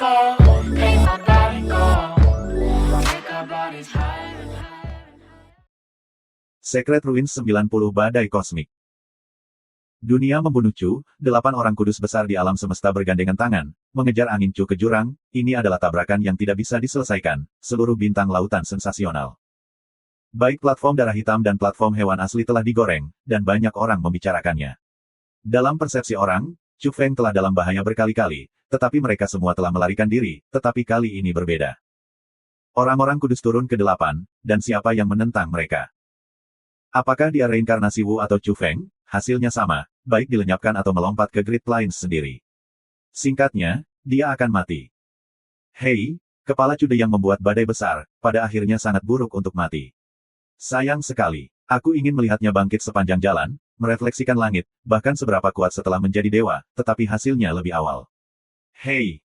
go, make my body go. Take our bodies higher and higher. Secret Ruins 90 Badai Kosmik. Dunia membunuh Chu, 8 orang kudus besar di alam semesta bergandengan tangan, mengejar angin Chu ke jurang. Ini adalah tabrakan yang tidak bisa diselesaikan, seluruh bintang lautan sensasional. Baik platform darah hitam dan platform hewan asli telah digoreng, dan banyak orang membicarakannya. Dalam persepsi orang, Chu Feng telah dalam bahaya berkali-kali, tetapi mereka semua telah melarikan diri, tetapi kali ini berbeda. Orang-orang kudus turun ke 8, dan siapa yang menentang mereka? Apakah dia reinkarnasi Wu atau Chu Feng? Hasilnya sama, baik dilenyapkan atau melompat ke Great Plains sendiri. Singkatnya, dia akan mati. Hei, kepala Cude yang membuat badai besar, pada akhirnya sangat buruk untuk mati. Sayang sekali, aku ingin melihatnya bangkit sepanjang jalan, merefleksikan langit, bahkan seberapa kuat setelah menjadi dewa, tetapi hasilnya lebih awal. Hei,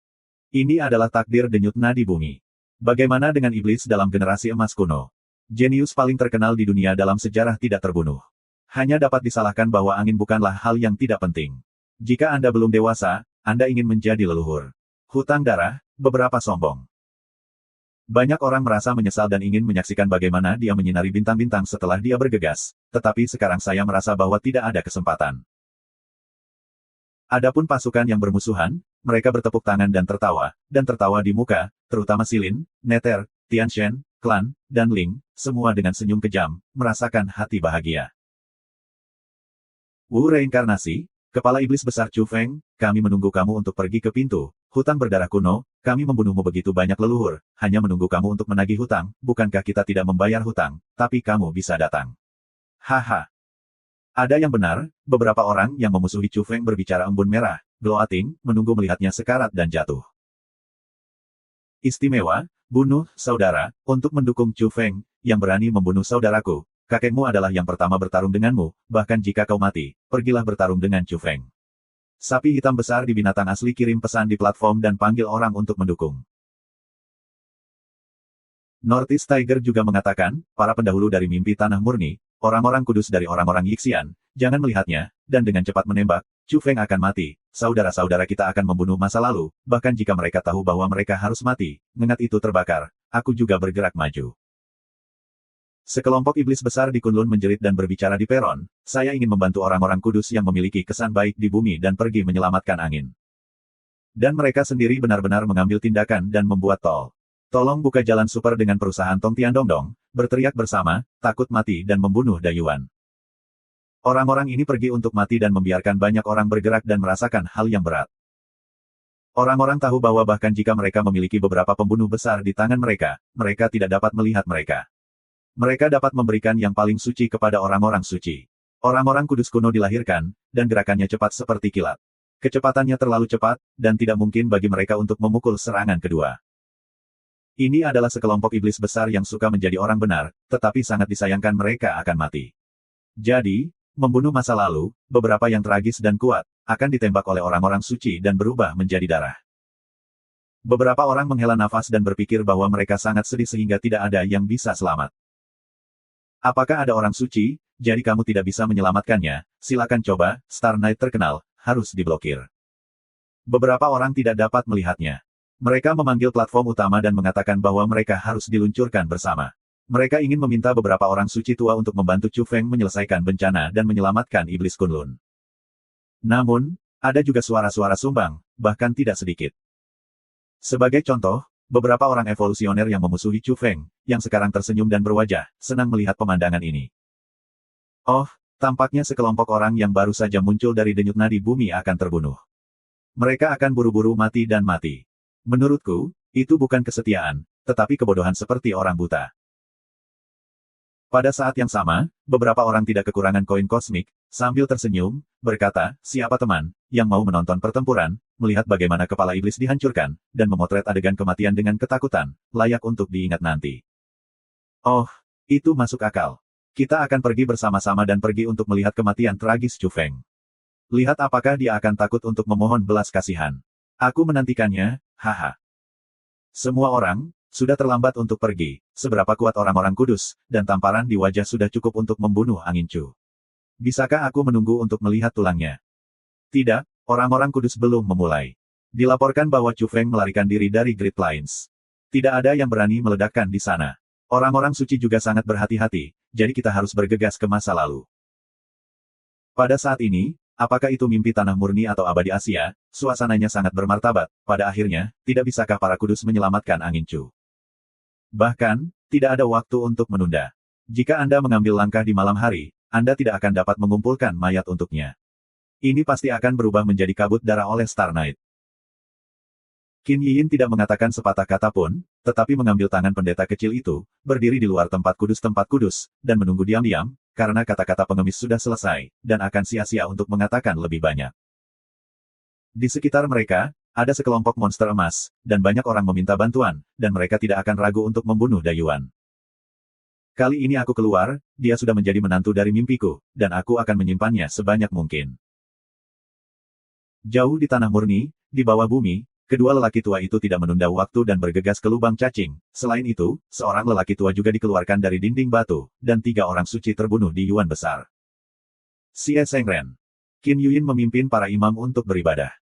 ini adalah takdir denyut nadi bumi. Bagaimana dengan iblis dalam generasi emas kuno? Jenius paling terkenal di dunia dalam sejarah tidak terbunuh. Hanya dapat disalahkan bahwa angin bukanlah hal yang tidak penting. Jika Anda belum dewasa, Anda ingin menjadi leluhur. Hutang darah, beberapa sombong. Banyak orang merasa menyesal dan ingin menyaksikan bagaimana dia menyinari bintang-bintang setelah dia bergegas, tetapi sekarang saya merasa bahwa tidak ada kesempatan. Adapun pasukan yang bermusuhan, mereka bertepuk tangan dan tertawa di muka, terutama Silin, Nether, Tianshen, Klan, dan Ling, semua dengan senyum kejam, merasakan hati bahagia. Wu reinkarnasi, kepala iblis besar Chu Feng, kami menunggu kamu untuk pergi ke pintu, hutang berdarah kuno, kami membunuhmu begitu banyak leluhur, hanya menunggu kamu untuk menagih hutang, bukankah kita tidak membayar hutang, tapi kamu bisa datang. Haha. Ada yang benar, beberapa orang yang memusuhi Chu Feng berbicara embun merah, gloating, menunggu melihatnya sekarat dan jatuh. Istimewa, bunuh, saudara, untuk mendukung Chu Feng, yang berani membunuh saudaraku. Kakekmu adalah yang pertama bertarung denganmu, bahkan jika kau mati, pergilah bertarung dengan Chu Feng. Sapi hitam besar di binatang asli kirim pesan di platform dan panggil orang untuk mendukung. Northeast Tiger juga mengatakan, para pendahulu dari mimpi tanah murni, orang-orang kudus dari orang-orang Yixian, jangan melihatnya, dan dengan cepat menembak, Chu Feng akan mati, saudara-saudara kita akan membunuh masa lalu, bahkan jika mereka tahu bahwa mereka harus mati, ngengat itu terbakar, aku juga bergerak maju. Sekelompok iblis besar di Kunlun menjerit dan berbicara di peron, saya ingin membantu orang-orang kudus yang memiliki kesan baik di bumi dan pergi menyelamatkan angin. Dan mereka sendiri benar-benar mengambil tindakan dan membuat tol. Tolong buka jalan super dengan perusahaan Tong Tiandongdong, berteriak bersama, takut mati dan membunuh Dayuan. Orang-orang ini pergi untuk mati dan membiarkan banyak orang bergerak dan merasakan hal yang berat. Orang-orang tahu bahwa bahkan jika mereka memiliki beberapa pembunuh besar di tangan mereka, mereka tidak dapat melihat mereka. Mereka dapat memberikan yang paling suci kepada orang-orang suci. Orang-orang kudus kuno dilahirkan, dan gerakannya cepat seperti kilat. Kecepatannya terlalu cepat, dan tidak mungkin bagi mereka untuk memukul serangan kedua. Ini adalah sekelompok iblis besar yang suka menjadi orang benar, tetapi sangat disayangkan mereka akan mati. Jadi, membunuh masa lalu, beberapa yang tragis dan kuat, akan ditembak oleh orang-orang suci dan berubah menjadi darah. Beberapa orang menghela nafas dan berpikir bahwa mereka sangat sedih sehingga tidak ada yang bisa selamat. Apakah ada orang suci, jadi kamu tidak bisa menyelamatkannya? Silakan coba, Star Knight terkenal, harus diblokir. Beberapa orang tidak dapat melihatnya. Mereka memanggil platform utama dan mengatakan bahwa mereka harus diluncurkan bersama. Mereka ingin meminta beberapa orang suci tua untuk membantu Chu Feng menyelesaikan bencana dan menyelamatkan iblis Kunlun. Namun, ada juga suara-suara sumbang, bahkan tidak sedikit. Sebagai contoh, beberapa orang evolusioner yang memusuhi Chu Feng, yang sekarang tersenyum dan berwajah, senang melihat pemandangan ini. Oh, tampaknya sekelompok orang yang baru saja muncul dari denyut nadi bumi akan terbunuh. Mereka akan buru-buru mati dan mati. Menurutku, itu bukan kesetiaan, tetapi kebodohan seperti orang buta. Pada saat yang sama, beberapa orang tidak kekurangan koin kosmik, sambil tersenyum, berkata, siapa teman, yang mau menonton pertempuran, melihat bagaimana kepala iblis dihancurkan, dan memotret adegan kematian dengan ketakutan, layak untuk diingat nanti. Oh, itu masuk akal. Kita akan pergi bersama-sama dan pergi untuk melihat kematian tragis Chu Feng. Lihat apakah dia akan takut untuk memohon belas kasihan. Aku menantikannya, haha. Semua orang, sudah terlambat untuk pergi, seberapa kuat orang-orang kudus, dan tamparan di wajah sudah cukup untuk membunuh angin Chu. Bisakah aku menunggu untuk melihat tulangnya? Tidak, orang-orang kudus belum memulai. Dilaporkan bahwa Chu Feng melarikan diri dari Great Plains. Tidak ada yang berani meledakkan di sana. Orang-orang suci juga sangat berhati-hati, jadi kita harus bergegas ke masa lalu. Pada saat ini, apakah itu mimpi tanah murni atau abadi Asia, suasananya sangat bermartabat. Pada akhirnya, tidak bisakah para kudus menyelamatkan angin Chu? Bahkan, tidak ada waktu untuk menunda. Jika Anda mengambil langkah di malam hari, Anda tidak akan dapat mengumpulkan mayat untuknya. Ini pasti akan berubah menjadi kabut darah oleh Star Knight. Qin Yiyin tidak mengatakan sepatah kata pun, tetapi mengambil tangan pendeta kecil itu, berdiri di luar tempat kudus, dan menunggu diam-diam, karena kata-kata pengemis sudah selesai, dan akan sia-sia untuk mengatakan lebih banyak. Di sekitar mereka, ada sekelompok monster emas, dan banyak orang meminta bantuan, dan mereka tidak akan ragu untuk membunuh Dayuan. Kali ini aku keluar, dia sudah menjadi menantu dari mimpiku, dan aku akan menyimpannya sebanyak mungkin. Jauh di tanah murni, di bawah bumi, kedua lelaki tua itu tidak menunda waktu dan bergegas ke lubang cacing. Selain itu, seorang lelaki tua juga dikeluarkan dari dinding batu, dan 3 orang suci terbunuh di Yuan besar. Xie Zhengren. Qin Yuyin memimpin para imam untuk beribadah.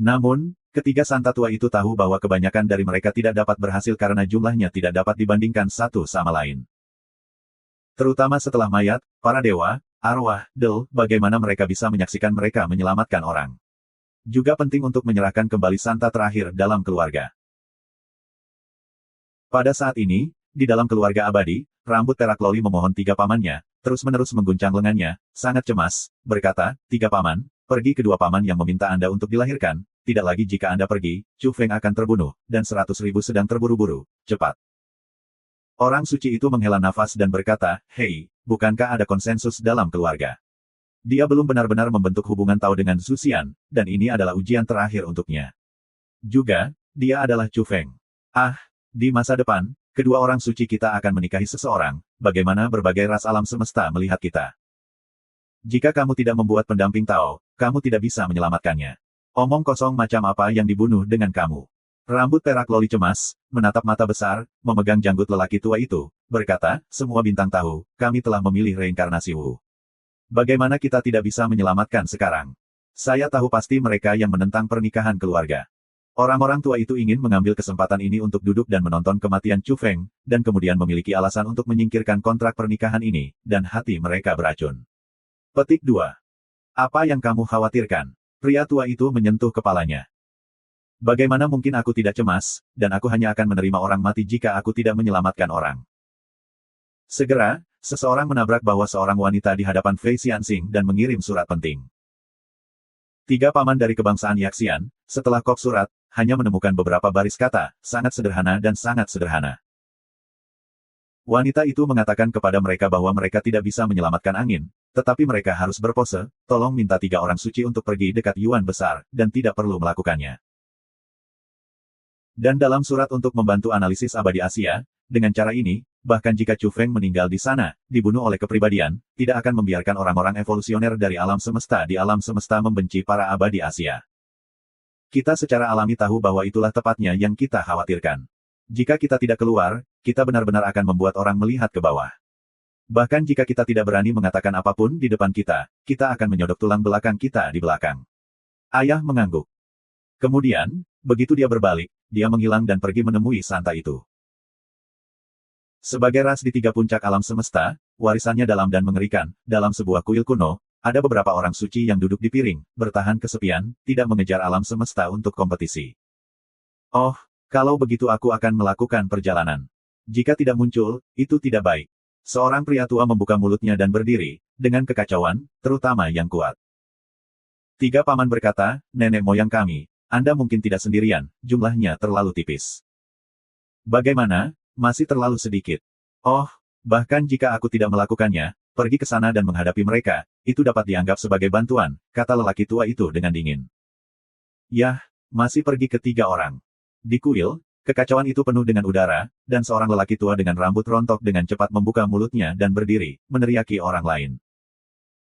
Namun, ketiga santa tua itu tahu bahwa kebanyakan dari mereka tidak dapat berhasil karena jumlahnya tidak dapat dibandingkan satu sama lain. Terutama setelah mayat, para dewa, arwah, bagaimana mereka bisa menyaksikan mereka menyelamatkan orang. Juga penting untuk menyerahkan kembali santa terakhir dalam keluarga. Pada saat ini, di dalam keluarga abadi, rambut perak loli memohon 3 pamannya, terus-menerus mengguncang lengannya, sangat cemas, berkata, 3 paman, pergi kedua paman yang meminta Anda untuk dilahirkan, tidak lagi jika Anda pergi, Chu Feng akan terbunuh, dan 100.000 sedang terburu-buru, cepat. Orang suci itu menghela nafas dan berkata, hei, bukankah ada konsensus dalam keluarga? Dia belum benar-benar membentuk hubungan Tao dengan Zhu Xian, dan ini adalah ujian terakhir untuknya. Juga, dia adalah Chu Feng. Di masa depan, kedua orang suci kita akan menikahi seseorang, bagaimana berbagai ras alam semesta melihat kita. Jika kamu tidak membuat pendamping Tao, kamu tidak bisa menyelamatkannya. Omong kosong macam apa yang dibunuh dengan kamu. Rambut perak loli cemas, menatap mata besar, memegang janggut lelaki tua itu, berkata, semua bintang tahu, kami telah memilih reinkarnasi Wu. Bagaimana kita tidak bisa menyelamatkan sekarang? Saya tahu pasti mereka yang menentang pernikahan keluarga. Orang-orang tua itu ingin mengambil kesempatan ini untuk duduk dan menonton kematian Chu Feng, dan kemudian memiliki alasan untuk menyingkirkan kontrak pernikahan ini, dan hati mereka beracun. Petik 2. Apa yang kamu khawatirkan? Pria tua itu menyentuh kepalanya. Bagaimana mungkin aku tidak cemas, dan aku hanya akan menerima orang mati jika aku tidak menyelamatkan orang. Segera, seseorang menabrak bahwa seorang wanita di hadapan Fei Xianxing dan mengirim surat penting. 3 paman dari kebangsaan Yaxian, setelah kop surat, hanya menemukan beberapa baris kata, sangat sederhana dan sangat sederhana. Wanita itu mengatakan kepada mereka bahwa mereka tidak bisa menyelamatkan angin, tetapi mereka harus berpose, tolong minta 3 orang suci untuk pergi dekat Yuan besar, dan tidak perlu melakukannya. Dan dalam surat untuk membantu analisis abadi Asia, dengan cara ini, bahkan jika Chu Feng meninggal di sana, dibunuh oleh kepribadian, tidak akan membiarkan orang-orang evolusioner dari alam semesta di alam semesta membenci para abadi Asia. Kita secara alami tahu bahwa itulah tepatnya yang kita khawatirkan. Jika kita tidak keluar, kita benar-benar akan membuat orang melihat ke bawah. Bahkan jika kita tidak berani mengatakan apapun di depan kita akan menyodok tulang belakang kita di belakang. Ayah mengangguk. Kemudian, begitu dia berbalik, dia menghilang dan pergi menemui santa itu. Sebagai ras di 3 puncak alam semesta, warisannya dalam dan mengerikan, dalam sebuah kuil kuno, ada beberapa orang suci yang duduk di piring, bertahan kesepian, tidak mengejar alam semesta untuk kompetisi. Oh, kalau begitu aku akan melakukan perjalanan. Jika tidak muncul, itu tidak baik. Seorang pria tua membuka mulutnya dan berdiri, dengan kekacauan, terutama yang kuat. 3 paman berkata, nenek moyang kami, Anda mungkin tidak sendirian, jumlahnya terlalu tipis. Bagaimana? Masih terlalu sedikit. Oh, bahkan jika aku tidak melakukannya, pergi ke sana dan menghadapi mereka, itu dapat dianggap sebagai bantuan, kata lelaki tua itu dengan dingin. Yah, masih pergi ke 3 orang. Di kuil, kekacauan itu penuh dengan udara, dan seorang lelaki tua dengan rambut rontok dengan cepat membuka mulutnya dan berdiri, meneriaki orang lain.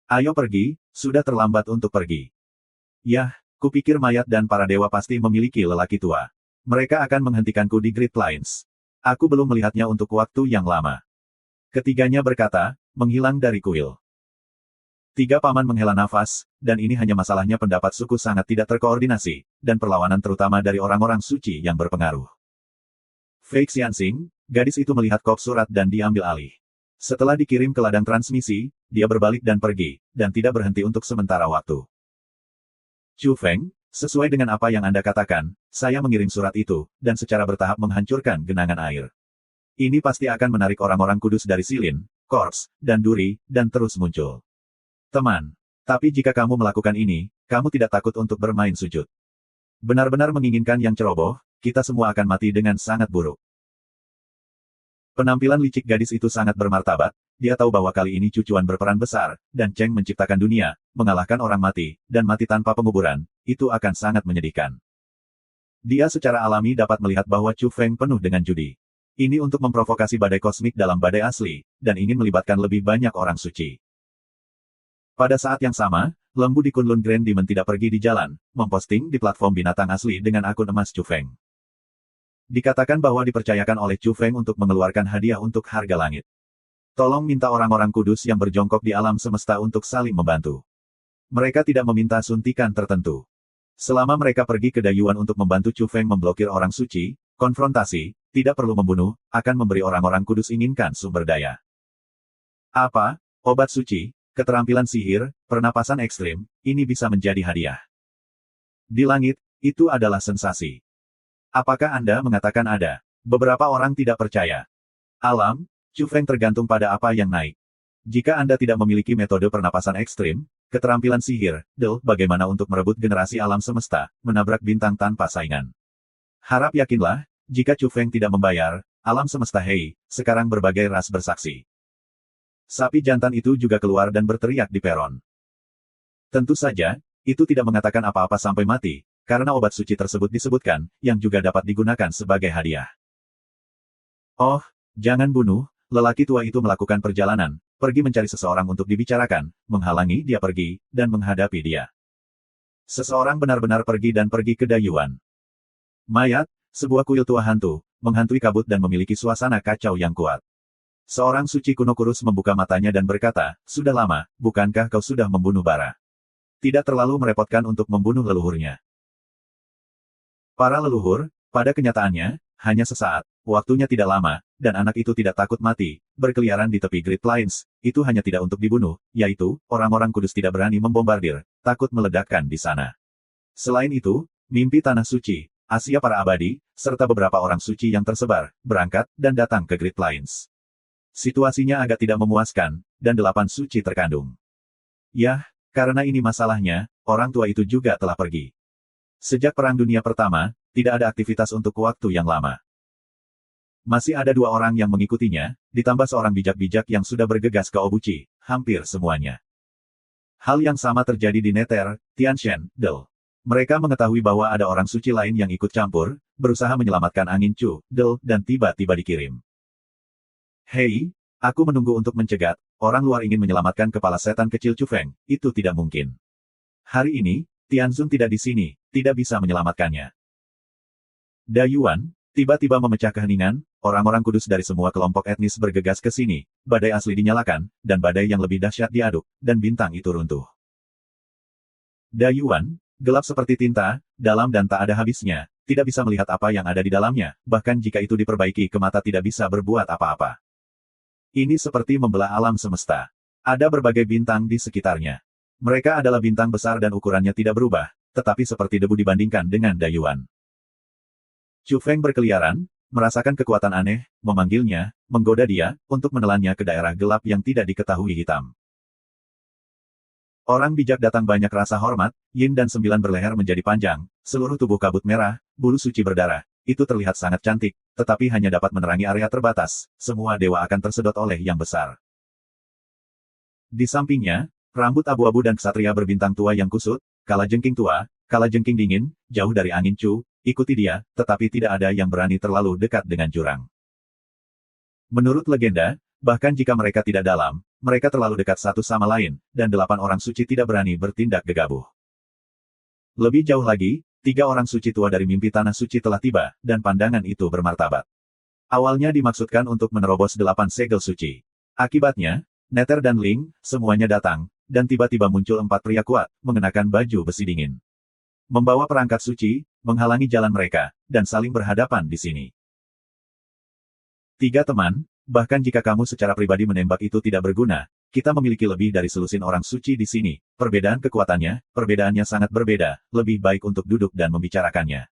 Ayo pergi, sudah terlambat untuk pergi. Yah, kupikir mayat dan para dewa pasti memiliki lelaki tua. Mereka akan menghentikanku di Great Plains. Aku belum melihatnya untuk waktu yang lama. Ketiganya berkata, menghilang dari kuil. Tiga paman menghela nafas, dan ini hanya masalahnya pendapat suku sangat tidak terkoordinasi, dan perlawanan terutama dari orang-orang suci yang berpengaruh. Fei Xianxing, gadis itu melihat kop surat dan diambil alih. Setelah dikirim ke ladang transmisi, dia berbalik dan pergi, dan tidak berhenti untuk sementara waktu. Chu Feng, sesuai dengan apa yang Anda katakan, saya mengirim surat itu, dan secara bertahap menghancurkan genangan air. Ini pasti akan menarik orang-orang kudus dari Silin, Korps, dan Duri, dan terus muncul. Teman, tapi jika kamu melakukan ini, kamu tidak takut untuk bermain sujud. Benar-benar menginginkan yang ceroboh, kita semua akan mati dengan sangat buruk. Penampilan licik gadis itu sangat bermartabat, dia tahu bahwa kali ini cucuan berperan besar, dan Cheng menciptakan dunia, mengalahkan orang mati, dan mati tanpa penguburan, itu akan sangat menyedihkan. Dia secara alami dapat melihat bahwa Chu Feng penuh dengan judi. Ini untuk memprovokasi badai kosmik dalam badai asli, dan ingin melibatkan lebih banyak orang suci. Pada saat yang sama, lembu di Kunlun Grand Demon tidak pergi di jalan, memposting di platform binatang asli dengan akun emas Chu Feng. Dikatakan bahwa dipercayakan oleh Chu Feng untuk mengeluarkan hadiah untuk harga langit. Tolong minta orang-orang kudus yang berjongkok di alam semesta untuk saling membantu. Mereka tidak meminta suntikan tertentu. Selama mereka pergi ke Dayuan untuk membantu Chu Feng memblokir orang suci, konfrontasi, tidak perlu membunuh, akan memberi orang-orang kudus inginkan sumber daya. Apa? Obat suci? Keterampilan sihir, pernapasan ekstrim, ini bisa menjadi hadiah. Di langit, itu adalah sensasi. Apakah Anda mengatakan ada? Beberapa orang tidak percaya. Alam, Chu Feng tergantung pada apa yang naik. Jika Anda tidak memiliki metode pernapasan ekstrim, keterampilan sihir, bagaimana untuk merebut generasi alam semesta, menabrak bintang tanpa saingan? Harap yakinlah, jika Chu Feng tidak membayar, alam semesta hei, sekarang berbagai ras bersaksi. Sapi jantan itu juga keluar dan berteriak di peron. Tentu saja, itu tidak mengatakan apa-apa sampai mati, karena obat suci tersebut disebutkan, yang juga dapat digunakan sebagai hadiah. Oh, jangan bunuh, lelaki tua itu melakukan perjalanan, pergi mencari seseorang untuk dibicarakan, menghalangi dia pergi, dan menghadapi dia. Seseorang benar-benar pergi dan pergi ke Dayuan. Mayat, sebuah kuil tua hantu, menghantui kabut dan memiliki suasana kacau yang kuat. Seorang suci kuno kurus membuka matanya dan berkata, sudah lama, bukankah kau sudah membunuh bara? Tidak terlalu merepotkan untuk membunuh leluhurnya. Para leluhur, pada kenyataannya, hanya sesaat, waktunya tidak lama, dan anak itu tidak takut mati, berkeliaran di tepi Great Plains, itu hanya tidak untuk dibunuh, yaitu, orang-orang kudus tidak berani membombardir, takut meledakkan di sana. Selain itu, mimpi tanah suci, Asia para abadi, serta beberapa orang suci yang tersebar, berangkat, dan datang ke Great Plains. Situasinya agak tidak memuaskan, dan 8 suci terkandung. Yah, karena ini masalahnya, orang tua itu juga telah pergi. Sejak Perang Dunia Pertama, tidak ada aktivitas untuk waktu yang lama. Masih ada 2 orang yang mengikutinya, ditambah seorang bijak-bijak yang sudah bergegas ke Obuchi, hampir semuanya. Hal yang sama terjadi di Nether, Tianshan, Del. Mereka mengetahui bahwa ada orang suci lain yang ikut campur, berusaha menyelamatkan angin Chu, Del, dan tiba-tiba dikirim. Hei, aku menunggu untuk mencegat, orang luar ingin menyelamatkan kepala setan kecil Chu Feng, itu tidak mungkin. Hari ini, Tianzun tidak di sini, tidak bisa menyelamatkannya. Dayuan, tiba-tiba memecah keheningan, orang-orang kudus dari semua kelompok etnis bergegas ke sini, badai asli dinyalakan, dan badai yang lebih dahsyat diaduk, dan bintang itu runtuh. Dayuan, gelap seperti tinta, dalam dan tak ada habisnya, tidak bisa melihat apa yang ada di dalamnya, bahkan jika itu diperbaiki ke mata tidak bisa berbuat apa-apa. Ini seperti membelah alam semesta. Ada berbagai bintang di sekitarnya. Mereka adalah bintang besar dan ukurannya tidak berubah, tetapi seperti debu dibandingkan dengan Dayuan. Chu Feng berkeliaran, merasakan kekuatan aneh, memanggilnya, menggoda dia, untuk menelannya ke daerah gelap yang tidak diketahui hitam. Orang bijak datang banyak rasa hormat, yin dan 9 berleher menjadi panjang, seluruh tubuh kabut merah, bulu suci berdarah. Itu terlihat sangat cantik, tetapi hanya dapat menerangi area terbatas, semua dewa akan tersedot oleh yang besar. Di sampingnya, rambut abu-abu dan ksatria berbintang tua yang kusut, kalajengking tua, kalajengking dingin, jauh dari angin Chu, ikuti dia, tetapi tidak ada yang berani terlalu dekat dengan jurang. Menurut legenda, bahkan jika mereka tidak dalam, mereka terlalu dekat satu sama lain, dan 8 orang suci tidak berani bertindak gegabah. Lebih jauh lagi, 3 orang suci tua dari mimpi tanah suci telah tiba, dan pandangan itu bermartabat. Awalnya dimaksudkan untuk menerobos 8 segel suci. Akibatnya, Nether dan Ling, semuanya datang, dan tiba-tiba muncul 4 pria kuat, mengenakan baju besi dingin. Membawa perangkat suci, menghalangi jalan mereka, dan saling berhadapan di sini. 3 teman, bahkan jika kamu secara pribadi menembak itu tidak berguna, kita memiliki lebih dari selusin orang suci di sini. Perbedaan perbedaannya sangat berbeda, lebih baik untuk duduk dan membicarakannya.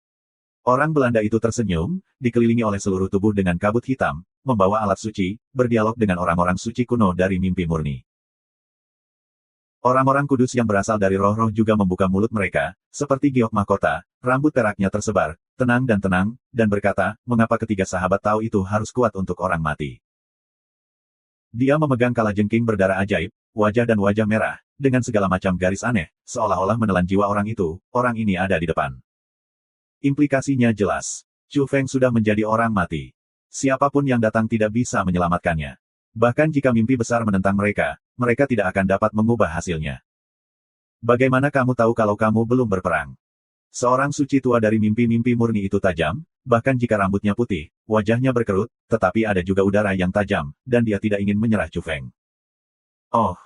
Orang Belanda itu tersenyum, dikelilingi oleh seluruh tubuh dengan kabut hitam, membawa alat suci, berdialog dengan orang-orang suci kuno dari mimpi murni. Orang-orang kudus yang berasal dari roh-roh juga membuka mulut mereka, seperti giok mahkota, rambut peraknya tersebar, tenang, dan berkata, mengapa ketiga sahabat tahu itu harus kuat untuk orang mati. Dia memegang kalajengking berdarah ajaib, wajah dan wajah merah, dengan segala macam garis aneh, seolah-olah menelan jiwa orang itu, orang ini ada di depan. Implikasinya jelas. Chu Feng sudah menjadi orang mati. Siapapun yang datang tidak bisa menyelamatkannya. Bahkan jika mimpi besar menentang mereka, mereka tidak akan dapat mengubah hasilnya. Bagaimana kamu tahu kalau kamu belum berperang? Seorang suci tua dari mimpi-mimpi murni itu tajam, bahkan jika rambutnya putih, wajahnya berkerut, tetapi ada juga udara yang tajam, dan dia tidak ingin menyerah Chu Feng. Oh!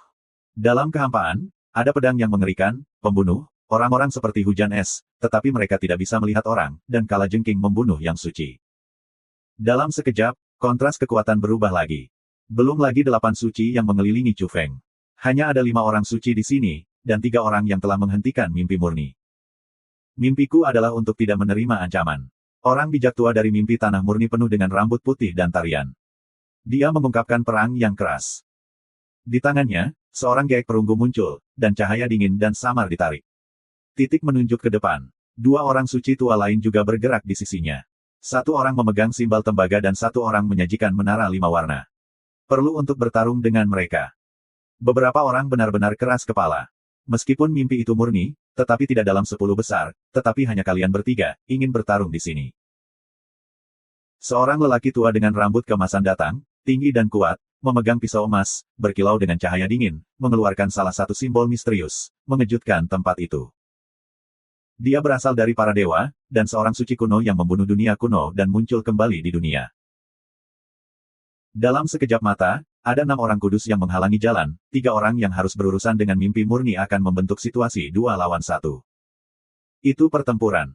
Dalam kehampaan, ada pedang yang mengerikan, pembunuh, orang-orang seperti hujan es, tetapi mereka tidak bisa melihat orang, dan kalajengking membunuh yang suci. Dalam sekejap, kontras kekuatan berubah lagi. Belum lagi 8 suci yang mengelilingi Chu Feng. Hanya ada 5 orang suci di sini, dan 3 orang yang telah menghentikan mimpi murni. Mimpiku adalah untuk tidak menerima ancaman. Orang bijak tua dari mimpi tanah murni penuh dengan rambut putih dan tarian. Dia mengungkapkan perang yang keras. Di tangannya, seorang geek perunggu muncul, dan cahaya dingin dan samar ditarik. Titik menunjuk ke depan. 2 orang suci tua lain juga bergerak di sisinya. 1 orang memegang simbal tembaga dan 1 orang menyajikan menara 5 warna. Perlu untuk bertarung dengan mereka. Beberapa orang benar-benar keras kepala. Meskipun mimpi itu murni, tetapi tidak dalam 10 besar, tetapi hanya kalian bertiga, ingin bertarung di sini. Seorang lelaki tua dengan rambut kemasan datang, tinggi dan kuat, memegang pisau emas, berkilau dengan cahaya dingin, mengeluarkan salah satu simbol misterius, mengejutkan tempat itu. Dia berasal dari para dewa, dan seorang suci kuno yang membunuh dunia kuno dan muncul kembali di dunia. Dalam sekejap mata, ada 6 orang kudus yang menghalangi jalan, 3 orang yang harus berurusan dengan mimpi murni akan membentuk situasi 2 lawan 1. Itu pertempuran.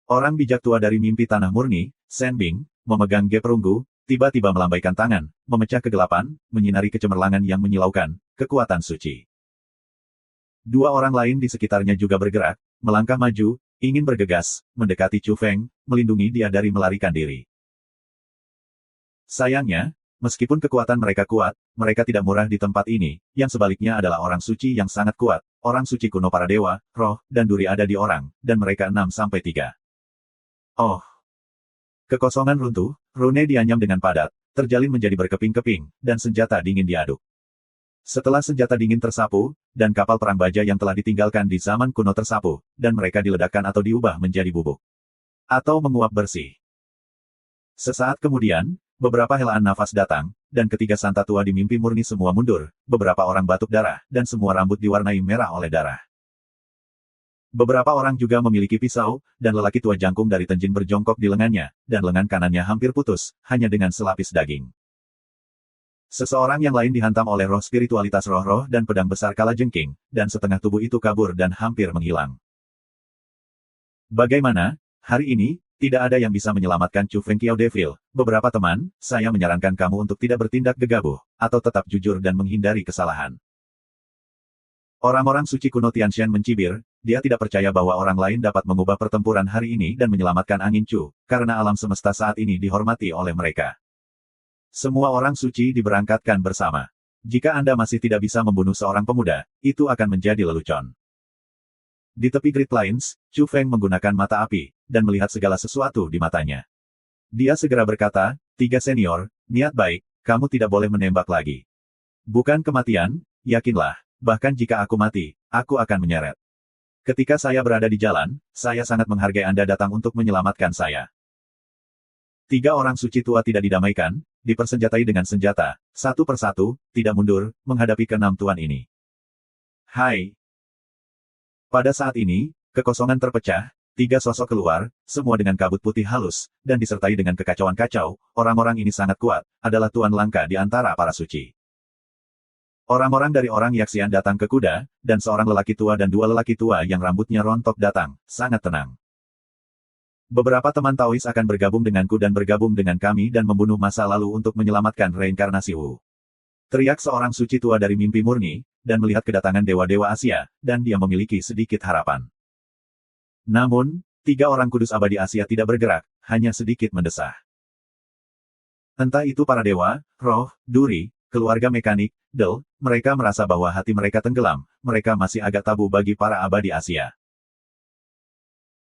Orang bijak tua dari mimpi tanah murni, Shen Bing, memegang ge perunggu, tiba-tiba melambaikan tangan, memecah kegelapan, menyinari kecemerlangan yang menyilaukan, kekuatan suci. 2 orang lain di sekitarnya juga bergerak, melangkah maju, ingin bergegas, mendekati Chu Feng, melindungi dia dari melarikan diri. Sayangnya, meskipun kekuatan mereka kuat, mereka tidak murah di tempat ini, yang sebaliknya adalah orang suci yang sangat kuat, orang suci kuno para dewa, roh, dan duri ada di orang, dan mereka 6-3. Oh! Kekosongan runtuh, rune dianyam dengan padat, terjalin menjadi berkeping-keping, dan senjata dingin diaduk. Setelah senjata dingin tersapu, dan kapal perang baja yang telah ditinggalkan di zaman kuno tersapu, dan mereka diledakkan atau diubah menjadi bubuk. Atau menguap bersih. Sesaat kemudian, beberapa helaan nafas datang, dan ketiga santa tua di mimpi murni semua mundur, beberapa orang batuk darah, dan semua rambut diwarnai merah oleh darah. Beberapa orang juga memiliki pisau, dan lelaki tua jangkung dari Tenjin berjongkok di lengannya, dan lengan kanannya hampir putus, hanya dengan selapis daging. Seseorang yang lain dihantam oleh roh spiritualitas roh-roh dan pedang besar kalajengking, dan setengah tubuh itu kabur dan hampir menghilang. Bagaimana? Hari ini, tidak ada yang bisa menyelamatkan Chu Feng Kiao Devil. Beberapa teman, saya menyarankan kamu untuk tidak bertindak gegabah, atau tetap jujur dan menghindari kesalahan. Orang-orang suci kuno Tianshan mencibir, dia tidak percaya bahwa orang lain dapat mengubah pertempuran hari ini dan menyelamatkan angin Chu, karena alam semesta saat ini dihormati oleh mereka. Semua orang suci diberangkatkan bersama. Jika Anda masih tidak bisa membunuh seorang pemuda, itu akan menjadi lelucon. Di tepi Great Plains, Chu Feng menggunakan mata api, dan melihat segala sesuatu di matanya. Dia segera berkata, 3 senior, niat baik, kamu tidak boleh menembak lagi. Bukan kematian, yakinlah, bahkan jika aku mati, aku akan menyeret. Ketika saya berada di jalan, saya sangat menghargai Anda datang untuk menyelamatkan saya. 3 orang suci tua tidak didamaikan, dipersenjatai dengan senjata, satu persatu, tidak mundur, menghadapi ke-6 tuan ini. Hai! Pada saat ini, kekosongan terpecah, 3 sosok keluar, semua dengan kabut putih halus, dan disertai dengan kekacauan kacau, orang-orang ini sangat kuat, adalah tuan langka di antara para suci. Orang-orang dari orang Yaxian datang ke kuda, dan seorang lelaki tua dan dua lelaki tua yang rambutnya rontok datang, sangat tenang. Beberapa teman Taois akan bergabung denganku dan bergabung dengan kami dan membunuh masa lalu untuk menyelamatkan reinkarnasi Wu. Teriak seorang suci tua dari mimpi murni, dan melihat kedatangan dewa-dewa Asia, dan dia memiliki sedikit harapan. Namun, 3 orang kudus abadi Asia tidak bergerak, hanya sedikit mendesah. Entah itu para dewa, roh, duri, keluarga mekanik, Del, mereka merasa bahwa hati mereka tenggelam, mereka masih agak tabu bagi para abadi Asia.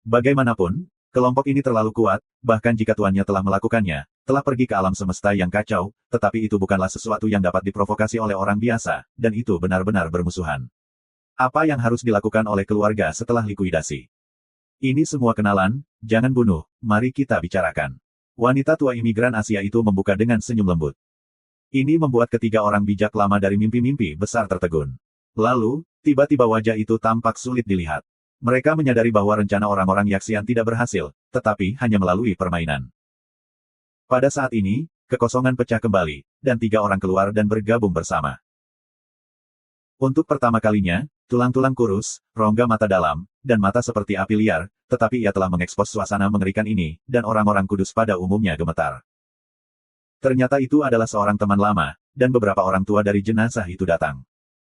Bagaimanapun, kelompok ini terlalu kuat, bahkan jika tuannya telah melakukannya, telah pergi ke alam semesta yang kacau, tetapi itu bukanlah sesuatu yang dapat diprovokasi oleh orang biasa, dan itu benar-benar bermusuhan. Apa yang harus dilakukan oleh keluarga setelah likuidasi? Ini semua kenalan, jangan bunuh, mari kita bicarakan. Wanita tua imigran Asia itu membuka dengan senyum lembut. Ini membuat ketiga orang bijak lama dari mimpi-mimpi besar tertegun. Lalu, tiba-tiba wajah itu tampak sulit dilihat. Mereka menyadari bahwa rencana orang-orang Yaxian tidak berhasil, tetapi hanya melalui permainan. Pada saat ini, kekosongan pecah kembali, dan 3 orang keluar dan bergabung bersama. Untuk pertama kalinya, tulang-tulang kurus, rongga mata dalam, dan mata seperti api liar, tetapi ia telah mengekspos suasana mengerikan ini, dan orang-orang kudus pada umumnya gemetar. Ternyata itu adalah seorang teman lama, dan beberapa orang tua dari jenazah itu datang.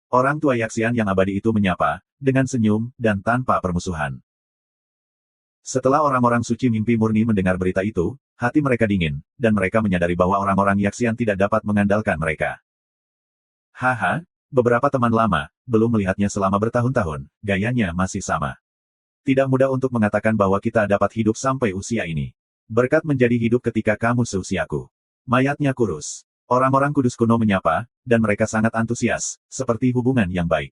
Orang tua Yaxian yang abadi itu menyapa, dengan senyum, dan tanpa permusuhan. Setelah orang-orang suci mimpi murni mendengar berita itu, hati mereka dingin, dan mereka menyadari bahwa orang-orang Yaxian tidak dapat mengandalkan mereka. Haha, beberapa teman lama, belum melihatnya selama bertahun-tahun, gayanya masih sama. Tidak mudah untuk mengatakan bahwa kita dapat hidup sampai usia ini. Berkat menjadi hidup ketika kamu seusiaku. Mayatnya kurus. Orang-orang kudus kuno menyapa, dan mereka sangat antusias, seperti hubungan yang baik.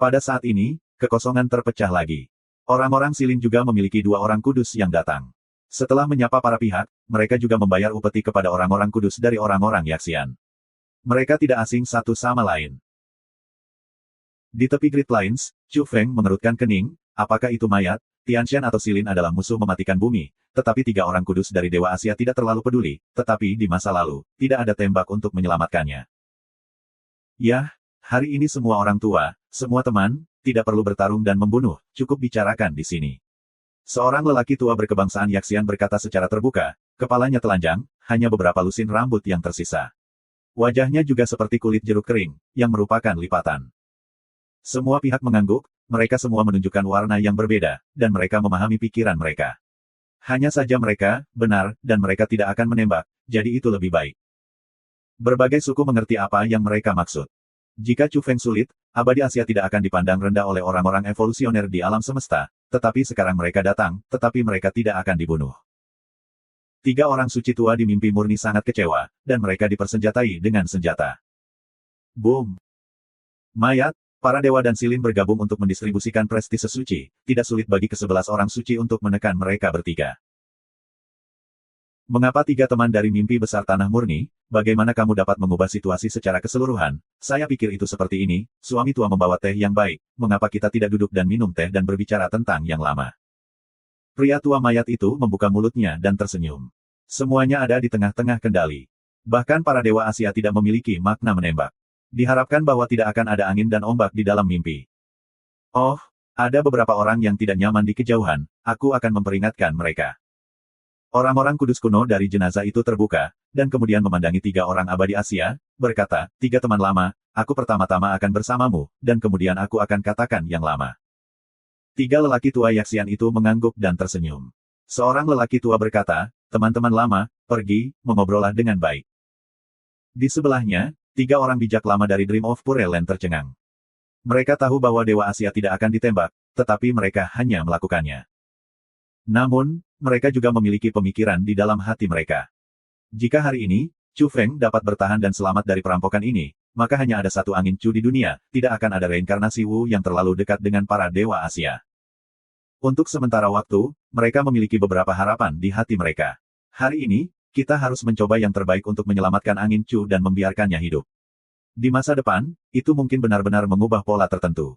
Pada saat ini, kekosongan terpecah lagi. Orang-orang Silin juga memiliki 2 orang kudus yang datang. Setelah menyapa para pihak, mereka juga membayar upeti kepada orang-orang kudus dari orang-orang Yaxian. Mereka tidak asing satu sama lain. Di tepi Great Plains, Chu Feng mengerutkan kening, apakah itu mayat, Tianshan atau Silin adalah musuh mematikan bumi, tetapi 3 orang kudus dari Dewa Asia tidak terlalu peduli, tetapi di masa lalu, tidak ada tembak untuk menyelamatkannya. Yah, hari ini semua orang tua, semua teman, tidak perlu bertarung dan membunuh, cukup bicarakan di sini. Seorang lelaki tua berkebangsaan Yaxian berkata secara terbuka, kepalanya telanjang, hanya beberapa lusin rambut yang tersisa. Wajahnya juga seperti kulit jeruk kering, yang merupakan lipatan. Semua pihak mengangguk, mereka semua menunjukkan warna yang berbeda, dan mereka memahami pikiran mereka. Hanya saja mereka, benar, dan mereka tidak akan menembak, jadi itu lebih baik. Berbagai suku mengerti apa yang mereka maksud. Jika Chu Feng sulit, abadi Asia tidak akan dipandang rendah oleh orang-orang evolusioner di alam semesta, tetapi sekarang mereka datang, tetapi mereka tidak akan dibunuh. 3 orang suci tua di mimpi murni sangat kecewa, dan mereka dipersenjatai dengan senjata. Boom! Mayat, para dewa dan Silin bergabung untuk mendistribusikan prestise suci, tidak sulit bagi ke-11 orang suci untuk menekan mereka bertiga. Mengapa 3 teman dari mimpi besar tanah murni, bagaimana kamu dapat mengubah situasi secara keseluruhan? Saya pikir itu seperti ini, suami tua membawa teh yang baik, mengapa kita tidak duduk dan minum teh dan berbicara tentang yang lama? Pria tua mayat itu membuka mulutnya dan tersenyum. Semuanya ada di tengah-tengah kendali. Bahkan para dewa Asia tidak memiliki makna menembak. Diharapkan bahwa tidak akan ada angin dan ombak di dalam mimpi. Oh, ada beberapa orang yang tidak nyaman di kejauhan, aku akan memperingatkan mereka. Orang-orang kudus kuno dari jenazah itu terbuka, dan kemudian memandangi 3 orang abadi Asia, berkata, 3 teman lama, aku pertama-tama akan bersamamu, dan kemudian aku akan katakan yang lama. 3 lelaki tua Yaxian itu mengangguk dan tersenyum. Seorang lelaki tua berkata, teman-teman lama, pergi, mengobrollah dengan baik. Di sebelahnya, 3 orang bijak lama dari Dream of Pure Land tercengang. Mereka tahu bahwa Dewa Asia tidak akan ditembak, tetapi mereka hanya melakukannya. Namun, mereka juga memiliki pemikiran di dalam hati mereka. Jika hari ini, Chu Feng dapat bertahan dan selamat dari perampokan ini, maka hanya ada satu angin Chu di dunia, tidak akan ada reinkarnasi Wu yang terlalu dekat dengan para Dewa Asia. Untuk sementara waktu, mereka memiliki beberapa harapan di hati mereka. Hari ini, kita harus mencoba yang terbaik untuk menyelamatkan angin Chu dan membiarkannya hidup. Di masa depan, itu mungkin benar-benar mengubah pola tertentu.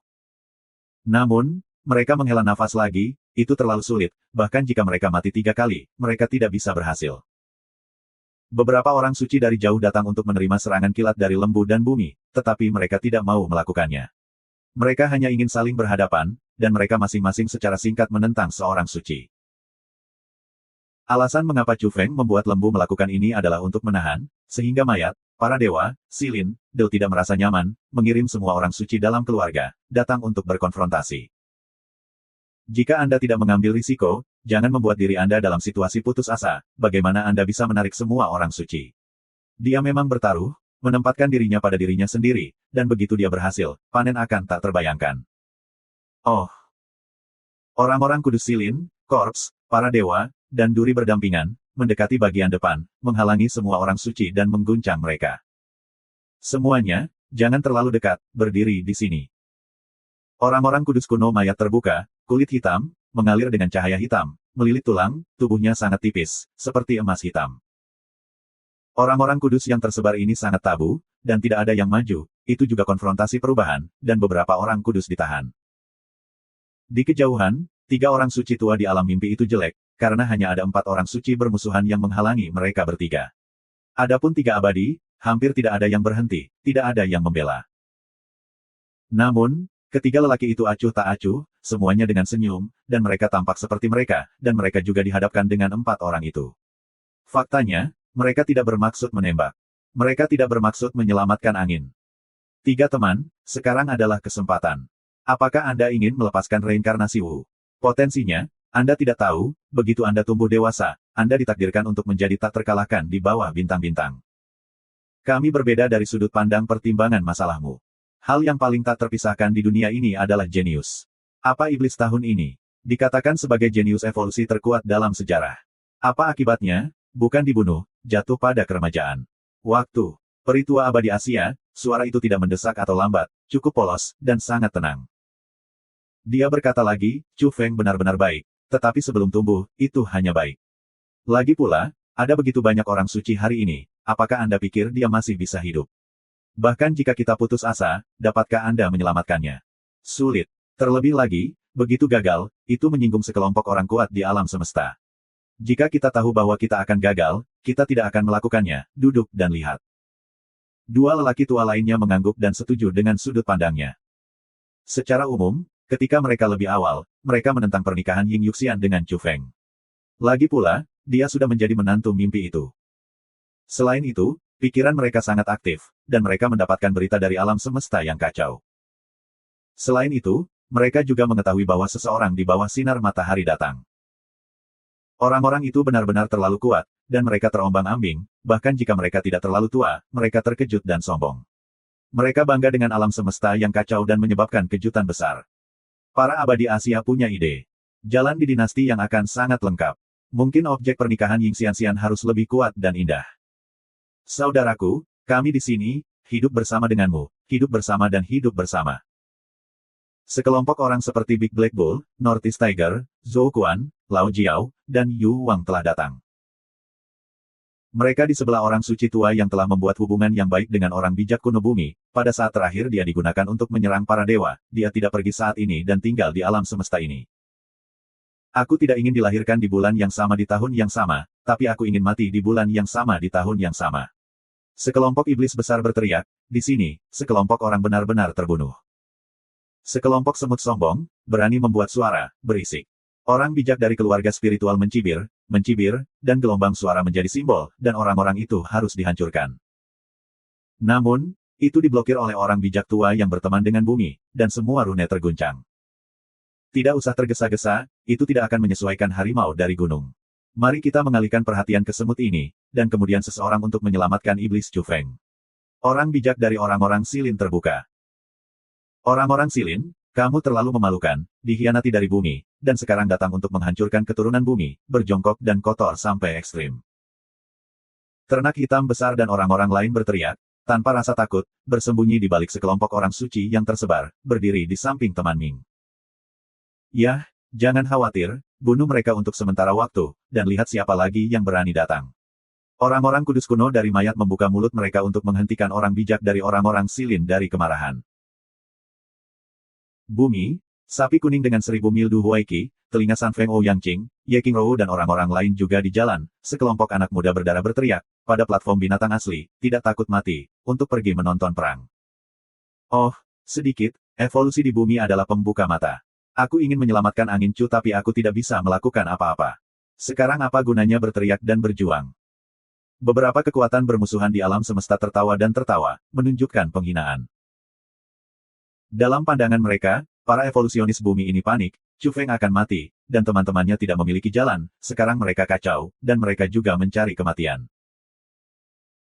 Namun, mereka menghela nafas lagi, itu terlalu sulit, bahkan jika mereka mati 3 kali, mereka tidak bisa berhasil. Beberapa orang suci dari jauh datang untuk menerima serangan kilat dari lembu dan bumi, tetapi mereka tidak mau melakukannya. Mereka hanya ingin saling berhadapan, dan mereka masing-masing secara singkat menentang seorang suci. Alasan mengapa Chu Feng membuat lembu melakukan ini adalah untuk menahan, sehingga mayat, para dewa, Silin, Deu tidak merasa nyaman, mengirim semua orang suci dalam keluarga, datang untuk berkonfrontasi. Jika Anda tidak mengambil risiko, jangan membuat diri Anda dalam situasi putus asa, bagaimana Anda bisa menarik semua orang suci. Dia memang bertaruh, menempatkan dirinya pada dirinya sendiri, dan begitu dia berhasil, panen akan tak terbayangkan. Oh! Orang-orang kudus Silin, Korps, para dewa, dan duri berdampingan, mendekati bagian depan, menghalangi semua orang suci dan mengguncang mereka. Semuanya, jangan terlalu dekat, berdiri di sini. Orang-orang kudus kuno mayat terbuka, kulit hitam, mengalir dengan cahaya hitam, melilit tulang, tubuhnya sangat tipis, seperti emas hitam. Orang-orang kudus yang tersebar ini sangat tabu, dan tidak ada yang maju, itu juga konfrontasi perubahan, dan beberapa orang kudus ditahan. Di kejauhan, 3 orang suci tua di alam mimpi itu jelek, karena hanya ada 4 orang suci bermusuhan yang menghalangi mereka bertiga. Adapun 3 abadi, hampir tidak ada yang berhenti, tidak ada yang membela. Namun, ketiga lelaki itu acuh tak acuh, semuanya dengan senyum, dan mereka tampak seperti mereka, dan mereka juga dihadapkan dengan 4 orang itu. Faktanya, mereka tidak bermaksud menembak. Mereka tidak bermaksud menyelamatkan angin. 3 teman, sekarang adalah kesempatan. Apakah Anda ingin melepaskan reinkarnasi Wu? Potensinya, Anda tidak tahu, begitu Anda tumbuh dewasa, Anda ditakdirkan untuk menjadi tak terkalahkan di bawah bintang-bintang. Kami berbeda dari sudut pandang pertimbangan masalahmu. Hal yang paling tak terpisahkan di dunia ini adalah jenius. Apa iblis tahun ini? Dikatakan sebagai jenius evolusi terkuat dalam sejarah. Apa akibatnya? Bukan dibunuh, jatuh pada keremajaan. Waktu. Peritua abadi Asia, suara itu tidak mendesak atau lambat, cukup polos, dan sangat tenang. Dia berkata lagi, Chu Feng benar-benar baik, tetapi sebelum tumbuh, itu hanya baik. Lagi pula, ada begitu banyak orang suci hari ini, apakah Anda pikir dia masih bisa hidup? Bahkan jika kita putus asa, dapatkah Anda menyelamatkannya? Sulit. Terlebih lagi, begitu gagal, itu menyinggung sekelompok orang kuat di alam semesta. Jika kita tahu bahwa kita akan gagal, kita tidak akan melakukannya, duduk dan lihat. 2 lelaki tua lainnya mengangguk dan setuju dengan sudut pandangnya. Secara umum, ketika mereka lebih awal, mereka menentang pernikahan Ying Yuxian dengan Chu Feng. Lagi pula, dia sudah menjadi menantu mimpi itu. Selain itu, pikiran mereka sangat aktif, dan mereka mendapatkan berita dari alam semesta yang kacau. Selain itu, mereka juga mengetahui bahwa seseorang di bawah sinar matahari datang. Orang-orang itu benar-benar terlalu kuat, dan mereka terombang-ambing, bahkan jika mereka tidak terlalu tua, mereka terkejut dan sombong. Mereka bangga dengan alam semesta yang kacau dan menyebabkan kejutan besar. Para abadi Asia punya ide. Jalan di dinasti yang akan sangat lengkap. Mungkin objek pernikahan Ying Xianxian harus lebih kuat dan indah. Saudaraku, kami di sini, hidup bersama denganmu, hidup bersama dan hidup bersama. Sekelompok orang seperti Big Black Bull, Northeast Tiger, Zhou Quan, Lao Jiao, dan Yu Wang telah datang. Mereka di sebelah orang suci tua yang telah membuat hubungan yang baik dengan orang bijak kuno bumi. Pada saat terakhir dia digunakan untuk menyerang para dewa, dia tidak pergi saat ini dan tinggal di alam semesta ini. Aku tidak ingin dilahirkan di bulan yang sama di tahun yang sama, tapi aku ingin mati di bulan yang sama di tahun yang sama. Sekelompok iblis besar berteriak, di sini, sekelompok orang benar-benar terbunuh. Sekelompok semut sombong, berani membuat suara, berisik. Orang bijak dari keluarga spiritual mencibir, dan gelombang suara menjadi simbol, dan orang-orang itu harus dihancurkan. Namun, itu diblokir oleh orang bijak tua yang berteman dengan bumi, dan semua rune terguncang. Tidak usah tergesa-gesa, itu tidak akan menyesuaikan harimau dari gunung. Mari kita mengalihkan perhatian ke semut ini, dan kemudian seseorang untuk menyelamatkan iblis Chu Feng. Orang bijak dari orang-orang Silin terbuka. Orang-orang Silin, kamu terlalu memalukan, dikhianati dari bumi, dan sekarang datang untuk menghancurkan keturunan bumi, berjongkok dan kotor sampai ekstrim. Ternak hitam besar dan orang-orang lain berteriak, tanpa rasa takut, bersembunyi di balik sekelompok orang suci yang tersebar, berdiri di samping teman Ming. Yah, jangan khawatir, bunuh mereka untuk sementara waktu, dan lihat siapa lagi yang berani datang. Orang-orang kudus kuno dari mayat membuka mulut mereka untuk menghentikan orang bijak dari orang-orang Silin dari kemarahan. Bumi, sapi kuning dengan 1000 mil Du Huaiki, telinga San Feng Ouyangqing, Ye Qingrou dan orang-orang lain juga di jalan, sekelompok anak muda berdarah berteriak, pada platform binatang asli, tidak takut mati, untuk pergi menonton perang. Oh, sedikit, evolusi di bumi adalah pembuka mata. Aku ingin menyelamatkan angin Chu tapi aku tidak bisa melakukan apa-apa. Sekarang apa gunanya berteriak dan berjuang? Beberapa kekuatan bermusuhan di alam semesta tertawa dan tertawa, menunjukkan penghinaan. Dalam pandangan mereka, para evolusionis bumi ini panik, Chu Feng akan mati, dan teman-temannya tidak memiliki jalan, sekarang mereka kacau, dan mereka juga mencari kematian.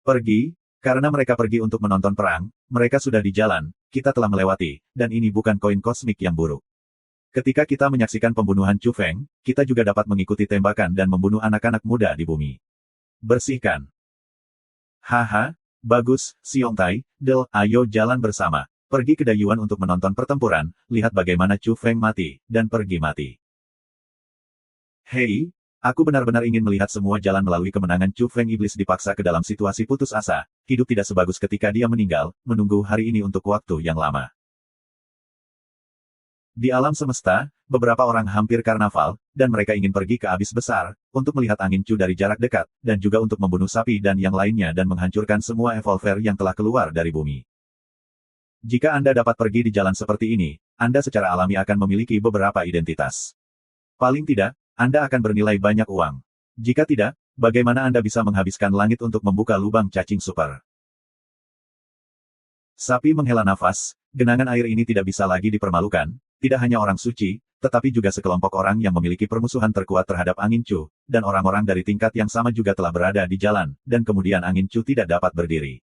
Pergi, karena mereka pergi untuk menonton perang, mereka sudah di jalan, kita telah melewati, dan ini bukan koin kosmik yang buruk. Ketika kita menyaksikan pembunuhan Chu Feng, kita juga dapat mengikuti tembakan dan membunuh anak-anak muda di bumi. Bersihkan. Haha, bagus, Xiong Tai, Del, ayo jalan bersama. Pergi ke Dayuan untuk menonton pertempuran, lihat bagaimana Chu Feng mati, dan pergi mati. Hei, aku benar-benar ingin melihat semua jalan melalui kemenangan Chu Feng. Iblis dipaksa ke dalam situasi putus asa, hidup tidak sebagus ketika dia meninggal, menunggu hari ini untuk waktu yang lama. Di alam semesta, beberapa orang hampir karnaval, dan mereka ingin pergi ke abyss besar, untuk melihat angin Chu dari jarak dekat, dan juga untuk membunuh sapi dan yang lainnya dan menghancurkan semua evolver yang telah keluar dari bumi. Jika Anda dapat pergi di jalan seperti ini, Anda secara alami akan memiliki beberapa identitas. Paling tidak, Anda akan bernilai banyak uang. Jika tidak, bagaimana Anda bisa menghabiskan langit untuk membuka lubang cacing super? Sapi menghela nafas, genangan air ini tidak bisa lagi dipermalukan, tidak hanya orang suci, tetapi juga sekelompok orang yang memiliki permusuhan terkuat terhadap angin Chu, dan orang-orang dari tingkat yang sama juga telah berada di jalan, dan kemudian angin Chu tidak dapat berdiri.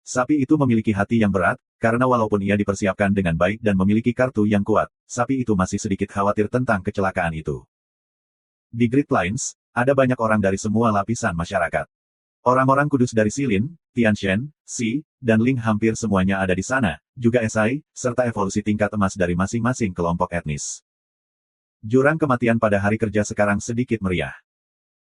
Sapi itu memiliki hati yang berat, karena walaupun ia dipersiapkan dengan baik dan memiliki kartu yang kuat, sapi itu masih sedikit khawatir tentang kecelakaan itu. Di Great Plains, ada banyak orang dari semua lapisan masyarakat. Orang-orang kudus dari Silin, Tianshan, Si, dan Ling hampir semuanya ada di sana, juga Esai, serta evolusi tingkat emas dari masing-masing kelompok etnis. Jurang kematian pada hari kerja sekarang sedikit meriah.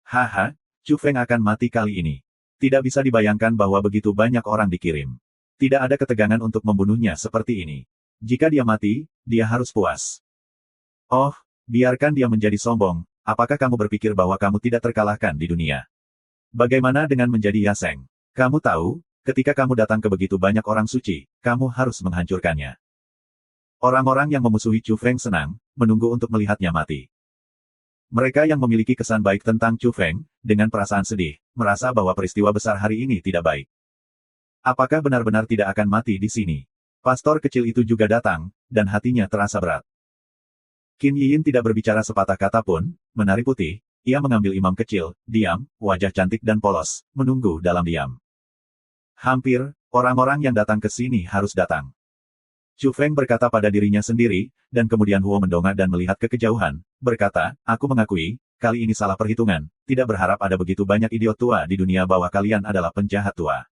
Haha, Chu Feng akan mati kali ini. Tidak bisa dibayangkan bahwa begitu banyak orang dikirim. Tidak ada ketegangan untuk membunuhnya seperti ini. Jika dia mati, dia harus puas. Oh, biarkan dia menjadi sombong, apakah kamu berpikir bahwa kamu tidak terkalahkan di dunia? Bagaimana dengan menjadi Yaseng? Kamu tahu, ketika kamu datang ke begitu banyak orang suci, kamu harus menghancurkannya. Orang-orang yang memusuhi Chu Feng senang, menunggu untuk melihatnya mati. Mereka yang memiliki kesan baik tentang Chu Feng, dengan perasaan sedih, merasa bahwa peristiwa besar hari ini tidak baik. Apakah benar-benar tidak akan mati di sini? Pastor kecil itu juga datang, dan hatinya terasa berat. Qin Yiyin tidak berbicara sepatah kata pun, menari putih, ia mengambil imam kecil, diam, wajah cantik dan polos, menunggu dalam diam. Hampir, orang-orang yang datang ke sini harus datang. Chu Feng berkata pada dirinya sendiri, dan kemudian Huo mendongak dan melihat ke kejauhan, berkata, aku mengakui, kali ini salah perhitungan, tidak berharap ada begitu banyak idiot tua di dunia bahwa kalian adalah penjahat tua.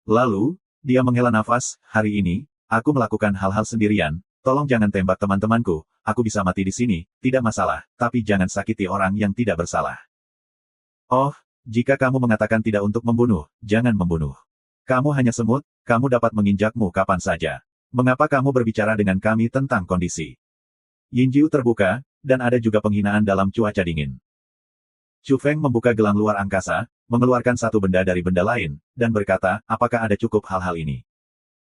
Lalu, dia menghela nafas, hari ini, aku melakukan hal-hal sendirian, tolong jangan tembak teman-temanku, aku bisa mati di sini, tidak masalah, tapi jangan sakiti orang yang tidak bersalah. Oh, jika kamu mengatakan tidak untuk membunuh, jangan membunuh. Kamu hanya semut, kamu dapat menginjakmu kapan saja. Mengapa kamu berbicara dengan kami tentang kondisi? Yinjiu terbuka, dan ada juga penghinaan dalam cuaca dingin. Chu Feng membuka gelang luar angkasa, mengeluarkan satu benda dari benda lain, dan berkata, apakah ada cukup hal-hal ini?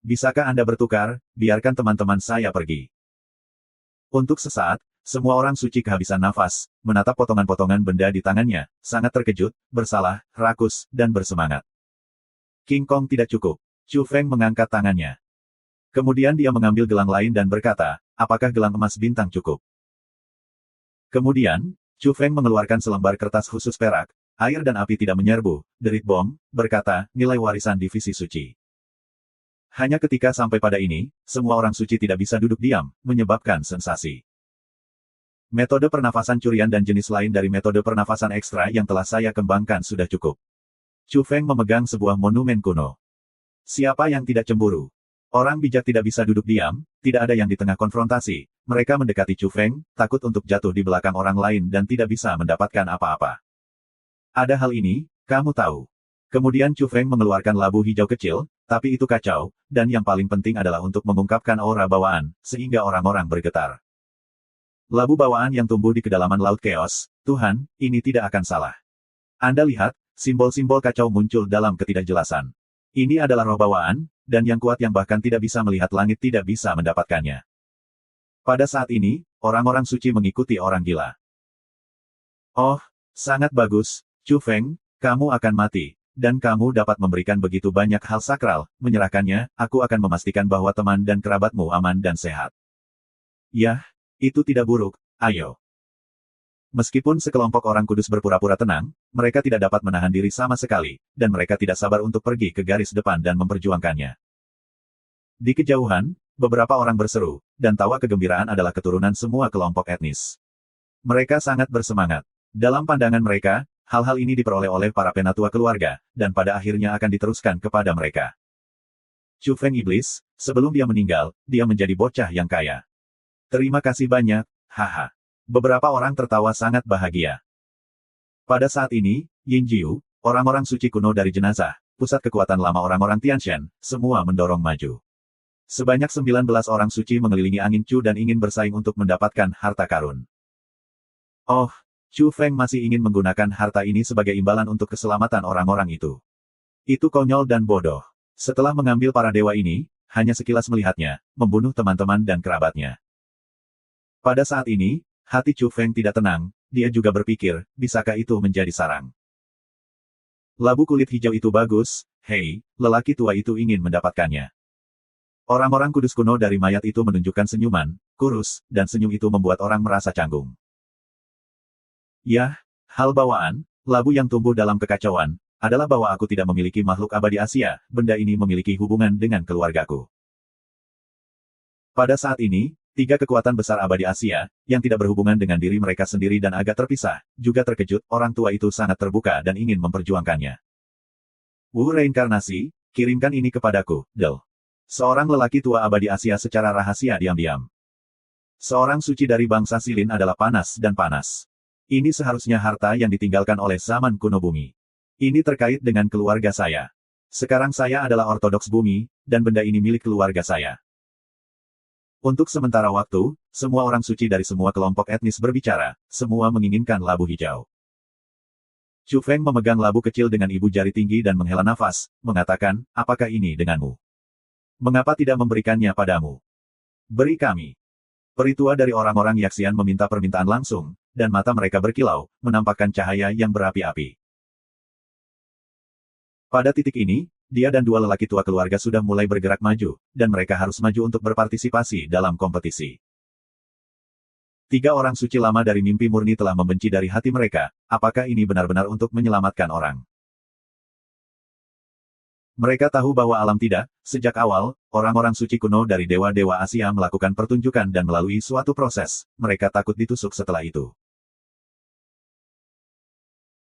Bisakah Anda bertukar, biarkan teman-teman saya pergi. Untuk sesaat, semua orang suci kehabisan nafas, menatap potongan-potongan benda di tangannya, sangat terkejut, bersalah, rakus, dan bersemangat. King Kong tidak cukup. Chu Feng mengangkat tangannya. Kemudian dia mengambil gelang lain dan berkata, apakah gelang emas bintang cukup? Kemudian, Chu Feng mengeluarkan selembar kertas khusus perak, air dan api tidak menyerbu, derit bom, berkata, nilai warisan divisi suci. Hanya ketika sampai pada ini, semua orang suci tidak bisa duduk diam, menyebabkan sensasi. Metode pernafasan curian dan jenis lain dari metode pernafasan ekstra yang telah saya kembangkan sudah cukup. Chu Feng memegang sebuah monumen kuno. Siapa yang tidak cemburu? Orang bijak tidak bisa duduk diam, tidak ada yang di tengah konfrontasi. Mereka mendekati Chu Feng, takut untuk jatuh di belakang orang lain dan tidak bisa mendapatkan apa-apa. Ada hal ini, kamu tahu. Kemudian Chu Feng mengeluarkan labu hijau kecil, tapi itu kacau, dan yang paling penting adalah untuk mengungkapkan aura bawaan, sehingga orang-orang bergetar. Labu bawaan yang tumbuh di kedalaman Laut Chaos, Tuhan, ini tidak akan salah. Anda lihat, simbol-simbol kacau muncul dalam ketidakjelasan. Ini adalah roh bawaan, dan yang kuat yang bahkan tidak bisa melihat langit tidak bisa mendapatkannya. Pada saat ini, orang-orang suci mengikuti orang gila. Oh, sangat bagus, Chu Feng, kamu akan mati, dan kamu dapat memberikan begitu banyak hal sakral, menyerahkannya, aku akan memastikan bahwa teman dan kerabatmu aman dan sehat. Yah, itu tidak buruk, ayo. Meskipun sekelompok orang kudus berpura-pura tenang, mereka tidak dapat menahan diri sama sekali, dan mereka tidak sabar untuk pergi ke garis depan dan memperjuangkannya. Di kejauhan, beberapa orang berseru, dan tawa kegembiraan adalah keturunan semua kelompok etnis. Mereka sangat bersemangat. Dalam pandangan mereka, hal-hal ini diperoleh oleh para penatua keluarga, dan pada akhirnya akan diteruskan kepada mereka. Chu Feng iblis, sebelum dia meninggal, dia menjadi bocah yang kaya. Terima kasih banyak, haha. Beberapa orang tertawa sangat bahagia. Pada saat ini, Yin Jiu, orang-orang suci kuno dari jenazah, pusat kekuatan lama orang-orang Tianshan, semua mendorong maju. Sebanyak 19 orang suci mengelilingi angin Chu dan ingin bersaing untuk mendapatkan harta karun. Oh, Chu Feng masih ingin menggunakan harta ini sebagai imbalan untuk keselamatan orang-orang itu. Itu konyol dan bodoh. Setelah mengambil para dewa ini, hanya sekilas melihatnya, membunuh teman-teman dan kerabatnya. Pada saat ini, hati Chu Feng tidak tenang, dia juga berpikir, bisakah itu menjadi sarang? Labu kulit hijau itu bagus, hei, lelaki tua itu ingin mendapatkannya. Orang-orang kudus kuno dari mayat itu menunjukkan senyuman, kurus, dan senyum itu membuat orang merasa canggung. Yah, hal bawaan, labu yang tumbuh dalam kekacauan, adalah bahwa aku tidak memiliki makhluk abadi Asia, benda ini memiliki hubungan dengan keluargaku. Pada saat ini, 3 kekuatan besar abadi Asia, yang tidak berhubungan dengan diri mereka sendiri dan agak terpisah, juga terkejut, orang tua itu sangat terbuka dan ingin memperjuangkannya. Wu reinkarnasi, kirimkan ini kepadaku, Del. Seorang lelaki tua abadi Asia secara rahasia diam-diam. Seorang suci dari bangsa Silin adalah panas dan panas. Ini seharusnya harta yang ditinggalkan oleh zaman kuno bumi. Ini terkait dengan keluarga saya. Sekarang saya adalah ortodoks bumi, dan benda ini milik keluarga saya. Untuk sementara waktu, semua orang suci dari semua kelompok etnis berbicara, semua menginginkan labu hijau. Chu Feng memegang labu kecil dengan ibu jari tinggi dan menghela nafas, mengatakan, apakah ini denganmu? Mengapa tidak memberikannya padamu? Beri kami. Peritua dari orang-orang Yaxian meminta permintaan langsung, dan mata mereka berkilau, menampakkan cahaya yang berapi-api. Pada titik ini, dia dan 2 lelaki tua keluarga sudah mulai bergerak maju, dan mereka harus maju untuk berpartisipasi dalam kompetisi. 3 orang suci lama dari mimpi murni telah membenci dari hati mereka, apakah ini benar-benar untuk menyelamatkan orang? Mereka tahu bahwa alam tidak, sejak awal, orang-orang suci kuno dari dewa-dewa Asia melakukan pertunjukan dan melalui suatu proses, mereka takut ditusuk setelah itu.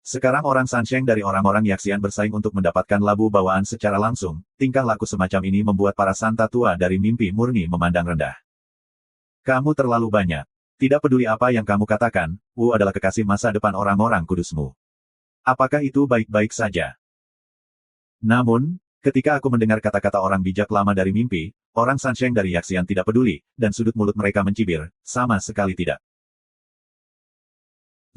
Sekarang orang Sansheng dari orang-orang Yaxian bersaing untuk mendapatkan labu bawaan secara langsung, tingkah laku semacam ini membuat para santa tua dari mimpi murni memandang rendah. Kamu terlalu banyak. Tidak peduli apa yang kamu katakan, Wu adalah kekasih masa depan orang-orang kudusmu. Apakah itu baik-baik saja? Namun, ketika aku mendengar kata-kata orang bijak lama dari mimpi, orang Sansheng dari Yaxian tidak peduli, dan sudut mulut mereka mencibir, sama sekali tidak.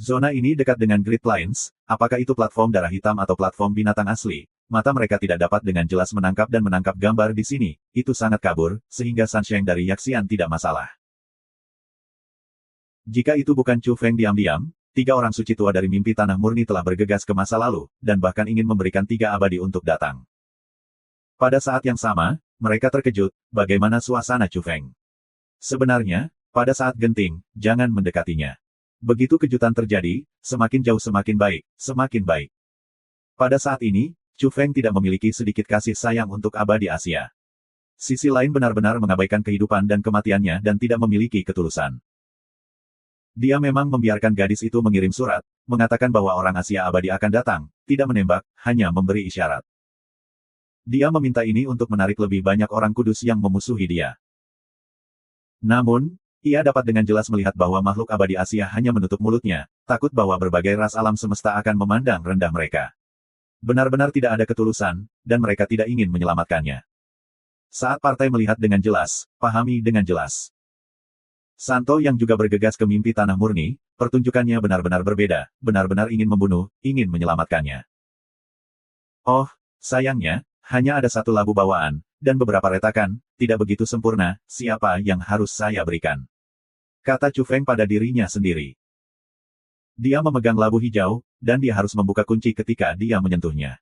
Zona ini dekat dengan Great Plains, apakah itu platform darah hitam atau platform binatang asli? Mata mereka tidak dapat dengan jelas menangkap dan menangkap gambar di sini, itu sangat kabur, sehingga Sansheng dari Yaxian tidak masalah. Jika itu bukan Chu Feng diam-diam, 3 orang suci tua dari mimpi tanah murni telah bergegas ke masa lalu, dan bahkan ingin memberikan 3 abadi untuk datang. Pada saat yang sama, mereka terkejut, bagaimana suasana Chu Feng. Sebenarnya, pada saat genting, jangan mendekatinya. Begitu kejutan terjadi, semakin jauh semakin baik, semakin baik. Pada saat ini, Chu Feng tidak memiliki sedikit kasih sayang untuk abadi Asia. Sisi lain benar-benar mengabaikan kehidupan dan kematiannya dan tidak memiliki ketulusan. Dia memang membiarkan gadis itu mengirim surat, mengatakan bahwa orang Asia abadi akan datang, tidak menembak, hanya memberi isyarat. Dia meminta ini untuk menarik lebih banyak orang kudus yang memusuhi dia. Namun, ia dapat dengan jelas melihat bahwa makhluk abadi Asia hanya menutup mulutnya, takut bahwa berbagai ras alam semesta akan memandang rendah mereka. Benar-benar tidak ada ketulusan, dan mereka tidak ingin menyelamatkannya. Saat partai melihat dengan jelas, pahami dengan jelas. Santo yang juga bergegas ke mimpi tanah murni, pertunjukannya benar-benar berbeda, benar-benar ingin membunuh, ingin menyelamatkannya. Oh, sayangnya, hanya ada satu labu bawaan, dan beberapa retakan, tidak begitu sempurna, siapa yang harus saya berikan? Kata Chu Feng pada dirinya sendiri. Dia memegang labu hijau, dan dia harus membuka kunci ketika dia menyentuhnya.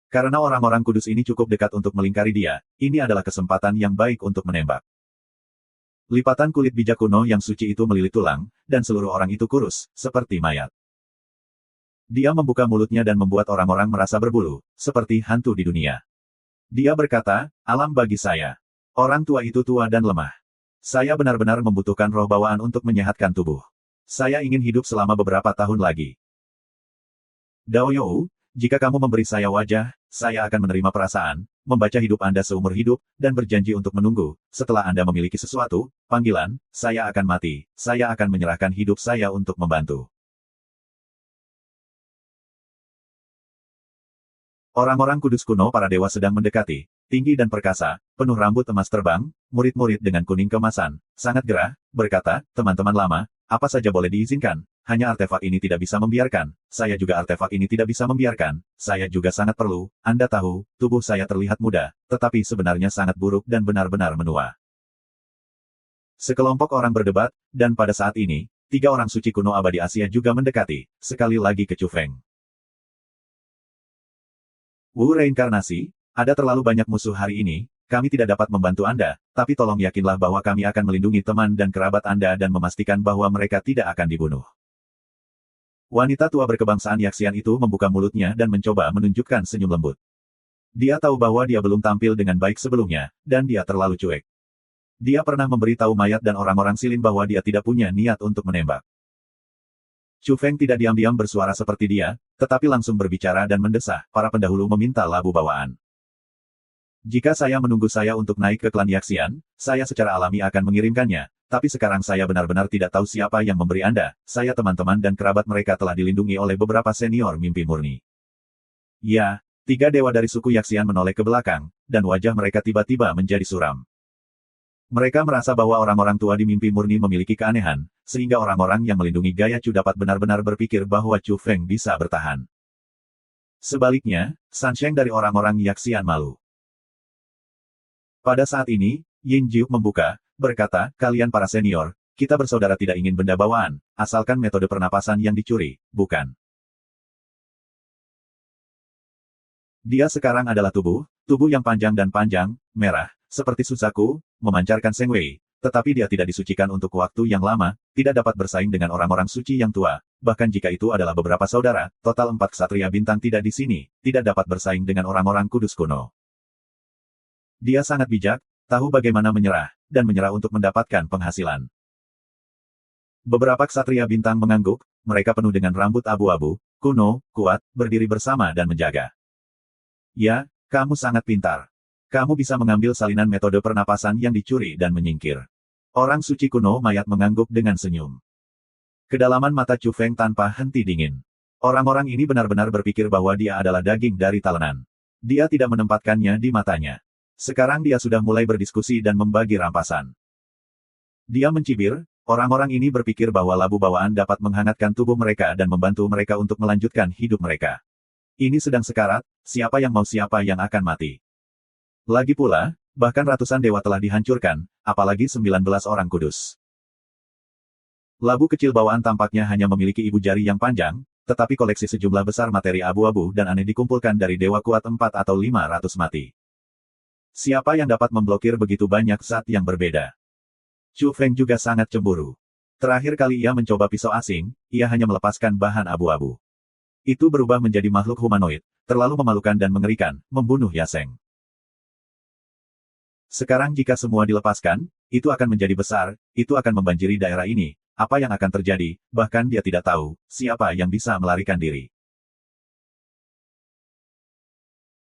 Karena orang-orang kudus ini cukup dekat untuk melingkari dia, ini adalah kesempatan yang baik untuk menembak. Lipatan kulit bijak kuno yang suci itu melilit tulang, dan seluruh orang itu kurus, seperti mayat. Dia membuka mulutnya dan membuat orang-orang merasa berbulu, seperti hantu di dunia. Dia berkata, alam bagi saya. Orang tua itu tua dan lemah. Saya benar-benar membutuhkan roh bawaan untuk menyehatkan tubuh. Saya ingin hidup selama beberapa tahun lagi. Dao You, jika kamu memberi saya wajah, saya akan menerima perasaan, membaca hidup Anda seumur hidup, dan berjanji untuk menunggu. Setelah Anda memiliki sesuatu, panggilan, saya akan mati, saya akan menyerahkan hidup saya untuk membantu. Orang-orang kudus kuno para dewa sedang mendekati, tinggi dan perkasa, penuh rambut emas terbang, murid-murid dengan kuning kemasan, sangat gerah, berkata, teman-teman lama, apa saja boleh diizinkan, hanya artefak ini tidak bisa membiarkan, saya juga artefak ini tidak bisa membiarkan, saya juga sangat perlu, Anda tahu, tubuh saya terlihat muda, tetapi sebenarnya sangat buruk dan benar-benar menua. Sekelompok orang berdebat, dan pada saat ini, 3 orang suci kuno abadi Asia juga mendekati, sekali lagi ke Chu Feng. Wu reinkarnasi, ada terlalu banyak musuh hari ini, kami tidak dapat membantu Anda, tapi tolong yakinlah bahwa kami akan melindungi teman dan kerabat Anda dan memastikan bahwa mereka tidak akan dibunuh. Wanita tua berkebangsaan Yaxian itu membuka mulutnya dan mencoba menunjukkan senyum lembut. Dia tahu bahwa dia belum tampil dengan baik sebelumnya, dan dia terlalu cuek. Dia pernah memberitahu mayat dan orang-orang silin bahwa dia tidak punya niat untuk menembak. Chu Feng tidak diam-diam bersuara seperti dia, tetapi langsung berbicara dan mendesah, para pendahulu meminta labu bawaan. Jika saya menunggu saya untuk naik ke klan Yaxian, saya secara alami akan mengirimkannya, tapi sekarang saya benar-benar tidak tahu siapa yang memberi Anda, saya teman-teman dan kerabat mereka telah dilindungi oleh beberapa senior mimpi murni. Ya, 3 dewa dari suku Yaxian menoleh ke belakang, dan wajah mereka tiba-tiba menjadi suram. Mereka merasa bahwa orang-orang tua di mimpi murni memiliki keanehan, sehingga orang-orang yang melindungi Gaya Chu dapat benar-benar berpikir bahwa Chu Feng bisa bertahan. Sebaliknya, San Sheng dari orang-orang Yaxian malu. Pada saat ini, Yin Jiu membuka, berkata, kalian para senior, kita bersaudara tidak ingin benda bawaan, asalkan metode pernapasan yang dicuri, bukan. Dia sekarang adalah tubuh yang panjang dan panjang, merah, seperti Suzaku, memancarkan Seng Wei, tetapi dia tidak disucikan untuk waktu yang lama, tidak dapat bersaing dengan orang-orang suci yang tua, bahkan jika itu adalah beberapa saudara, total 4 ksatria bintang tidak di sini, tidak dapat bersaing dengan orang-orang kudus kuno. Dia sangat bijak, tahu bagaimana menyerah, dan menyerah untuk mendapatkan penghasilan. Beberapa ksatria bintang mengangguk, mereka penuh dengan rambut abu-abu, kuno, kuat, berdiri bersama dan menjaga. Ya, kamu sangat pintar. Kamu bisa mengambil salinan metode pernapasan yang dicuri dan menyingkir. Orang suci kuno mayat mengangguk dengan senyum. Kedalaman mata Chu Feng tanpa henti dingin. Orang-orang ini benar-benar berpikir bahwa dia adalah daging dari talenan. Dia tidak menempatkannya di matanya. Sekarang dia sudah mulai berdiskusi dan membagi rampasan. Dia mencibir, orang-orang ini berpikir bahwa labu bawaan dapat menghangatkan tubuh mereka dan membantu mereka untuk melanjutkan hidup mereka. Ini sedang sekarat, siapa yang mau siapa yang akan mati. Lagi pula, bahkan ratusan dewa telah dihancurkan, apalagi 19 orang kudus. Labu kecil bawaan tampaknya hanya memiliki ibu jari yang panjang, tetapi koleksi sejumlah besar materi abu-abu dan aneh dikumpulkan dari dewa kuat 4 atau 500 mati. Siapa yang dapat memblokir begitu banyak zat yang berbeda? Chu Feng juga sangat cemburu. Terakhir kali ia mencoba pisau asing, ia hanya melepaskan bahan abu-abu. Itu berubah menjadi makhluk humanoid, terlalu memalukan dan mengerikan, membunuh Yaseng. Sekarang jika semua dilepaskan, itu akan menjadi besar, itu akan membanjiri daerah ini. Apa yang akan terjadi, bahkan dia tidak tahu, siapa yang bisa melarikan diri.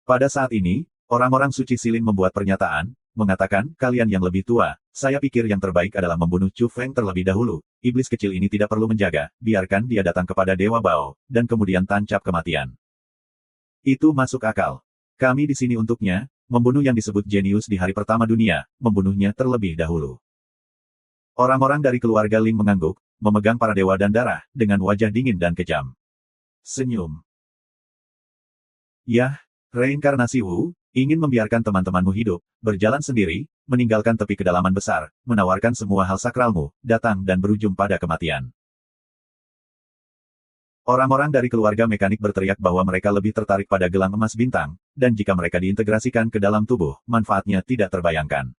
Pada saat ini, orang-orang suci silin membuat pernyataan, mengatakan, kalian yang lebih tua, saya pikir yang terbaik adalah membunuh Chu Feng terlebih dahulu. Iblis kecil ini tidak perlu menjaga, biarkan dia datang kepada Dewa Bao, dan kemudian tancap kematian. Itu masuk akal. Kami di sini untuknya, membunuh yang disebut jenius di hari pertama dunia, membunuhnya terlebih dahulu. Orang-orang dari keluarga Ling mengangguk, memegang para dewa dan darah, dengan wajah dingin dan kejam. Senyum. Yah, reinkarnasi Wu, ingin membiarkan teman-temanmu hidup, berjalan sendiri, meninggalkan tepi kedalaman besar, menawarkan semua hal sakralmu, datang dan berujung pada kematian. Orang-orang dari keluarga mekanik berteriak bahwa mereka lebih tertarik pada gelang emas bintang, dan jika mereka diintegrasikan ke dalam tubuh, manfaatnya tidak terbayangkan.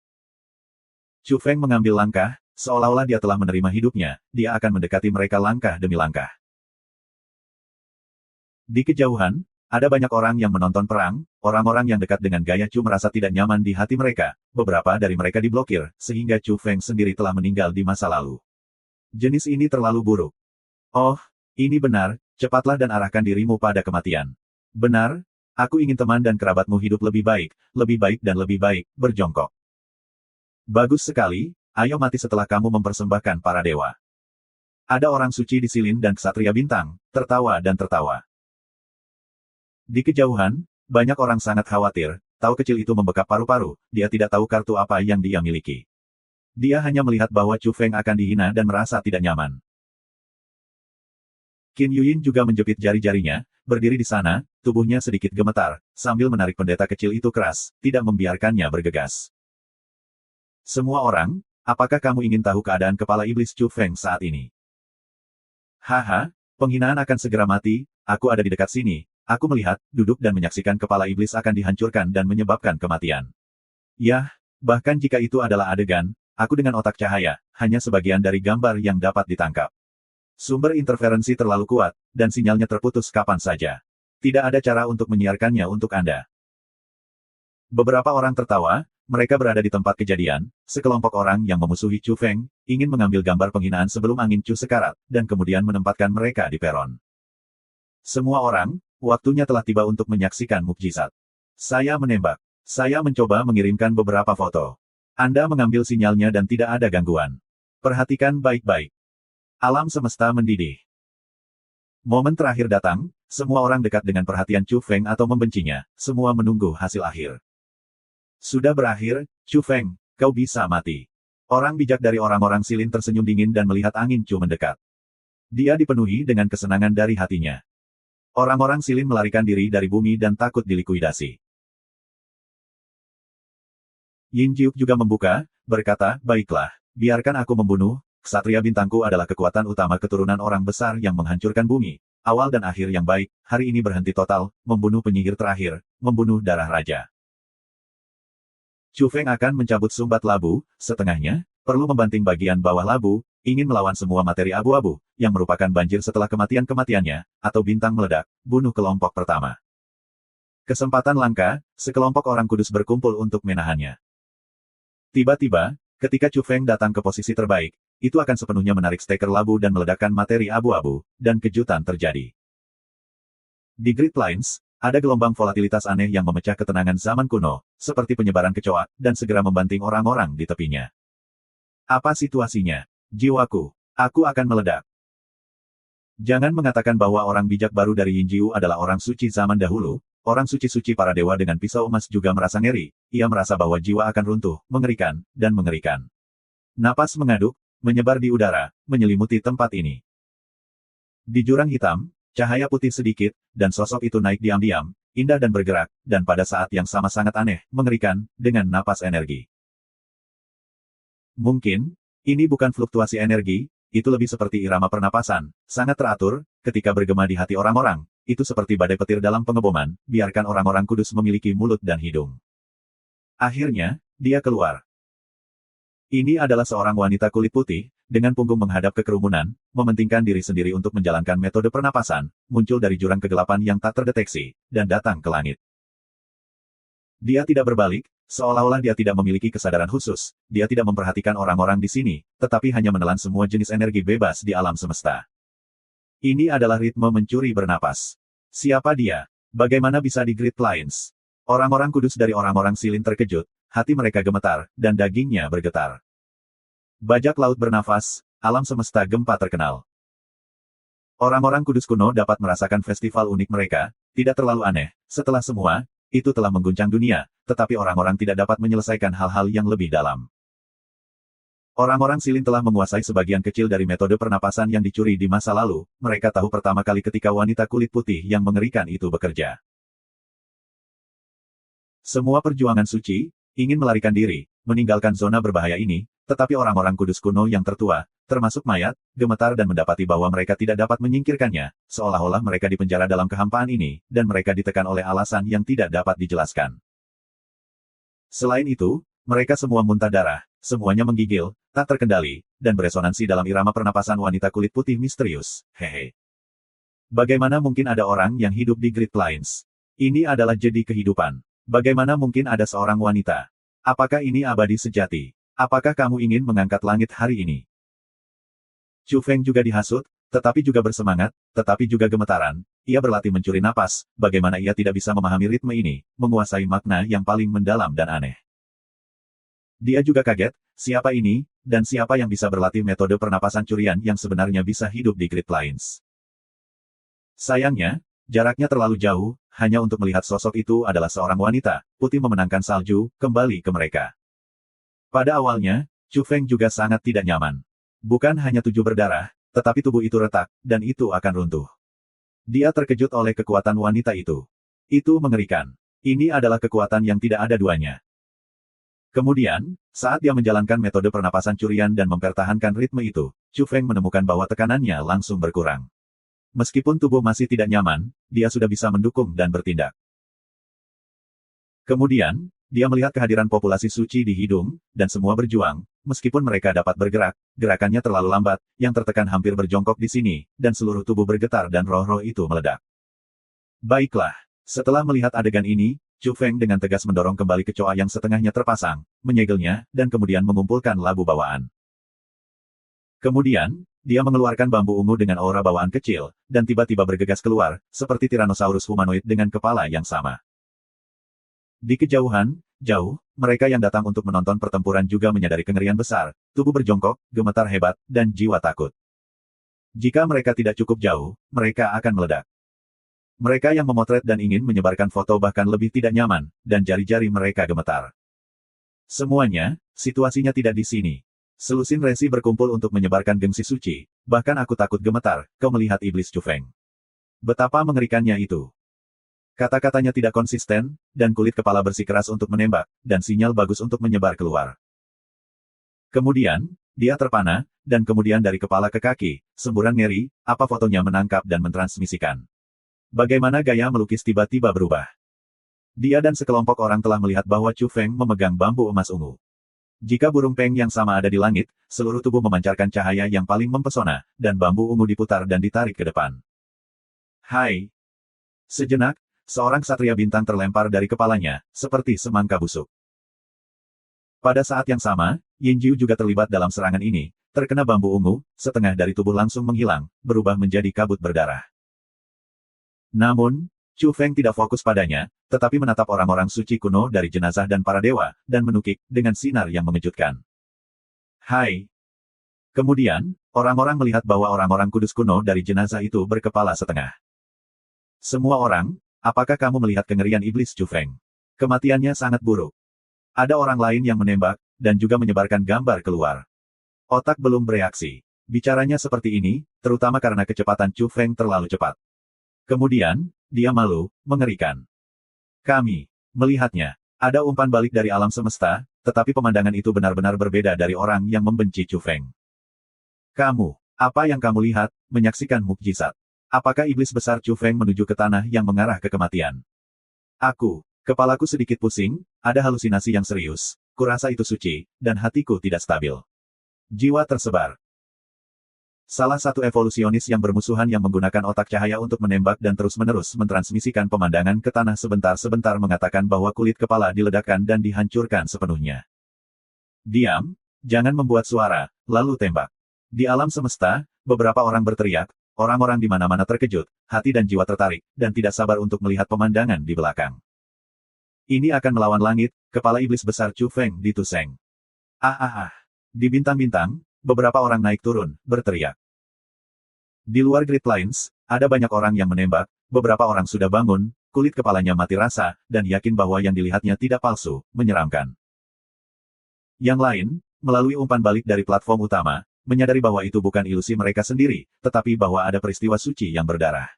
Chu Feng mengambil langkah, seolah-olah dia telah menerima hidupnya, dia akan mendekati mereka langkah demi langkah. Di kejauhan, ada banyak orang yang menonton perang, orang-orang yang dekat dengan gaya Chu merasa tidak nyaman di hati mereka, beberapa dari mereka diblokir, sehingga Chu Feng sendiri telah meninggal di masa lalu. Jenis ini terlalu buruk. Oh, ini benar, cepatlah dan arahkan dirimu pada kematian. Benar, aku ingin teman dan kerabatmu hidup lebih baik dan lebih baik, berjongkok. Bagus sekali, ayo mati setelah kamu mempersembahkan para dewa. Ada orang suci di Silin dan Ksatria Bintang, tertawa dan tertawa. Di kejauhan, banyak orang sangat khawatir, tahu kecil itu membekap paru-paru, dia tidak tahu kartu apa yang dia miliki. Dia hanya melihat bahwa Chu Feng akan dihina dan merasa tidak nyaman. Qin Yuyin juga menjepit jari-jarinya, berdiri di sana, tubuhnya sedikit gemetar, sambil menarik pendeta kecil itu keras, tidak membiarkannya bergegas. Semua orang, apakah kamu ingin tahu keadaan kepala iblis Chu Feng saat ini? Haha, penghinaan akan segera mati, aku ada di dekat sini. Aku melihat, duduk dan menyaksikan kepala iblis akan dihancurkan dan menyebabkan kematian. Yah, bahkan jika itu adalah adegan, aku dengan otak cahaya, hanya sebagian dari gambar yang dapat ditangkap. Sumber interferensi terlalu kuat, dan sinyalnya terputus kapan saja. Tidak ada cara untuk menyiarkannya untuk Anda. Beberapa orang tertawa, mereka berada di tempat kejadian, sekelompok orang yang memusuhi Chu Feng, ingin mengambil gambar penghinaan sebelum angin Chu sekarat, dan kemudian menempatkan mereka di peron. Semua orang, waktunya telah tiba untuk menyaksikan mukjizat. Saya menembak. Saya mencoba mengirimkan beberapa foto. Anda mengambil sinyalnya dan tidak ada gangguan. Perhatikan baik-baik. Alam semesta mendidih. Momen terakhir datang, semua orang dekat dengan perhatian Chu Feng atau membencinya, semua menunggu hasil akhir. Sudah berakhir, Chu Feng, kau bisa mati. Orang bijak dari orang-orang Silin tersenyum dingin dan melihat angin Chu mendekat. Dia dipenuhi dengan kesenangan dari hatinya. Orang-orang Silin melarikan diri dari bumi dan takut dilikuidasi. Yin Jiuk juga membuka, berkata, baiklah, biarkan aku membunuh, Ksatria Bintangku adalah kekuatan utama keturunan orang besar yang menghancurkan bumi, awal dan akhir yang baik, hari ini berhenti total, membunuh penyihir terakhir, membunuh darah raja. Chu Feng akan mencabut sumbat labu, setengahnya, perlu membanting bagian bawah labu, ingin melawan semua materi abu-abu, yang merupakan banjir setelah kematian-kematiannya, atau bintang meledak, bunuh kelompok pertama. Kesempatan langka, sekelompok orang kudus berkumpul untuk menahannya. Tiba-tiba, ketika Chu Feng datang ke posisi terbaik, itu akan sepenuhnya menarik steker labu dan meledakkan materi abu-abu, dan kejutan terjadi. Di Great Plains, ada gelombang volatilitas aneh yang memecah ketenangan zaman kuno, seperti penyebaran kecoa, dan segera membanting orang-orang di tepinya. Apa situasinya? Jiwaku, aku akan meledak. Jangan mengatakan bahwa orang bijak baru dari Yinjiu adalah orang suci zaman dahulu, orang suci-suci para dewa dengan pisau emas juga merasa ngeri, ia merasa bahwa jiwa akan runtuh, mengerikan, dan mengerikan. Napas mengaduk, menyebar di udara, menyelimuti tempat ini. Di jurang hitam, cahaya putih sedikit, dan sosok itu naik diam-diam, indah dan bergerak, dan pada saat yang sama sangat aneh, mengerikan, dengan napas energi. Mungkin, ini bukan fluktuasi energi, itu lebih seperti irama pernapasan, sangat teratur, ketika bergema di hati orang-orang, itu seperti badai petir dalam pengeboman, biarkan orang-orang kudus memiliki mulut dan hidung. Akhirnya, dia keluar. Ini adalah seorang wanita kulit putih, dengan punggung menghadap ke kerumunan, mementingkan diri sendiri untuk menjalankan metode pernapasan, muncul dari jurang kegelapan yang tak terdeteksi, dan datang ke langit. Dia tidak berbalik, seolah-olah dia tidak memiliki kesadaran khusus, dia tidak memperhatikan orang-orang di sini, tetapi hanya menelan semua jenis energi bebas di alam semesta. Ini adalah ritme mencuri bernapas. Siapa dia? Bagaimana bisa di Great Plains? Orang-orang kudus dari orang-orang Silin terkejut, hati mereka gemetar, dan dagingnya bergetar. Bajak laut bernafas, alam semesta gempa terkenal. Orang-orang kudus kuno dapat merasakan festival unik mereka, tidak terlalu aneh, setelah semua, itu telah mengguncang dunia, tetapi orang-orang tidak dapat menyelesaikan hal-hal yang lebih dalam. Orang-orang Silin telah menguasai sebagian kecil dari metode pernapasan yang dicuri di masa lalu, mereka tahu pertama kali ketika wanita kulit putih yang mengerikan itu bekerja. Semua perjuangan suci, ingin melarikan diri, meninggalkan zona berbahaya ini, tetapi orang-orang kudus kuno yang tertua, termasuk mayat, gemetar dan mendapati bahwa mereka tidak dapat menyingkirkannya, seolah-olah mereka dipenjara dalam kehampaan ini, dan mereka ditekan oleh alasan yang tidak dapat dijelaskan. Selain itu, mereka semua muntah darah, semuanya menggigil, tak terkendali, dan beresonansi dalam irama pernapasan wanita kulit putih misterius. Hehe. Bagaimana mungkin ada orang yang hidup di Great Plains? Ini adalah jedi kehidupan. Bagaimana mungkin ada seorang wanita? Apakah ini abadi sejati? Apakah kamu ingin mengangkat langit hari ini? Chu Feng juga dihasut, tetapi juga bersemangat, tetapi juga gemetaran. Ia berlatih mencuri napas, bagaimana ia tidak bisa memahami ritme ini, menguasai makna yang paling mendalam dan aneh. Dia juga kaget, siapa ini, dan siapa yang bisa berlatih metode pernapasan curian yang sebenarnya bisa hidup di Great Plains. Sayangnya, jaraknya terlalu jauh, hanya untuk melihat sosok itu adalah seorang wanita, putih memenangkan salju, kembali ke mereka. Pada awalnya, Chu Feng juga sangat tidak nyaman. Bukan hanya tujuh berdarah, tetapi tubuh itu retak, dan itu akan runtuh. Dia terkejut oleh kekuatan wanita itu. Itu mengerikan. Ini adalah kekuatan yang tidak ada duanya. Kemudian, saat dia menjalankan metode pernapasan curian dan mempertahankan ritme itu, Chu Feng menemukan bahwa tekanannya langsung berkurang. Meskipun tubuh masih tidak nyaman, dia sudah bisa mendukung dan bertindak. Kemudian, dia melihat kehadiran populasi suci di hidung, dan semua berjuang, meskipun mereka dapat bergerak, gerakannya terlalu lambat, yang tertekan hampir berjongkok di sini, dan seluruh tubuh bergetar dan roh-roh itu meledak. Baiklah, setelah melihat adegan ini, Chu Feng dengan tegas mendorong kembali kecoa yang setengahnya terpasang, menyegelnya, dan kemudian mengumpulkan labu bawaan. Kemudian, dia mengeluarkan bambu ungu dengan aura bawaan kecil, dan tiba-tiba bergegas keluar, seperti Tyrannosaurus humanoid dengan kepala yang sama. Di kejauhan, jauh, mereka yang datang untuk menonton pertempuran juga menyadari kengerian besar, tubuh berjongkok, gemetar hebat, dan jiwa takut. Jika mereka tidak cukup jauh, mereka akan meledak. Mereka yang memotret dan ingin menyebarkan foto bahkan lebih tidak nyaman, dan jari-jari mereka gemetar. Semuanya, situasinya tidak di sini. Selusin resi berkumpul untuk menyebarkan gengsi suci, bahkan aku takut gemetar, kau melihat iblis Chu Feng. Betapa mengerikannya itu. Kata-katanya tidak konsisten, dan kulit kepala bersikeras untuk menembak, dan sinyal bagus untuk menyebar keluar. Kemudian, dia terpana, dan kemudian dari kepala ke kaki, semburan ngeri, apa fotonya menangkap dan mentransmisikan. Bagaimana gaya melukis tiba-tiba berubah. Dia dan sekelompok orang telah melihat bahwa Chu Feng memegang bambu emas ungu. Jika burung peng yang sama ada di langit, seluruh tubuh memancarkan cahaya yang paling mempesona, dan bambu ungu diputar dan ditarik ke depan. Hai! Sejenak, seorang satria bintang terlempar dari kepalanya, seperti semangka busuk. Pada saat yang sama, Yin Jiu juga terlibat dalam serangan ini, terkena bambu ungu, setengah dari tubuh langsung menghilang, berubah menjadi kabut berdarah. Namun, Chu Feng tidak fokus padanya, tetapi menatap orang-orang suci kuno dari jenazah dan para dewa, dan menukik, dengan sinar yang mengejutkan. Hai! Kemudian, orang-orang melihat bahwa orang-orang kudus kuno dari jenazah itu berkepala setengah. Semua orang, apakah kamu melihat kengerian iblis Chu Feng? Kematiannya sangat buruk. Ada orang lain yang menembak, dan juga menyebarkan gambar keluar. Otak belum bereaksi. Bicaranya seperti ini, terutama karena kecepatan Chu Feng terlalu cepat. Kemudian, dia malu, mengerikan. Kami melihatnya. Ada umpan balik dari alam semesta, tetapi pemandangan itu benar-benar berbeda dari orang yang membenci Chu Feng. Kamu, apa yang kamu lihat, menyaksikan mukjizat. Apakah iblis besar Chu Feng menuju ke tanah yang mengarah ke kematian? Kepalaku sedikit pusing, ada halusinasi yang serius, kurasa itu suci, dan hatiku tidak stabil. Jiwa tersebar. Salah satu evolusionis yang bermusuhan yang menggunakan otak cahaya untuk menembak dan terus-menerus mentransmisikan pemandangan ke tanah sebentar-sebentar mengatakan bahwa kulit kepala diledakkan dan dihancurkan sepenuhnya. Diam, jangan membuat suara, lalu tembak. Di alam semesta, beberapa orang berteriak, orang-orang di mana-mana terkejut, hati dan jiwa tertarik, dan tidak sabar untuk melihat pemandangan di belakang. Ini akan melawan langit, kepala iblis besar Chu Feng dituseng. Di bintang-bintang, beberapa orang naik turun, berteriak. Di luar Great Plains, ada banyak orang yang menembak, beberapa orang sudah bangun, kulit kepalanya mati rasa, dan yakin bahwa yang dilihatnya tidak palsu, menyeramkan. Yang lain, melalui umpan balik dari platform utama, menyadari bahwa itu bukan ilusi mereka sendiri, tetapi bahwa ada peristiwa suci yang berdarah.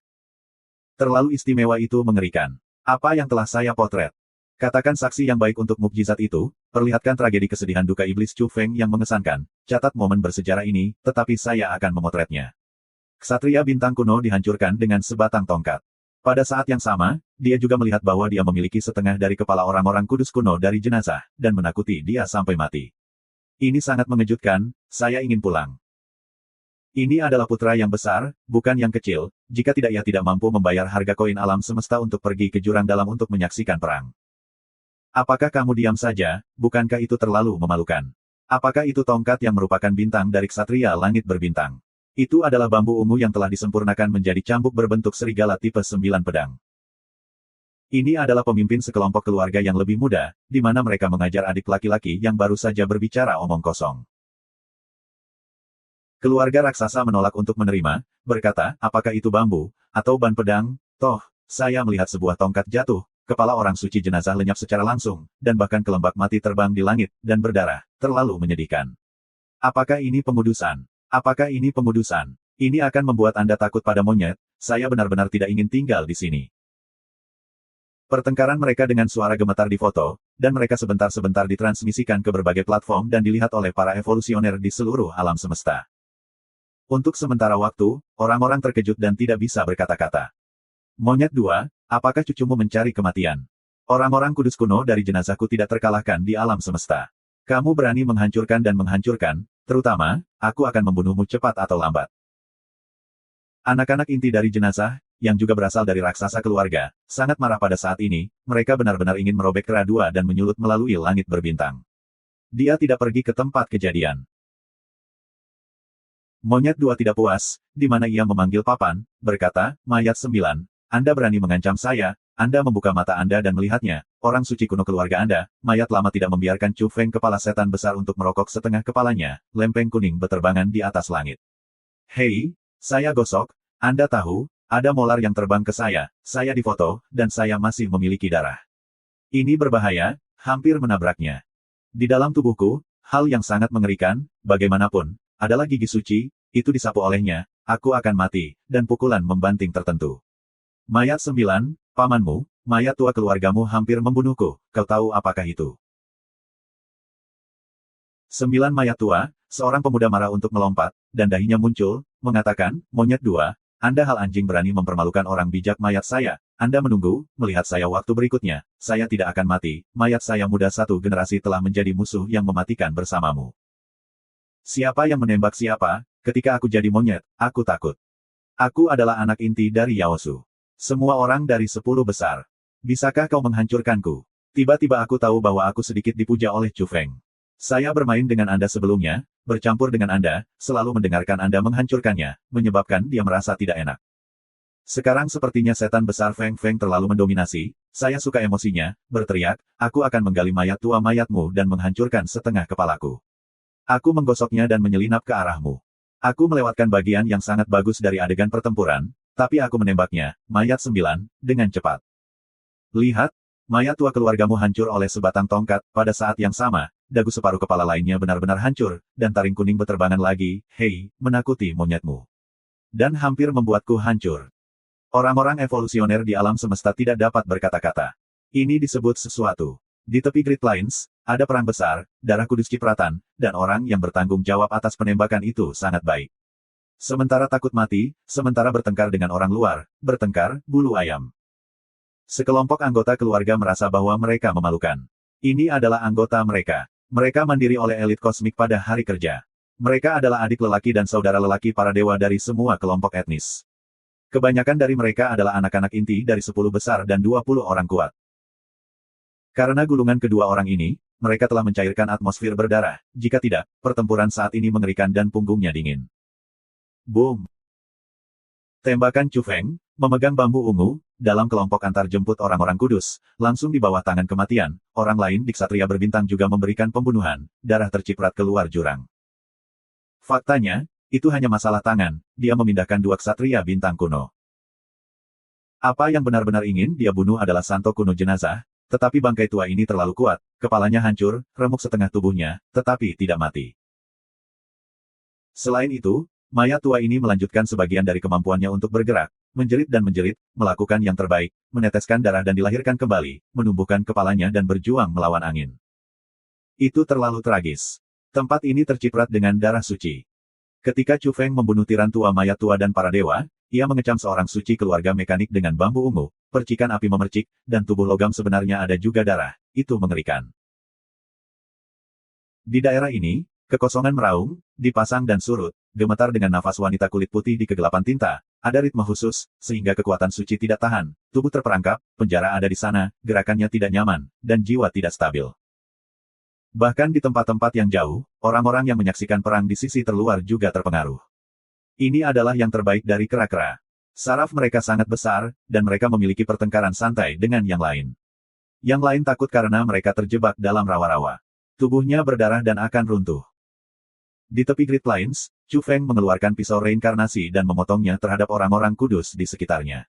Terlalu istimewa itu mengerikan. Apa yang telah saya potret? Katakan saksi yang baik untuk mukjizat itu, perlihatkan tragedi kesedihan duka iblis Chu Feng yang mengesankan, catat momen bersejarah ini, tetapi saya akan memotretnya. Ksatria bintang kuno dihancurkan dengan sebatang tongkat. Pada saat yang sama, dia juga melihat bahwa dia memiliki setengah dari kepala orang-orang kudus kuno dari jenazah, dan menakuti dia sampai mati. Ini sangat mengejutkan, saya ingin pulang. Ini adalah putra yang besar, bukan yang kecil, jika tidak ia tidak mampu membayar harga koin alam semesta untuk pergi ke jurang dalam untuk menyaksikan perang. Apakah kamu diam saja, bukankah itu terlalu memalukan? Apakah itu tongkat yang merupakan bintang dari ksatria langit berbintang? Itu adalah bambu ungu yang telah disempurnakan menjadi cambuk berbentuk serigala tipe 9 pedang. Ini adalah pemimpin sekelompok keluarga yang lebih muda, di mana mereka mengajar adik laki-laki yang baru saja berbicara omong kosong. Keluarga raksasa menolak untuk menerima, berkata, apakah itu bambu, atau ban pedang? Toh, saya melihat sebuah tongkat jatuh, kepala orang suci jenazah lenyap secara langsung, dan bahkan kelembak mati terbang di langit, dan berdarah, terlalu menyedihkan. Apakah ini pengudusan? Apakah ini pengudusan? Ini akan membuat Anda takut pada monyet, saya benar-benar tidak ingin tinggal di sini. Pertengkaran mereka dengan suara gemetar di foto, dan mereka sebentar-sebentar ditransmisikan ke berbagai platform dan dilihat oleh para evolusioner di seluruh alam semesta. Untuk sementara waktu, orang-orang terkejut dan tidak bisa berkata-kata. Monyet 2, apakah cucumu mencari kematian? Orang-orang kudus kuno dari jenazahku tidak terkalahkan di alam semesta. Kamu berani menghancurkan dan menghancurkan, terutama, aku akan membunuhmu cepat atau lambat. Anak-anak inti dari jenazah, yang juga berasal dari raksasa keluarga, sangat marah pada saat ini, mereka benar-benar ingin merobek Kera 2 dan menyulut melalui langit berbintang. Dia tidak pergi ke tempat kejadian. Monyet 2 tidak puas, di mana ia memanggil papan, berkata, mayat 9, Anda berani mengancam saya, Anda membuka mata Anda dan melihatnya, orang suci kuno keluarga Anda, mayat lama tidak membiarkan Chu Feng kepala setan besar untuk merokok setengah kepalanya, lempeng kuning beterbangan di atas langit. Hei, saya gosok, Anda tahu, ada molar yang terbang ke saya difoto, dan saya masih memiliki darah. Ini berbahaya, hampir menabraknya. Di dalam tubuhku, hal yang sangat mengerikan, bagaimanapun, adalah gigi suci, itu disapu olehnya, aku akan mati, dan pukulan membanting tertentu. Mayat 9, pamanmu, mayat tua keluargamu hampir membunuhku, kau tahu apakah itu? 9 mayat tua, seorang pemuda marah untuk melompat, dan dahinya muncul, mengatakan, monyet 2, Anda hal anjing berani mempermalukan orang bijak mayat saya, Anda menunggu, melihat saya waktu berikutnya, saya tidak akan mati, mayat saya muda satu generasi telah menjadi musuh yang mematikan bersamamu. Siapa yang menembak siapa, ketika aku jadi monyet, aku takut. Aku adalah anak inti dari Yaosu. Semua orang dari 10 besar. Bisakah kau menghancurkanku? Tiba-tiba aku tahu bahwa aku sedikit dipuja oleh Chu Feng. Saya bermain dengan Anda sebelumnya, bercampur dengan Anda, selalu mendengarkan Anda menghancurkannya, menyebabkan dia merasa tidak enak. Sekarang sepertinya setan besar Feng Feng terlalu mendominasi, saya suka emosinya, berteriak, aku akan menggali mayat tua mayatmu dan menghancurkan setengah kepalaku. Aku menggosoknya dan menyelinap ke arahmu. Aku melewatkan bagian yang sangat bagus dari adegan pertempuran, tapi aku menembaknya, mayat 9, dengan cepat. Lihat, mayat tua keluargamu hancur oleh sebatang tongkat, pada saat yang sama, dagu separuh kepala lainnya benar-benar hancur, dan taring kuning beterbangan lagi, hei, menakuti monyetmu. Dan hampir membuatku hancur. Orang-orang evolusioner di alam semesta tidak dapat berkata-kata. Ini disebut sesuatu. Di tepi Great Lines, ada perang besar, darah kudus cipratan, dan orang yang bertanggung jawab atas penembakan itu sangat baik. Sementara takut mati, sementara bertengkar dengan orang luar, bertengkar, bulu ayam. Sekelompok anggota keluarga merasa bahwa mereka memalukan. Ini adalah anggota mereka. Mereka mandiri oleh elit kosmik pada hari kerja. Mereka adalah adik lelaki dan saudara lelaki para dewa dari semua kelompok etnis. Kebanyakan dari mereka adalah anak-anak inti dari 10 besar dan 20 orang kuat. Karena gulungan kedua orang ini, mereka telah mencairkan atmosfer berdarah, jika tidak, pertempuran saat ini mengerikan dan punggungnya dingin. Boom! Tembakan Chu Feng, memegang bambu ungu, dalam kelompok antar jemput orang-orang kudus, langsung di bawah tangan kematian, orang lain di ksatria berbintang juga memberikan pembunuhan, darah terciprat keluar jurang. Faktanya, itu hanya masalah tangan, dia memindahkan 2 ksatria bintang kuno. Apa yang benar-benar ingin dia bunuh adalah santo kuno jenazah, tetapi bangkai tua ini terlalu kuat, kepalanya hancur, remuk setengah tubuhnya, tetapi tidak mati. Selain itu, mayat tua ini melanjutkan sebagian dari kemampuannya untuk bergerak, menjerit dan menjerit, melakukan yang terbaik, meneteskan darah dan dilahirkan kembali, menumbuhkan kepalanya dan berjuang melawan angin. Itu terlalu tragis. Tempat ini terciprat dengan darah suci. Ketika Chu Feng membunuh tiran tua mayat tua dan para dewa, ia mengecam seorang suci keluarga mekanik dengan bambu ungu, percikan api memercik, dan tubuh logam sebenarnya ada juga darah. Itu mengerikan. Di daerah ini, kekosongan meraung, dipasang dan surut, gemetar dengan nafas wanita kulit putih di kegelapan tinta, ada ritme khusus, sehingga kekuatan suci tidak tahan, tubuh terperangkap, penjara ada di sana, gerakannya tidak nyaman, dan jiwa tidak stabil. Bahkan di tempat-tempat yang jauh, orang-orang yang menyaksikan perang di sisi terluar juga terpengaruh. Ini adalah yang terbaik dari kera-kera. Saraf mereka sangat besar, dan mereka memiliki pertengkaran santai dengan yang lain. Yang lain takut karena mereka terjebak dalam rawa-rawa. Tubuhnya berdarah dan akan runtuh. Di tepi Great Plains, Chu Feng mengeluarkan pisau reinkarnasi dan memotongnya terhadap orang-orang kudus di sekitarnya.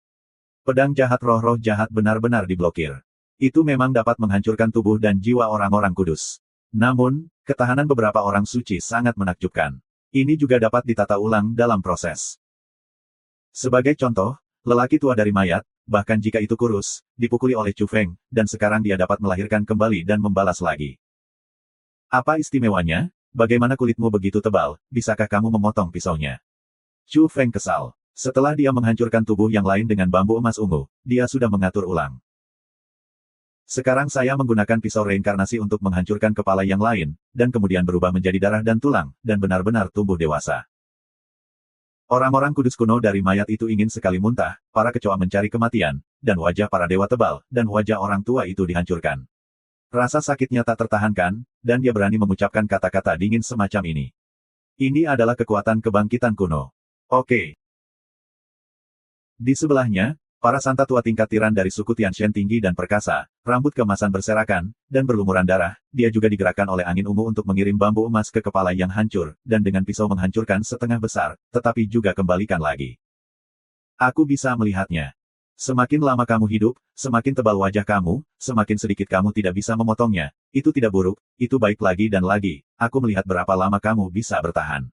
Pedang jahat roh-roh jahat benar-benar diblokir. Itu memang dapat menghancurkan tubuh dan jiwa orang-orang kudus. Namun, ketahanan beberapa orang suci sangat menakjubkan. Ini juga dapat ditata ulang dalam proses. Sebagai contoh, lelaki tua dari mayat, bahkan jika itu kurus, dipukuli oleh Chu Feng, dan sekarang dia dapat melahirkan kembali dan membalas lagi. Apa istimewanya? Bagaimana kulitmu begitu tebal, bisakah kamu memotong pisaunya? Chu Feng kesal. Setelah dia menghancurkan tubuh yang lain dengan bambu emas ungu, dia sudah mengatur ulang. Sekarang saya menggunakan pisau reinkarnasi untuk menghancurkan kepala yang lain, dan kemudian berubah menjadi darah dan tulang, dan benar-benar tumbuh dewasa. Orang-orang kudus kuno dari mayat itu ingin sekali muntah, para kecoa mencari kematian, dan wajah para dewa tebal, dan wajah orang tua itu dihancurkan. Rasa sakitnya tak tertahankan, dan dia berani mengucapkan kata-kata dingin semacam ini. Ini adalah kekuatan kebangkitan kuno. Oke. Di sebelahnya, para santa tua tingkat tiran dari suku Tianshan tinggi dan perkasa, rambut keemasan berserakan, dan berlumuran darah, dia juga digerakkan oleh angin ungu untuk mengirim bambu emas ke kepala yang hancur, dan dengan pisau menghancurkan setengah besar, tetapi juga kembalikan lagi. Aku bisa melihatnya. Semakin lama kamu hidup, semakin tebal wajah kamu, semakin sedikit kamu tidak bisa memotongnya. Itu tidak buruk, itu baik lagi dan lagi, aku melihat berapa lama kamu bisa bertahan.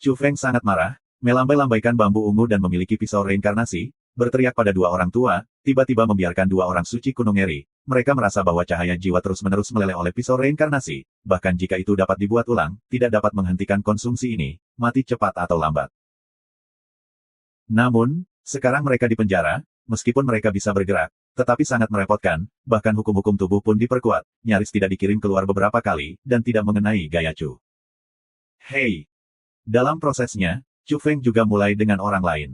Chu Feng sangat marah, melambai-lambaikan bambu ungu dan memiliki pisau reinkarnasi, berteriak pada dua orang tua, tiba-tiba membiarkan dua orang suci kuno ngeri. Mereka merasa bahwa cahaya jiwa terus-menerus meleleh oleh pisau reinkarnasi, bahkan jika itu dapat dibuat ulang, tidak dapat menghentikan konsumsi ini, mati cepat atau lambat. Namun, sekarang mereka di penjara, meskipun mereka bisa bergerak, tetapi sangat merepotkan, bahkan hukum-hukum tubuh pun diperkuat, nyaris tidak dikirim keluar beberapa kali, dan tidak mengenai gaya Chu. Hei! Dalam prosesnya, Chu Feng juga mulai dengan orang lain.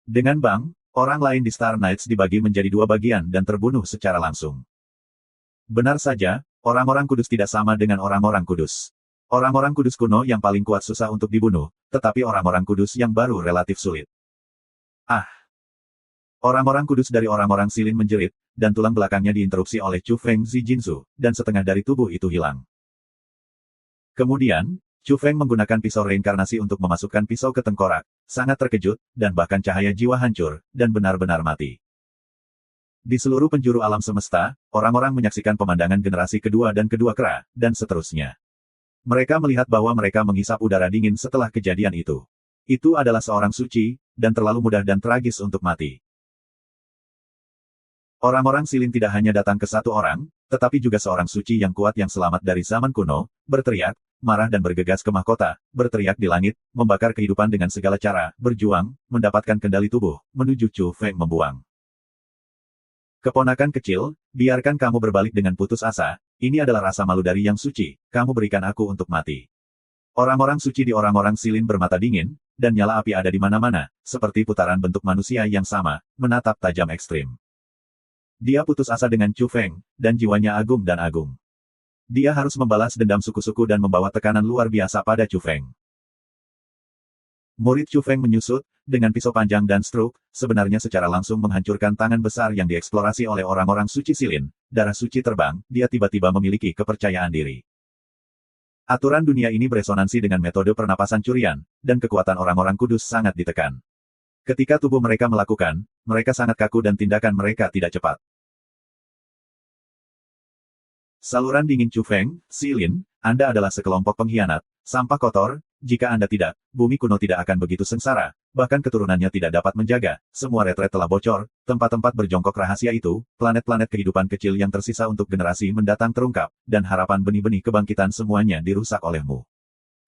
Dengan Bang, orang lain di Star Knights dibagi menjadi dua bagian dan terbunuh secara langsung. Benar saja, orang-orang kudus tidak sama dengan orang-orang kudus. Orang-orang kudus kuno yang paling kuat susah untuk dibunuh, tetapi orang-orang kudus yang baru relatif sulit. Ah! Orang-orang kudus dari orang-orang silin menjerit, dan tulang belakangnya diinterupsi oleh Chu Feng Zijinsu, dan setengah dari tubuh itu hilang. Kemudian, Chu Feng menggunakan pisau reinkarnasi untuk memasukkan pisau ke tengkorak, sangat terkejut, dan bahkan cahaya jiwa hancur, dan benar-benar mati. Di seluruh penjuru alam semesta, orang-orang menyaksikan pemandangan generasi kedua dan kedua kera, dan seterusnya. Mereka melihat bahwa mereka menghisap udara dingin setelah kejadian itu. Itu adalah seorang suci, dan terlalu mudah dan tragis untuk mati. Orang-orang silin tidak hanya datang ke satu orang, tetapi juga seorang suci yang kuat yang selamat dari zaman kuno, berteriak, marah dan bergegas ke mahkota, berteriak di langit, membakar kehidupan dengan segala cara, berjuang, mendapatkan kendali tubuh, menuju Chu Feng membuang. Keponakan kecil, biarkan kamu berbalik dengan putus asa, ini adalah rasa malu dari yang suci, kamu berikan aku untuk mati. Orang-orang suci di orang-orang silin bermata dingin, dan nyala api ada di mana-mana, seperti putaran bentuk manusia yang sama, menatap tajam ekstrim. Dia putus asa dengan Chu Feng, dan jiwanya agung dan agung. Dia harus membalas dendam suku-suku dan membawa tekanan luar biasa pada Chu Feng. Murid Chu Feng menyusut, dengan pisau panjang dan struk, sebenarnya secara langsung menghancurkan tangan besar yang dieksplorasi oleh orang-orang suci silin, darah suci terbang, dia tiba-tiba memiliki kepercayaan diri. Aturan dunia ini beresonansi dengan metode pernapasan curian, dan kekuatan orang-orang kudus sangat ditekan. Ketika tubuh mereka melakukan, mereka sangat kaku dan tindakan mereka tidak cepat. Saluran dingin Chu Feng, Si Lin, Anda adalah sekelompok pengkhianat, sampah kotor, jika Anda tidak, bumi kuno tidak akan begitu sengsara, bahkan keturunannya tidak dapat menjaga, semua retret telah bocor, tempat-tempat berjongkok rahasia itu, planet-planet kehidupan kecil yang tersisa untuk generasi mendatang terungkap, dan harapan benih-benih kebangkitan semuanya dirusak olehmu.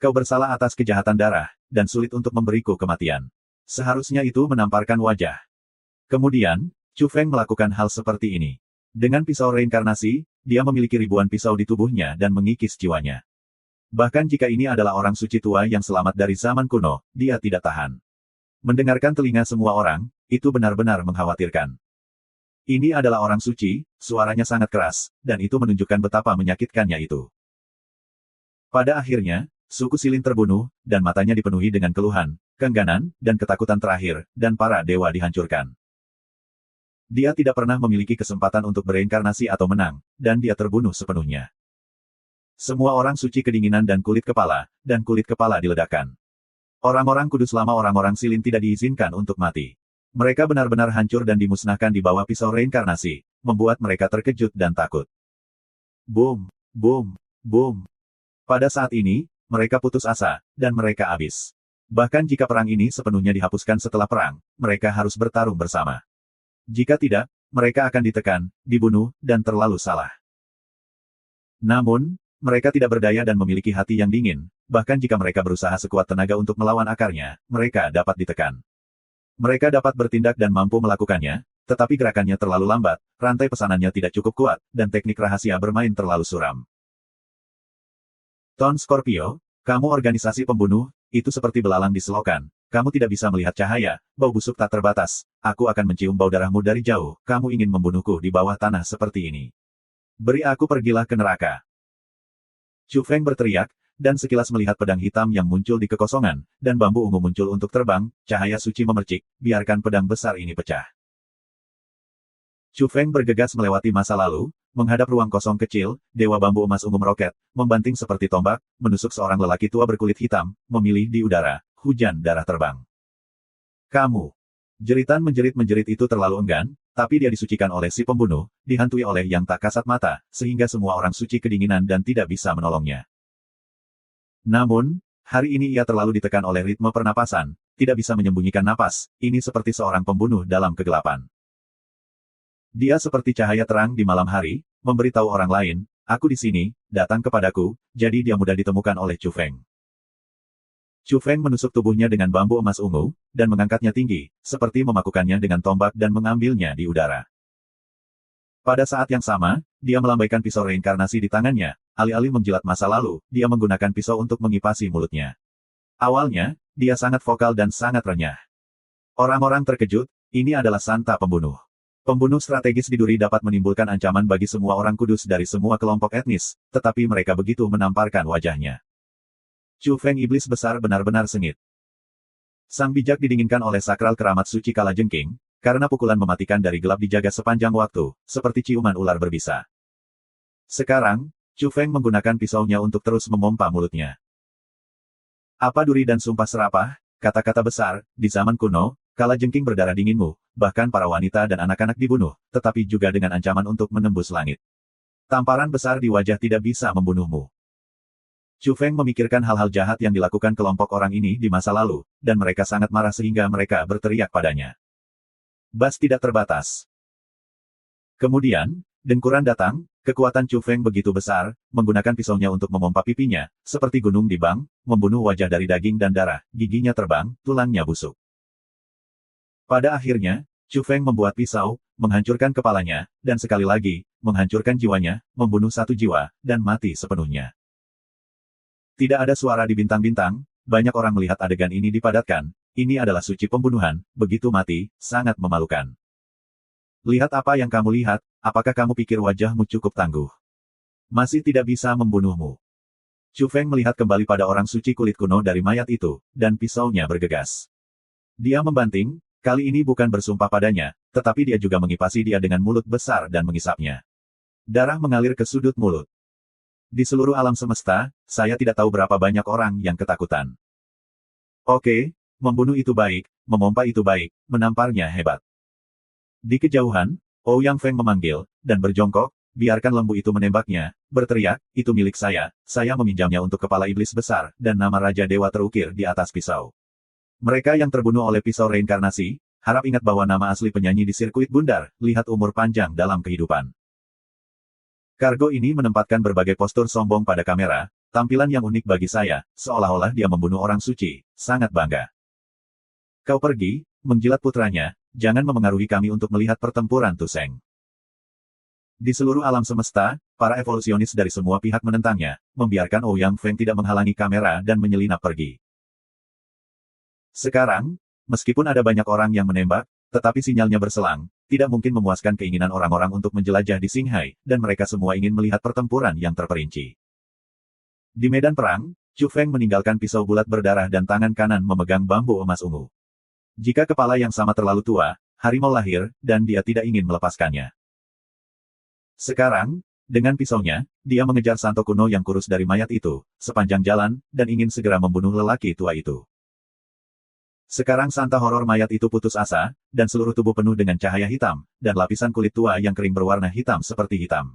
Kau bersalah atas kejahatan darah, dan sulit untuk memberiku kematian. Seharusnya itu menamparkan wajah. Kemudian, Chu Feng melakukan hal seperti ini. Dengan pisau reinkarnasi, dia memiliki ribuan pisau di tubuhnya dan mengikis jiwanya. Bahkan jika ini adalah orang suci tua yang selamat dari zaman kuno, dia tidak tahan. Mendengarkan telinga semua orang, itu benar-benar mengkhawatirkan. Ini adalah orang suci, suaranya sangat keras, dan itu menunjukkan betapa menyakitkannya itu. Pada akhirnya, suku Silin terbunuh, dan matanya dipenuhi dengan keluhan, keengganan, dan ketakutan terakhir, dan para dewa dihancurkan. Dia tidak pernah memiliki kesempatan untuk bereinkarnasi atau menang, dan dia terbunuh sepenuhnya. Semua orang suci kedinginan dan kulit kepala diledakkan. Orang-orang kudus lama orang-orang Silin tidak diizinkan untuk mati. Mereka benar-benar hancur dan dimusnahkan di bawah pisau reinkarnasi, membuat mereka terkejut dan takut. Boom, boom, boom. Pada saat ini, mereka putus asa, dan mereka habis. Bahkan jika perang ini sepenuhnya dihapuskan setelah perang, mereka harus bertarung bersama. Jika tidak, mereka akan ditekan, dibunuh, dan terlalu salah. Namun, mereka tidak berdaya dan memiliki hati yang dingin, bahkan jika mereka berusaha sekuat tenaga untuk melawan akarnya, mereka dapat ditekan. Mereka dapat bertindak dan mampu melakukannya, tetapi gerakannya terlalu lambat, rantai pesanannya tidak cukup kuat, dan teknik rahasia bermain terlalu suram. Ton Scorpio, kamu organisasi pembunuh, itu seperti belalang di selokan. Kamu tidak bisa melihat cahaya, bau busuk tak terbatas, aku akan mencium bau darahmu dari jauh, kamu ingin membunuhku di bawah tanah seperti ini. Beri aku pergilah ke neraka. Chu Feng berteriak, dan sekilas melihat pedang hitam yang muncul di kekosongan, dan bambu ungu muncul untuk terbang, cahaya suci memercik, biarkan pedang besar ini pecah. Chu Feng bergegas melewati masa lalu, menghadap ruang kosong kecil, dewa bambu emas ungu meroket, membanting seperti tombak, menusuk seorang lelaki tua berkulit hitam, memilih di udara, hujan darah terbang. Kamu. Jeritan menjerit-menjerit itu terlalu enggan, tapi dia disucikan oleh si pembunuh, dihantui oleh yang tak kasat mata, sehingga semua orang suci kedinginan dan tidak bisa menolongnya. Namun, hari ini ia terlalu ditekan oleh ritme pernapasan, tidak bisa menyembunyikan napas, ini seperti seorang pembunuh dalam kegelapan. Dia seperti cahaya terang di malam hari, memberitahu orang lain, aku di sini, datang kepadaku, jadi dia mudah ditemukan oleh Chu Feng. Chu Feng menusuk tubuhnya dengan bambu emas ungu, dan mengangkatnya tinggi, seperti memakukannya dengan tombak dan mengambilnya di udara. Pada saat yang sama, dia melambaikan pisau reinkarnasi di tangannya, alih-alih menjilat masa lalu, dia menggunakan pisau untuk mengipasi mulutnya. Awalnya, dia sangat vokal dan sangat renyah. Orang-orang terkejut, ini adalah Santa pembunuh. Pembunuh strategis di duri dapat menimbulkan ancaman bagi semua orang kudus dari semua kelompok etnis, tetapi mereka begitu menamparkan wajahnya. Chu Feng iblis besar benar-benar sengit. Sang bijak didinginkan oleh sakral keramat suci kalajengking, karena pukulan mematikan dari gelap dijaga sepanjang waktu, seperti ciuman ular berbisa. Sekarang, Chu Feng menggunakan pisaunya untuk terus memompa mulutnya. Apa duri dan sumpah serapah, kata-kata besar, di zaman kuno, kalajengking berdarah dinginmu, bahkan para wanita dan anak-anak dibunuh, tetapi juga dengan ancaman untuk menembus langit. Tamparan besar di wajah tidak bisa membunuhmu. Chu Feng memikirkan hal-hal jahat yang dilakukan kelompok orang ini di masa lalu, dan mereka sangat marah sehingga mereka berteriak padanya. Bas tidak terbatas. Kemudian, dengkuran datang, kekuatan Chu Feng begitu besar, menggunakan pisaunya untuk memompa pipinya, seperti gunung di Bang, membunuh wajah dari daging dan darah, giginya terbang, tulangnya busuk. Pada akhirnya, Chu Feng membuat pisau, menghancurkan kepalanya, dan sekali lagi, menghancurkan jiwanya, membunuh satu jiwa, dan mati sepenuhnya. Tidak ada suara di bintang-bintang, banyak orang melihat adegan ini dipadatkan, ini adalah suci pembunuhan, begitu mati, sangat memalukan. Lihat apa yang kamu lihat, apakah kamu pikir wajahmu cukup tangguh? Masih tidak bisa membunuhmu. Chu Feng melihat kembali pada orang suci kulit kuno dari mayat itu, dan pisaunya bergegas. Dia membanting, kali ini bukan bersumpah padanya, tetapi dia juga mengipasi dia dengan mulut besar dan mengisapnya. Darah mengalir ke sudut mulut. Di seluruh alam semesta, saya tidak tahu berapa banyak orang yang ketakutan. Oke, membunuh itu baik, memompa itu baik, menamparnya hebat. Di kejauhan, Ouyang Feng memanggil, dan berjongkok, biarkan lembu itu menembaknya, berteriak, itu milik saya meminjamnya untuk kepala iblis besar, dan nama Raja Dewa terukir di atas pisau. Mereka yang terbunuh oleh pisau reinkarnasi, harap ingat bahwa nama asli penyanyi di sirkuit bundar, lihat umur panjang dalam kehidupan. Kargo ini menempatkan berbagai postur sombong pada kamera, tampilan yang unik bagi saya, seolah-olah dia membunuh orang suci, sangat bangga. Kau pergi, menjilat putranya, jangan memengaruhi kami untuk melihat pertempuran Tuseng. Di seluruh alam semesta, para evolusionis dari semua pihak menentangnya, membiarkan Ouyang Feng tidak menghalangi kamera dan menyelinap pergi. Sekarang, meskipun ada banyak orang yang menembak, tetapi sinyalnya berselang, tidak mungkin memuaskan keinginan orang-orang untuk menjelajah di Qinghai, dan mereka semua ingin melihat pertempuran yang terperinci. Di medan perang, Chu Feng meninggalkan pisau bulat berdarah dan tangan kanan memegang bambu emas ungu. Jika kepala yang sama terlalu tua, harimau lahir, dan dia tidak ingin melepaskannya. Sekarang, dengan pisaunya, dia mengejar santo kuno yang kurus dari mayat itu, sepanjang jalan, dan ingin segera membunuh lelaki tua itu. Sekarang santa horor mayat itu putus asa, dan seluruh tubuh penuh dengan cahaya hitam, dan lapisan kulit tua yang kering berwarna hitam seperti hitam.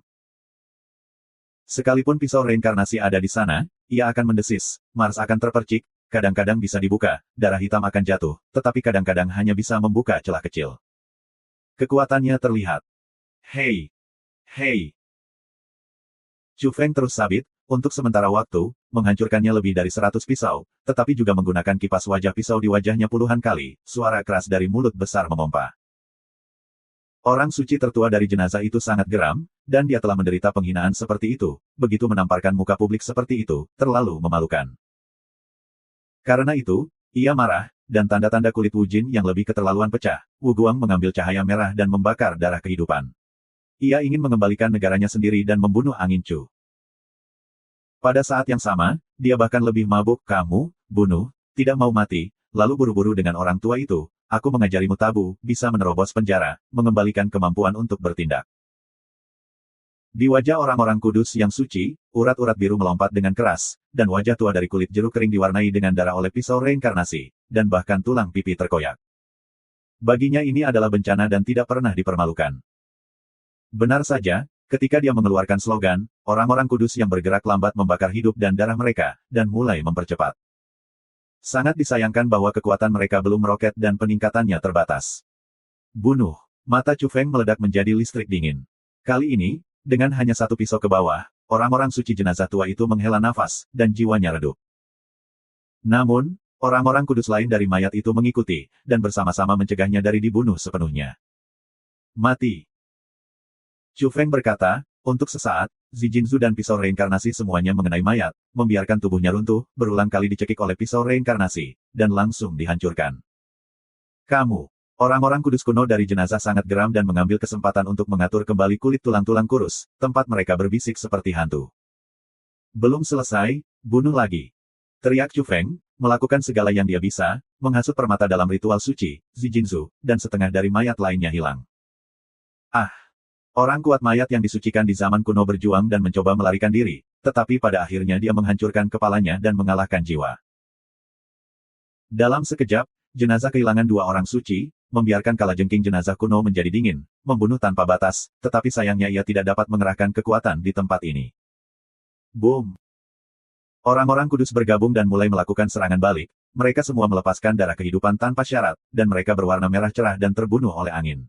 Sekalipun pisau reinkarnasi ada di sana, ia akan mendesis, Mars akan terpercik, kadang-kadang bisa dibuka, darah hitam akan jatuh, tetapi kadang-kadang hanya bisa membuka celah kecil. Kekuatannya terlihat. Hei! Hei! Chu Feng terus sabit, untuk sementara waktu, menghancurkannya lebih dari 100 pisau, tetapi juga menggunakan kipas wajah pisau di wajahnya puluhan kali, suara keras dari mulut besar memompa. Orang suci tertua dari jenazah itu sangat geram, dan dia telah menderita penghinaan seperti itu, begitu menamparkan muka publik seperti itu, terlalu memalukan. Karena itu, ia marah, dan tanda-tanda kulit Wu Jin yang lebih keterlaluan pecah. Wu Guang mengambil cahaya merah dan membakar darah kehidupan. Ia ingin mengembalikan negaranya sendiri dan membunuh Angin Chu. Pada saat yang sama, dia bahkan lebih mabuk. Kamu, bunuh, tidak mau mati, lalu buru-buru dengan orang tua itu, aku mengajarimu tabu, bisa menerobos penjara, mengembalikan kemampuan untuk bertindak. Di wajah orang-orang kudus yang suci, urat-urat biru melompat dengan keras, dan wajah tua dari kulit jeruk kering diwarnai dengan darah oleh pisau reinkarnasi, dan bahkan tulang pipi terkoyak. Baginya ini adalah bencana dan tidak pernah dipermalukan. Benar saja, ketika dia mengeluarkan slogan, orang-orang kudus yang bergerak lambat membakar hidup dan darah mereka, dan mulai mempercepat. Sangat disayangkan bahwa kekuatan mereka belum meroket dan peningkatannya terbatas. Bunuh. Mata Chu Feng meledak menjadi listrik dingin. Kali ini, dengan hanya satu pisau ke bawah, orang-orang suci jenazah tua itu menghela nafas, dan jiwanya redup. Namun, orang-orang kudus lain dari mayat itu mengikuti, dan bersama-sama mencegahnya dari dibunuh sepenuhnya. Mati. Chu Feng berkata, untuk sesaat, Zi Jinzu dan pisau reinkarnasi semuanya mengenai mayat, membiarkan tubuhnya runtuh, berulang kali dicekik oleh pisau reinkarnasi, dan langsung dihancurkan. Kamu, orang-orang kudus kuno dari jenazah sangat geram dan mengambil kesempatan untuk mengatur kembali kulit tulang-tulang kurus, tempat mereka berbisik seperti hantu. Belum selesai, bunuh lagi. Teriak Chu Feng, melakukan segala yang dia bisa, menghasut permata dalam ritual suci, Zi Jinzu, dan setengah dari mayat lainnya hilang. Ah! Orang kuat mayat yang disucikan di zaman kuno berjuang dan mencoba melarikan diri, tetapi pada akhirnya dia menghancurkan kepalanya dan mengalahkan jiwa. Dalam sekejap, jenazah kehilangan dua orang suci, membiarkan kalajengking jenazah kuno menjadi dingin, membunuh tanpa batas, tetapi sayangnya ia tidak dapat mengerahkan kekuatan di tempat ini. Boom! Orang-orang kudus bergabung dan mulai melakukan serangan balik, mereka semua melepaskan darah kehidupan tanpa syarat, dan mereka berwarna merah cerah dan terbunuh oleh angin.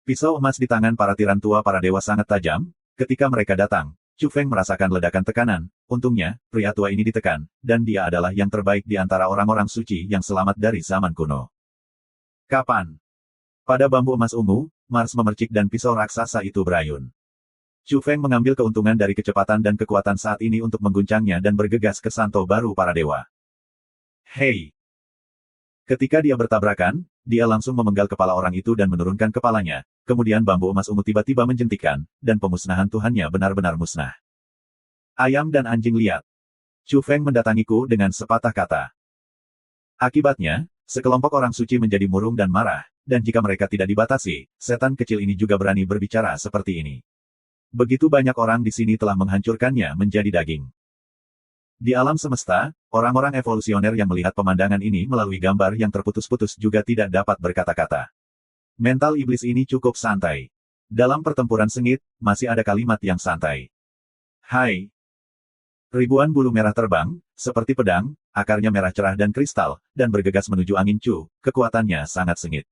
Pisau emas di tangan para tiran tua para dewa sangat tajam. Ketika mereka datang, Chu Feng merasakan ledakan tekanan. Untungnya, pria tua ini ditekan, dan dia adalah yang terbaik di antara orang-orang suci yang selamat dari zaman kuno. Kapan? Pada bambu emas ungu, Mars memercik dan pisau raksasa itu berayun. Chu Feng mengambil keuntungan dari kecepatan dan kekuatan saat ini untuk mengguncangnya dan bergegas ke santo baru para dewa. Hei! Ketika dia bertabrakan, dia langsung memenggal kepala orang itu dan menurunkan kepalanya, kemudian bambu emas ungu tiba-tiba menjentikkan, dan pemusnahan Tuhannya benar-benar musnah. Ayam dan anjing lihat. Chu Feng mendatangiku dengan sepatah kata. Akibatnya, sekelompok orang suci menjadi murung dan marah, dan jika mereka tidak dibatasi, setan kecil ini juga berani berbicara seperti ini. Begitu banyak orang di sini telah menghancurkannya menjadi daging. Di alam semesta, orang-orang evolusioner yang melihat pemandangan ini melalui gambar yang terputus-putus juga tidak dapat berkata-kata. Mental iblis ini cukup santai. Dalam pertempuran sengit, masih ada kalimat yang santai. Hai. Ribuan bulu merah terbang, seperti pedang, akarnya merah cerah dan kristal, dan bergegas menuju angin Chu, kekuatannya sangat sengit.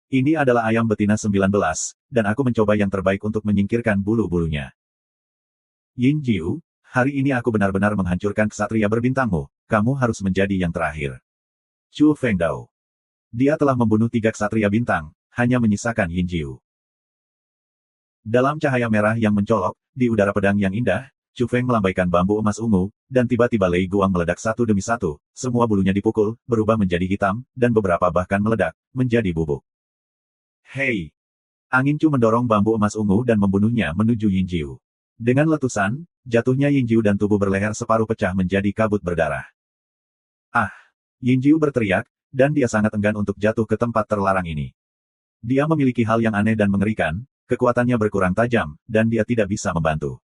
Ini adalah ayam betina 19, dan aku mencoba yang terbaik untuk menyingkirkan bulu-bulunya. Yin Jiu, hari ini aku benar-benar menghancurkan ksatria berbintangmu, kamu harus menjadi yang terakhir. Chu Fengdao. Dia telah membunuh 3 ksatria bintang, hanya menyisakan Yin Jiu. Dalam cahaya merah yang mencolok, di udara pedang yang indah, Chu Feng melambaikan bambu emas ungu, dan tiba-tiba Lei Guang meledak satu demi satu, semua bulunya dipukul, berubah menjadi hitam, dan beberapa bahkan meledak, menjadi bubuk. Hei! Angin Chu mendorong bambu emas ungu dan membunuhnya menuju Yin Jiu. Dengan letusan, jatuhnya Yin Jiu dan tubuh berleher separuh pecah menjadi kabut berdarah. Ah! Yin Jiu berteriak, dan dia sangat enggan untuk jatuh ke tempat terlarang ini. Dia memiliki hal yang aneh dan mengerikan, kekuatannya berkurang tajam, dan dia tidak bisa membantu.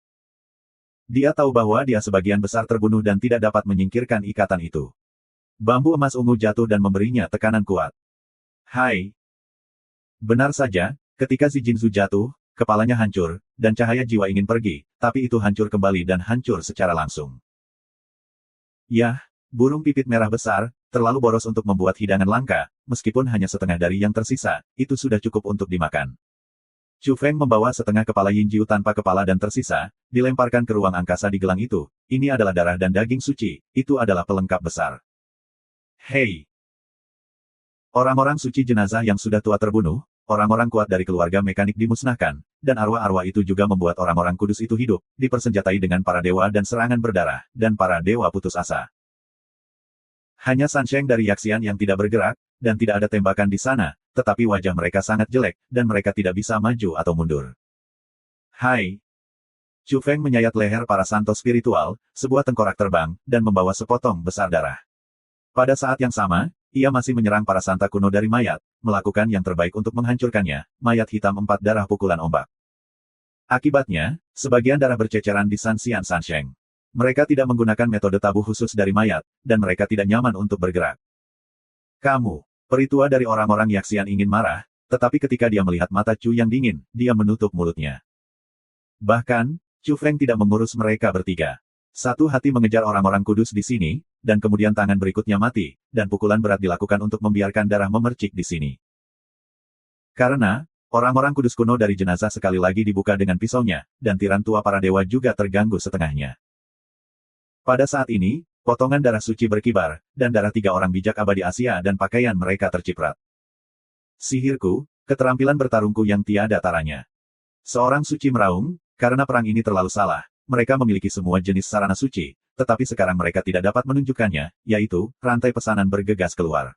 Dia tahu bahwa dia sebagian besar terbunuh dan tidak dapat menyingkirkan ikatan itu. Bambu emas ungu jatuh dan memberinya tekanan kuat. Hai! Benar saja, ketika Xi Jinzu jatuh, kepalanya hancur, dan cahaya jiwa ingin pergi, tapi itu hancur kembali dan hancur secara langsung. Yah, burung pipit merah besar, terlalu boros untuk membuat hidangan langka, meskipun hanya setengah dari yang tersisa, itu sudah cukup untuk dimakan. Chu Feng membawa setengah kepala Yin Jiu tanpa kepala dan tersisa, dilemparkan ke ruang angkasa di gelang itu. Ini adalah darah dan daging suci, itu adalah pelengkap besar. Hei! Orang-orang suci jenazah yang sudah tua terbunuh, orang-orang kuat dari keluarga mekanik dimusnahkan, dan arwah-arwah itu juga membuat orang-orang kudus itu hidup, dipersenjatai dengan para dewa dan serangan berdarah, dan para dewa putus asa. Hanya Sansheng dari Yaxian yang tidak bergerak, dan tidak ada tembakan di sana, tetapi wajah mereka sangat jelek, dan mereka tidak bisa maju atau mundur. Hai! Chu Feng menyayat leher para santo spiritual, sebuah tengkorak terbang, dan membawa sepotong besar darah. Pada saat yang sama, ia masih menyerang para santa kuno dari mayat, melakukan yang terbaik untuk menghancurkannya, mayat hitam 4 darah pukulan ombak. Akibatnya, sebagian darah berceceran di Sanxian Sansheng. Mereka tidak menggunakan metode tabuh khusus dari mayat, dan mereka tidak nyaman untuk bergerak. Kamu! Peritua dari orang-orang Yaxian ingin marah, tetapi ketika dia melihat mata Chu yang dingin, dia menutup mulutnya. Bahkan, Chu Feng tidak mengurus mereka bertiga. Satu hati mengejar orang-orang kudus di sini, dan kemudian tangan berikutnya mati, dan pukulan berat dilakukan untuk membiarkan darah memercik di sini. Karena, orang-orang kudus kuno dari jenazah sekali lagi dibuka dengan pisaunya, dan tiran tua para dewa juga terganggu setengahnya. Pada saat ini, potongan darah suci berkibar, dan darah 3 orang bijak abadi Asia dan pakaian mereka terciprat. Sihirku, keterampilan bertarungku yang tiada taranya. Seorang suci meraung, karena perang ini terlalu salah, mereka memiliki semua jenis sarana suci, tetapi sekarang mereka tidak dapat menunjukkannya, yaitu, rantai pesanan bergegas keluar.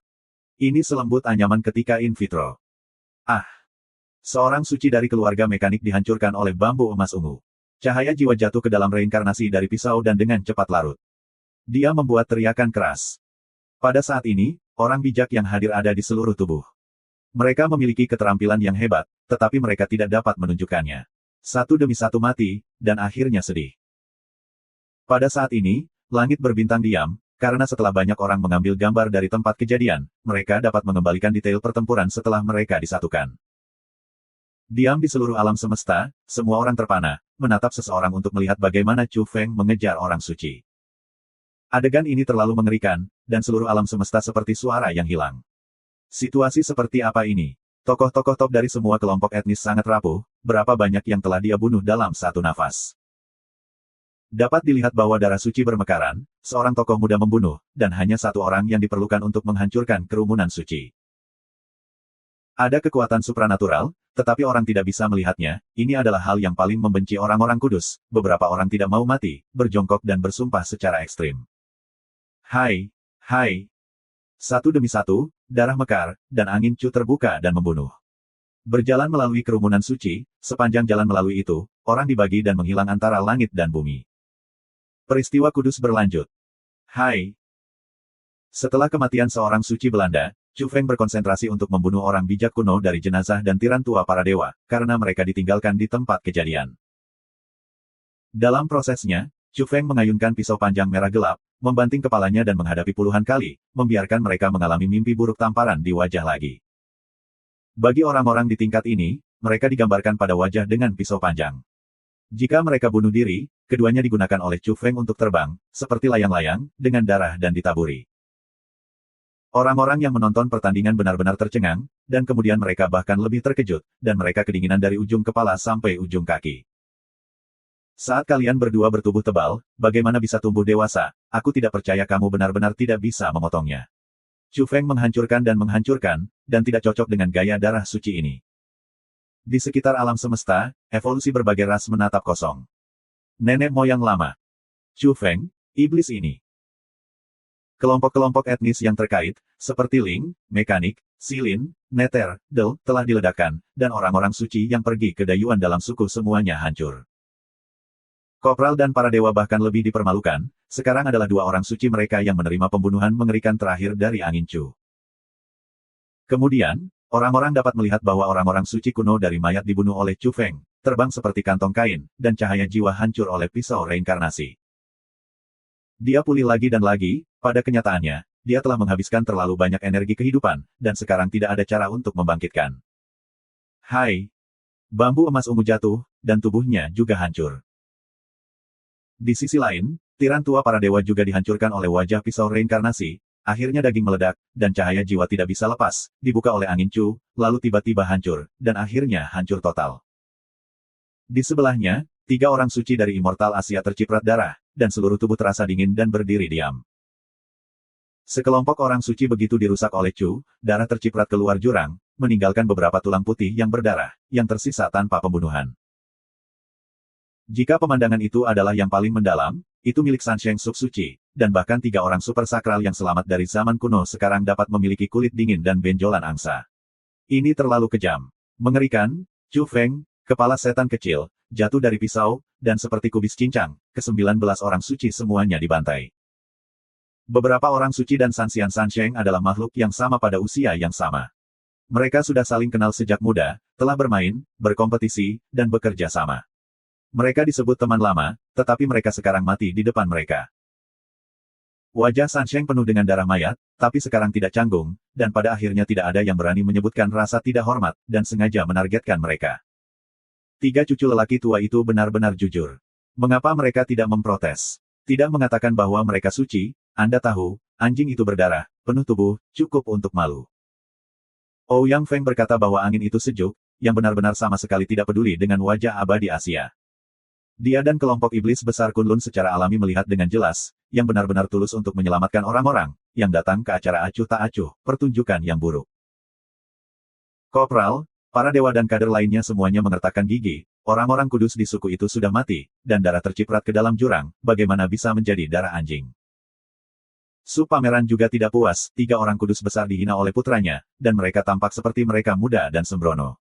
Ini selembut anyaman ketika in vitro. Ah! Seorang suci dari keluarga mekanik dihancurkan oleh bambu emas ungu. Cahaya jiwa jatuh ke dalam reinkarnasi dari pisau dan dengan cepat larut. Dia membuat teriakan keras. Pada saat ini, orang bijak yang hadir ada di seluruh tubuh. Mereka memiliki keterampilan yang hebat, tetapi mereka tidak dapat menunjukkannya. Satu demi satu mati, dan akhirnya sedih. Pada saat ini, langit berbintang diam, karena setelah banyak orang mengambil gambar dari tempat kejadian, mereka dapat mengembalikan detail pertempuran setelah mereka disatukan. Diam di seluruh alam semesta, semua orang terpana, menatap seseorang untuk melihat bagaimana Chu Feng mengejar orang suci. Adegan ini terlalu mengerikan, dan seluruh alam semesta seperti suara yang hilang. Situasi seperti apa ini? Tokoh-tokoh top dari semua kelompok etnis sangat rapuh, berapa banyak yang telah dia bunuh dalam satu nafas. Dapat dilihat bahwa darah suci bermekaran, seorang tokoh muda membunuh, dan hanya satu orang yang diperlukan untuk menghancurkan kerumunan suci. Ada kekuatan supranatural, tetapi orang tidak bisa melihatnya, ini adalah hal yang paling membenci orang-orang kudus, beberapa orang tidak mau mati, berjongkok dan bersumpah secara ekstrim. Hai, hai. Satu demi satu, darah mekar, dan angin Chu terbuka dan membunuh. Berjalan melalui kerumunan suci, sepanjang jalan melalui itu, orang dibagi dan menghilang antara langit dan bumi. Peristiwa kudus berlanjut. Hai. Setelah kematian seorang suci Belanda, Chu Feng berkonsentrasi untuk membunuh orang bijak kuno dari jenazah dan tiran tua para dewa, karena mereka ditinggalkan di tempat kejadian. Dalam prosesnya, Chu Feng mengayunkan pisau panjang merah gelap, membanting kepalanya dan menghadapi puluhan kali, membiarkan mereka mengalami mimpi buruk tamparan di wajah lagi. Bagi orang-orang di tingkat ini, mereka digambarkan pada wajah dengan pisau panjang. Jika mereka bunuh diri, keduanya digunakan oleh Chu Feng untuk terbang, seperti layang-layang, dengan darah dan ditaburi. Orang-orang yang menonton pertandingan benar-benar tercengang, dan kemudian mereka bahkan lebih terkejut, dan mereka kedinginan dari ujung kepala sampai ujung kaki. Saat kalian berdua bertubuh tebal, bagaimana bisa tumbuh dewasa? Aku tidak percaya kamu benar-benar tidak bisa memotongnya. Chu Feng menghancurkan, dan tidak cocok dengan gaya darah suci ini. Di sekitar alam semesta, evolusi berbagai ras menatap kosong. Nenek moyang lama. Chu Feng, iblis ini. Kelompok-kelompok etnis yang terkait, seperti Ling, Mekanik, Silin, Nether, Del, telah diledakkan, dan orang-orang suci yang pergi ke Dayuan dalam suku semuanya hancur. Kopral dan para dewa bahkan lebih dipermalukan, sekarang adalah dua orang suci mereka yang menerima pembunuhan mengerikan terakhir dari angin Chu. Kemudian, orang-orang dapat melihat bahwa orang-orang suci kuno dari mayat dibunuh oleh Chu Feng, terbang seperti kantong kain, dan cahaya jiwa hancur oleh pisau reinkarnasi. Dia pulih lagi dan lagi, pada kenyataannya, dia telah menghabiskan terlalu banyak energi kehidupan, dan sekarang tidak ada cara untuk membangkitkan. Hai! Bambu emas ungu jatuh, dan tubuhnya juga hancur. Di sisi lain, tiran tua para dewa juga dihancurkan oleh wajah pisau reinkarnasi, akhirnya daging meledak, dan cahaya jiwa tidak bisa lepas, dibuka oleh angin Chu, lalu tiba-tiba hancur, dan akhirnya hancur total. Di sebelahnya, 3 orang suci dari Immortal Asia terciprat darah, dan seluruh tubuh terasa dingin dan berdiri diam. Sekelompok orang suci begitu dirusak oleh Chu, darah terciprat keluar jurang, meninggalkan beberapa tulang putih yang berdarah, yang tersisa tanpa pembunuhan. Jika pemandangan itu adalah yang paling mendalam, itu milik Sansheng Sub Suci, dan bahkan 3 orang super sakral yang selamat dari zaman kuno sekarang dapat memiliki kulit dingin dan benjolan angsa. Ini terlalu kejam. Mengerikan, Chu Feng, kepala setan kecil, jatuh dari pisau, dan seperti kubis cincang, ke-19 orang suci semuanya dibantai. Beberapa orang suci dan Sanxian Sansheng adalah makhluk yang sama pada usia yang sama. Mereka sudah saling kenal sejak muda, telah bermain, berkompetisi, dan bekerja sama. Mereka disebut teman lama, tetapi mereka sekarang mati di depan mereka. Wajah Sansheng penuh dengan darah mayat, tapi sekarang tidak canggung, dan pada akhirnya tidak ada yang berani menyebutkan rasa tidak hormat, dan sengaja menargetkan mereka. 3 cucu lelaki tua itu benar-benar jujur. Mengapa mereka tidak memprotes? Tidak mengatakan bahwa mereka suci, Anda tahu, anjing itu berdarah, penuh tubuh, cukup untuk malu. Ouyang Feng berkata bahwa angin itu sejuk, yang benar-benar sama sekali tidak peduli dengan wajah abadi Asia. Dia dan kelompok iblis besar Kunlun secara alami melihat dengan jelas, yang benar-benar tulus untuk menyelamatkan orang-orang, yang datang ke acara acuh tak acuh, pertunjukan yang buruk. Kopral, para dewa dan kader lainnya semuanya mengertakkan gigi, orang-orang kudus di suku itu sudah mati, dan darah terciprat ke dalam jurang, bagaimana bisa menjadi darah anjing. Sub pameran juga tidak puas, 3 orang kudus besar dihina oleh putranya, dan mereka tampak seperti mereka muda dan sembrono.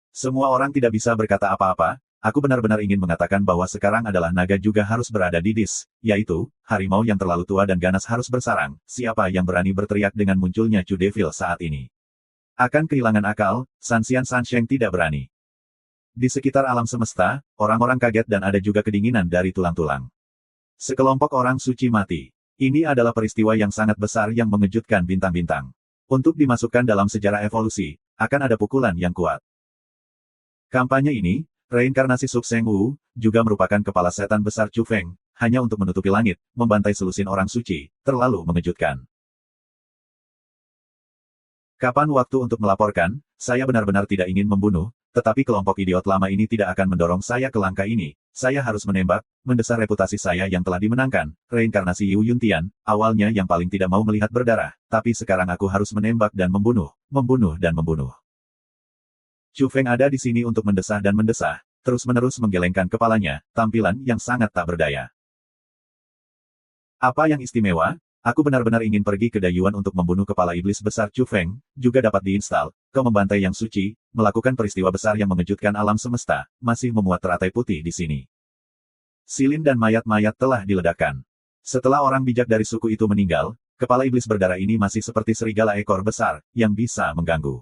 Semua orang tidak bisa berkata apa-apa. Aku benar-benar ingin mengatakan bahwa sekarang adalah naga juga harus berada di dis, yaitu, harimau yang terlalu tua dan ganas harus bersarang, siapa yang berani berteriak dengan munculnya Chu Devil saat ini. Akan kehilangan akal, Sanxian Sansheng tidak berani. Di sekitar alam semesta, orang-orang kaget dan ada juga kedinginan dari tulang-tulang. Sekelompok orang suci mati. Ini adalah peristiwa yang sangat besar yang mengejutkan bintang-bintang. Untuk dimasukkan dalam sejarah evolusi, akan ada pukulan yang kuat. Kampanye ini, reinkarnasi Sub Seng Wu, juga merupakan kepala setan besar Chu Feng, hanya untuk menutupi langit, membantai selusin orang suci, terlalu mengejutkan. Kapan waktu untuk melaporkan? Saya benar-benar tidak ingin membunuh, tetapi kelompok idiot lama ini tidak akan mendorong saya ke langkah ini. Saya harus menembak, mendesar reputasi saya yang telah dimenangkan. Reinkarnasi Yu Yuntian, awalnya yang paling tidak mau melihat berdarah, tapi sekarang aku harus menembak dan membunuh, membunuh dan membunuh. Chu Feng ada di sini untuk mendesah dan mendesah, terus-menerus menggelengkan kepalanya, tampilan yang sangat tak berdaya. Apa yang istimewa? Aku benar-benar ingin pergi ke Dayuan untuk membunuh kepala iblis besar Chu Feng, juga dapat diinstal, kau membantai yang suci, melakukan peristiwa besar yang mengejutkan alam semesta, masih memuat teratai putih di sini. Silin dan mayat-mayat telah diledakkan. Setelah orang bijak dari suku itu meninggal, kepala iblis berdarah ini masih seperti serigala ekor besar, yang bisa mengganggu.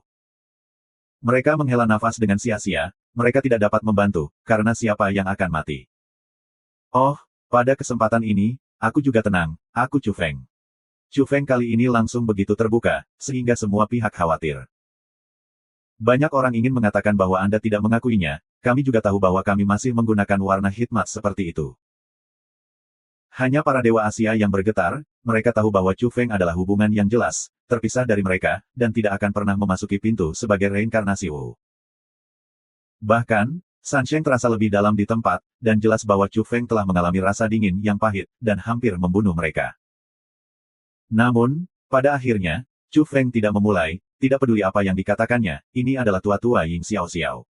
Mereka menghela nafas dengan sia-sia, mereka tidak dapat membantu, karena siapa yang akan mati. Oh, pada kesempatan ini, aku juga tenang, aku Chu Feng. Chu Feng kali ini langsung begitu terbuka, sehingga semua pihak khawatir. Banyak orang ingin mengatakan bahwa Anda tidak mengakuinya, kami juga tahu bahwa kami masih menggunakan warna hikmat seperti itu. Hanya para dewa Asia yang bergetar, mereka tahu bahwa Chu Feng adalah hubungan yang jelas, terpisah dari mereka, dan tidak akan pernah memasuki pintu sebagai reinkarnasi Wu. Bahkan, Sansheng terasa lebih dalam di tempat, dan jelas bahwa Chu Feng telah mengalami rasa dingin yang pahit, dan hampir membunuh mereka. Namun, pada akhirnya, Chu Feng tidak memulai, tidak peduli apa yang dikatakannya, ini adalah tua-tua Ying Xiao Xiao.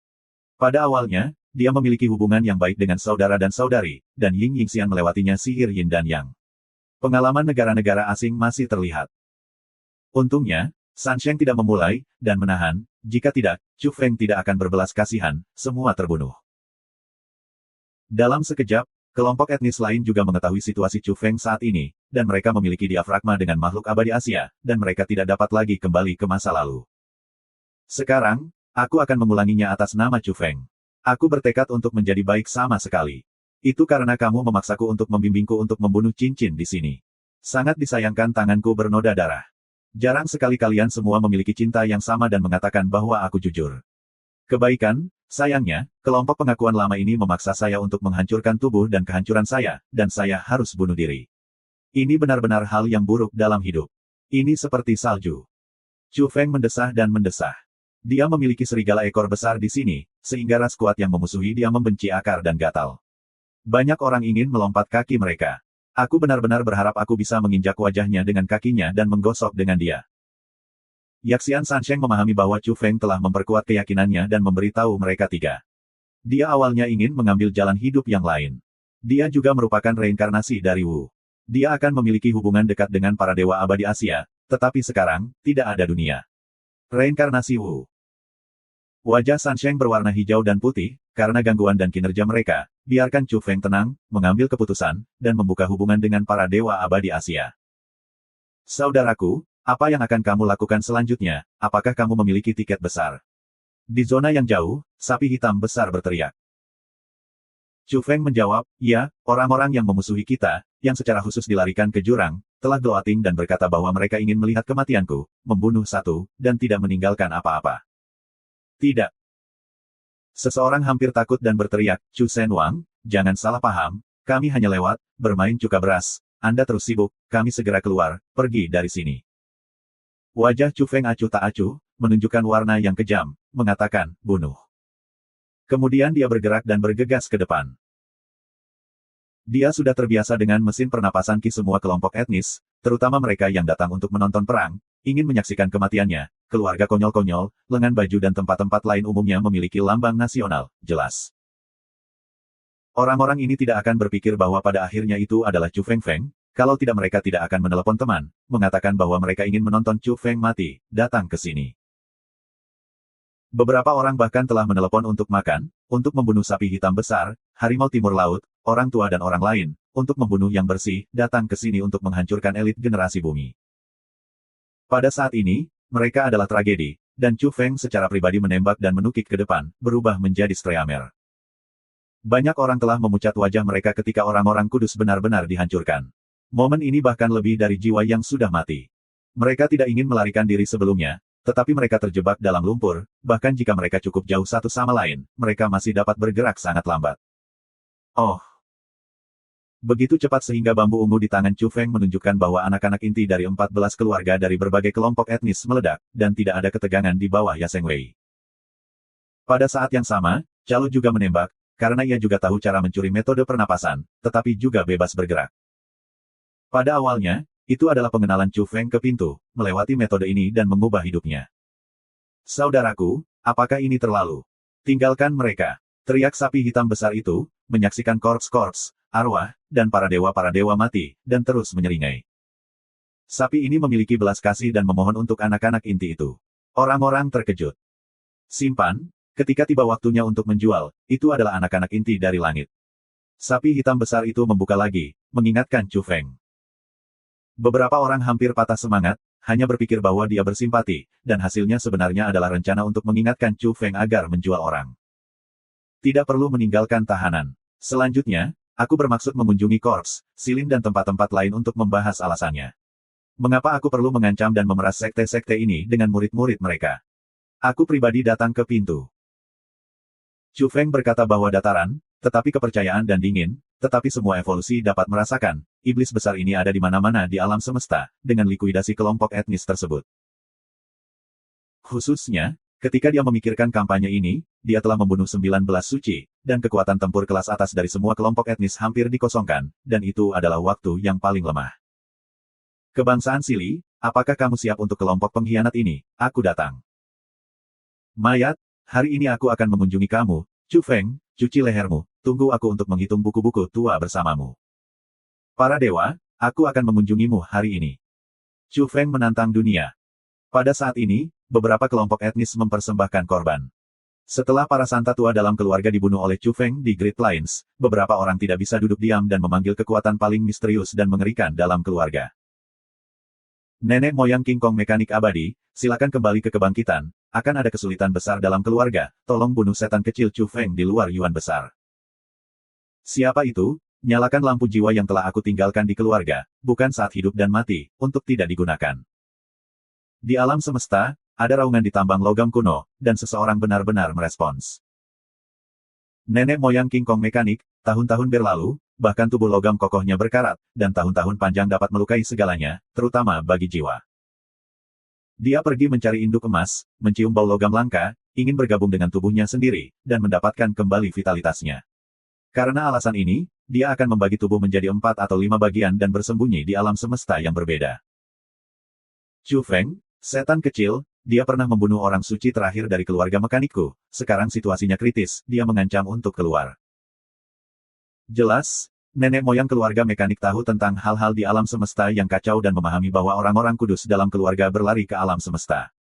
Pada awalnya, dia memiliki hubungan yang baik dengan saudara dan saudari, dan Ying Yingxian melewatinya sihir Yin dan Yang. Pengalaman negara-negara asing masih terlihat. Untungnya, Sansheng tidak memulai, dan menahan, jika tidak, Chu Feng tidak akan berbelas kasihan, semua terbunuh. Dalam sekejap, kelompok etnis lain juga mengetahui situasi Chu Feng saat ini, dan mereka memiliki diafragma dengan makhluk abadi Asia, dan mereka tidak dapat lagi kembali ke masa lalu. Sekarang, aku akan mengulanginya atas nama Chu Feng. Aku bertekad untuk menjadi baik sama sekali. Itu karena kamu memaksaku untuk membimbingku untuk membunuh cincin di sini. Sangat disayangkan tanganku bernoda darah. Jarang sekali kalian semua memiliki cinta yang sama dan mengatakan bahwa aku jujur. Kebaikan, sayangnya, kelompok pengakuan lama ini memaksa saya untuk menghancurkan tubuh dan kehancuran saya, dan saya harus bunuh diri. Ini benar-benar hal yang buruk dalam hidup. Ini seperti salju. Chu Feng mendesah dan mendesah. Dia memiliki serigala ekor besar di sini, sehingga ras kuat yang memusuhi dia membenci akar dan gatal. Banyak orang ingin melompat kaki mereka. Aku benar-benar berharap aku bisa menginjak wajahnya dengan kakinya dan menggosok dengan dia. Yaxian Sansheng memahami bahwa Chu Feng telah memperkuat keyakinannya dan memberitahu mereka tiga. Dia awalnya ingin mengambil jalan hidup yang lain. Dia juga merupakan reinkarnasi dari Wu. Dia akan memiliki hubungan dekat dengan para dewa abadi Asia, tetapi sekarang, tidak ada dunia. Reinkarnasi Wu. Wajah Sansheng berwarna hijau dan putih, karena gangguan dan kinerja mereka, biarkan Chu Feng tenang, mengambil keputusan, dan membuka hubungan dengan para dewa abadi Asia. Saudaraku, apa yang akan kamu lakukan selanjutnya? Apakah kamu memiliki tiket besar? Di zona yang jauh, sapi hitam besar berteriak. Chu Feng menjawab, ya, orang-orang yang memusuhi kita, yang secara khusus dilarikan ke jurang, telah gloating dan berkata bahwa mereka ingin melihat kematianku, membunuh satu, dan tidak meninggalkan apa-apa. Tidak. Seseorang hampir takut dan berteriak, Chu Sen Wang, jangan salah paham, kami hanya lewat, bermain cuka beras, Anda terus sibuk, kami segera keluar, pergi dari sini. Wajah Chu Feng acuh tak acuh, menunjukkan warna yang kejam, mengatakan, bunuh. Kemudian dia bergerak dan bergegas ke depan. Dia sudah terbiasa dengan mesin pernapasan Qi semua kelompok etnis, terutama mereka yang datang untuk menonton perang, ingin menyaksikan kematiannya. Keluarga konyol-konyol, lengan baju dan tempat-tempat lain umumnya memiliki lambang nasional, jelas. Orang-orang ini tidak akan berpikir bahwa pada akhirnya itu adalah Chu Feng Feng, kalau tidak mereka tidak akan menelepon teman, mengatakan bahwa mereka ingin menonton Chu Feng mati, datang ke sini. Beberapa orang bahkan telah menelepon untuk makan, untuk membunuh sapi hitam besar, harimau timur laut, orang tua dan orang lain, untuk membunuh yang bersih, datang ke sini untuk menghancurkan elit generasi bumi. Pada saat ini, mereka adalah tragedi, dan Chu Feng secara pribadi menembak dan menukik ke depan, berubah menjadi Streamer. Banyak orang telah memucat wajah mereka ketika orang-orang kudus benar-benar dihancurkan. Momen ini bahkan lebih dari jiwa yang sudah mati. Mereka tidak ingin melarikan diri sebelumnya, tetapi mereka terjebak dalam lumpur, bahkan jika mereka cukup jauh satu sama lain, mereka masih dapat bergerak sangat lambat. Oh! Begitu cepat sehingga bambu ungu di tangan Chu Feng menunjukkan bahwa anak-anak inti dari 14 keluarga dari berbagai kelompok etnis meledak, dan tidak ada ketegangan di bawah Yaseng Wei. Pada saat yang sama, Calo juga menembak, karena ia juga tahu cara mencuri metode pernapasan, tetapi juga bebas bergerak. Pada awalnya, itu adalah pengenalan Chu Feng ke pintu, melewati metode ini dan mengubah hidupnya. Saudaraku, apakah ini terlalu? Tinggalkan mereka. Teriak sapi hitam besar itu, menyaksikan korps-korps, arwah, dan para dewa mati, dan terus menyeringai. Sapi ini memiliki belas kasih dan memohon untuk anak-anak inti itu. Orang-orang terkejut. Simpan, ketika tiba waktunya untuk menjual, itu adalah anak-anak inti dari langit. Sapi hitam besar itu membuka lagi, mengingatkan Chu Feng. Beberapa orang hampir patah semangat, hanya berpikir bahwa dia bersimpati, dan hasilnya sebenarnya adalah rencana untuk mengingatkan Chu Feng agar menjual orang. Tidak perlu meninggalkan tahanan. Selanjutnya, aku bermaksud mengunjungi korps, silin dan tempat-tempat lain untuk membahas alasannya. Mengapa aku perlu mengancam dan memeras sekte-sekte ini dengan murid-murid mereka? Aku pribadi datang ke pintu. Chu Feng berkata bahwa dataran, tetapi kepercayaan dan dingin, tetapi semua evolusi dapat merasakan, iblis besar ini ada di mana-mana di alam semesta, dengan likuidasi kelompok etnis tersebut. Khususnya, ketika dia memikirkan kampanye ini, dia telah membunuh 19 suci, dan kekuatan tempur kelas atas dari semua kelompok etnis hampir dikosongkan, dan itu adalah waktu yang paling lemah. Kebangsaan Sili, apakah kamu siap untuk kelompok pengkhianat ini? Aku datang. Mayat, hari ini aku akan mengunjungi kamu, Chu Feng, cuci lehermu, tunggu aku untuk menghitung buku-buku tua bersamamu. Para dewa, aku akan mengunjungimu hari ini. Chu Feng menantang dunia. Pada saat ini, beberapa kelompok etnis mempersembahkan korban. Setelah para santa tua dalam keluarga dibunuh oleh Chu Feng di Great Plains, beberapa orang tidak bisa duduk diam dan memanggil kekuatan paling misterius dan mengerikan dalam keluarga. Nenek moyang King Kong mekanik abadi, silakan kembali ke kebangkitan, akan ada kesulitan besar dalam keluarga, tolong bunuh setan kecil Chu Feng di luar Yuan besar. Siapa itu? Nyalakan lampu jiwa yang telah aku tinggalkan di keluarga, bukan saat hidup dan mati, untuk tidak digunakan. Di alam semesta, ada raungan di tambang logam kuno, dan seseorang benar-benar merespons. Nenek moyang King Kong mekanik, tahun-tahun berlalu, bahkan tubuh logam kokohnya berkarat, dan tahun-tahun panjang dapat melukai segalanya, terutama bagi jiwa. Dia pergi mencari induk emas, mencium bau logam langka, ingin bergabung dengan tubuhnya sendiri, dan mendapatkan kembali vitalitasnya. Karena alasan ini, dia akan membagi tubuh menjadi 4 atau 5 bagian dan bersembunyi di alam semesta yang berbeda. Chu Feng, setan kecil, dia pernah membunuh orang suci terakhir dari keluarga mekanikku, sekarang situasinya kritis, dia mengancam untuk keluar. Jelas, nenek moyang keluarga mekanik tahu tentang hal-hal di alam semesta yang kacau dan memahami bahwa orang-orang kudus dalam keluarga berlari ke alam semesta.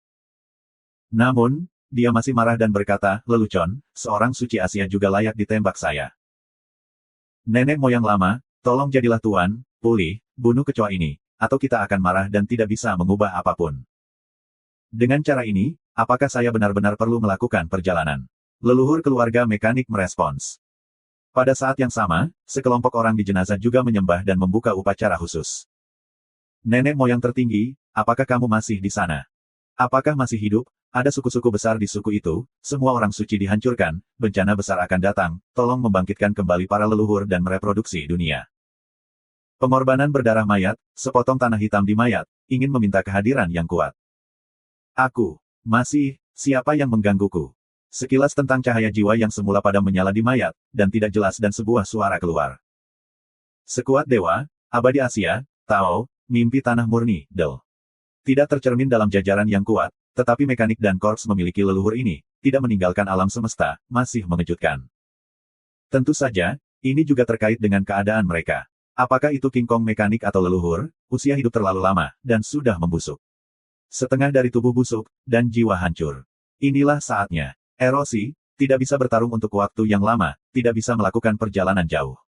Namun, dia masih marah dan berkata, lelucon, seorang suci Asia juga layak ditembak saya. Nenek moyang lama, tolong jadilah tuan, pulih, bunuh kecoa ini, atau kita akan marah dan tidak bisa mengubah apapun. Dengan cara ini, apakah saya benar-benar perlu melakukan perjalanan? Leluhur keluarga mekanik merespons. Pada saat yang sama, sekelompok orang di jenazah juga menyembah dan membuka upacara khusus. Nenek moyang tertinggi, apakah kamu masih di sana? Apakah masih hidup? Ada suku-suku besar di suku itu, semua orang suci dihancurkan, bencana besar akan datang, tolong membangkitkan kembali para leluhur dan mereproduksi dunia. Pengorbanan berdarah mayat, sepotong tanah hitam di mayat, ingin meminta kehadiran yang kuat. Aku, masih, siapa yang menggangguku? Sekilas tentang cahaya jiwa yang semula padam menyala di mayat, dan tidak jelas dan sebuah suara keluar. Sekuat dewa, abadi Asia, Tao, mimpi tanah murni, Del. Tidak tercermin dalam jajaran yang kuat, tetapi mekanik dan korps memiliki leluhur ini, tidak meninggalkan alam semesta, masih mengejutkan. Tentu saja, ini juga terkait dengan keadaan mereka. Apakah itu King Kong mekanik atau leluhur, usia hidup terlalu lama, dan sudah membusuk. Setengah dari tubuh busuk, dan jiwa hancur. Inilah saatnya. Erosi, tidak bisa bertarung untuk waktu yang lama, tidak bisa melakukan perjalanan jauh.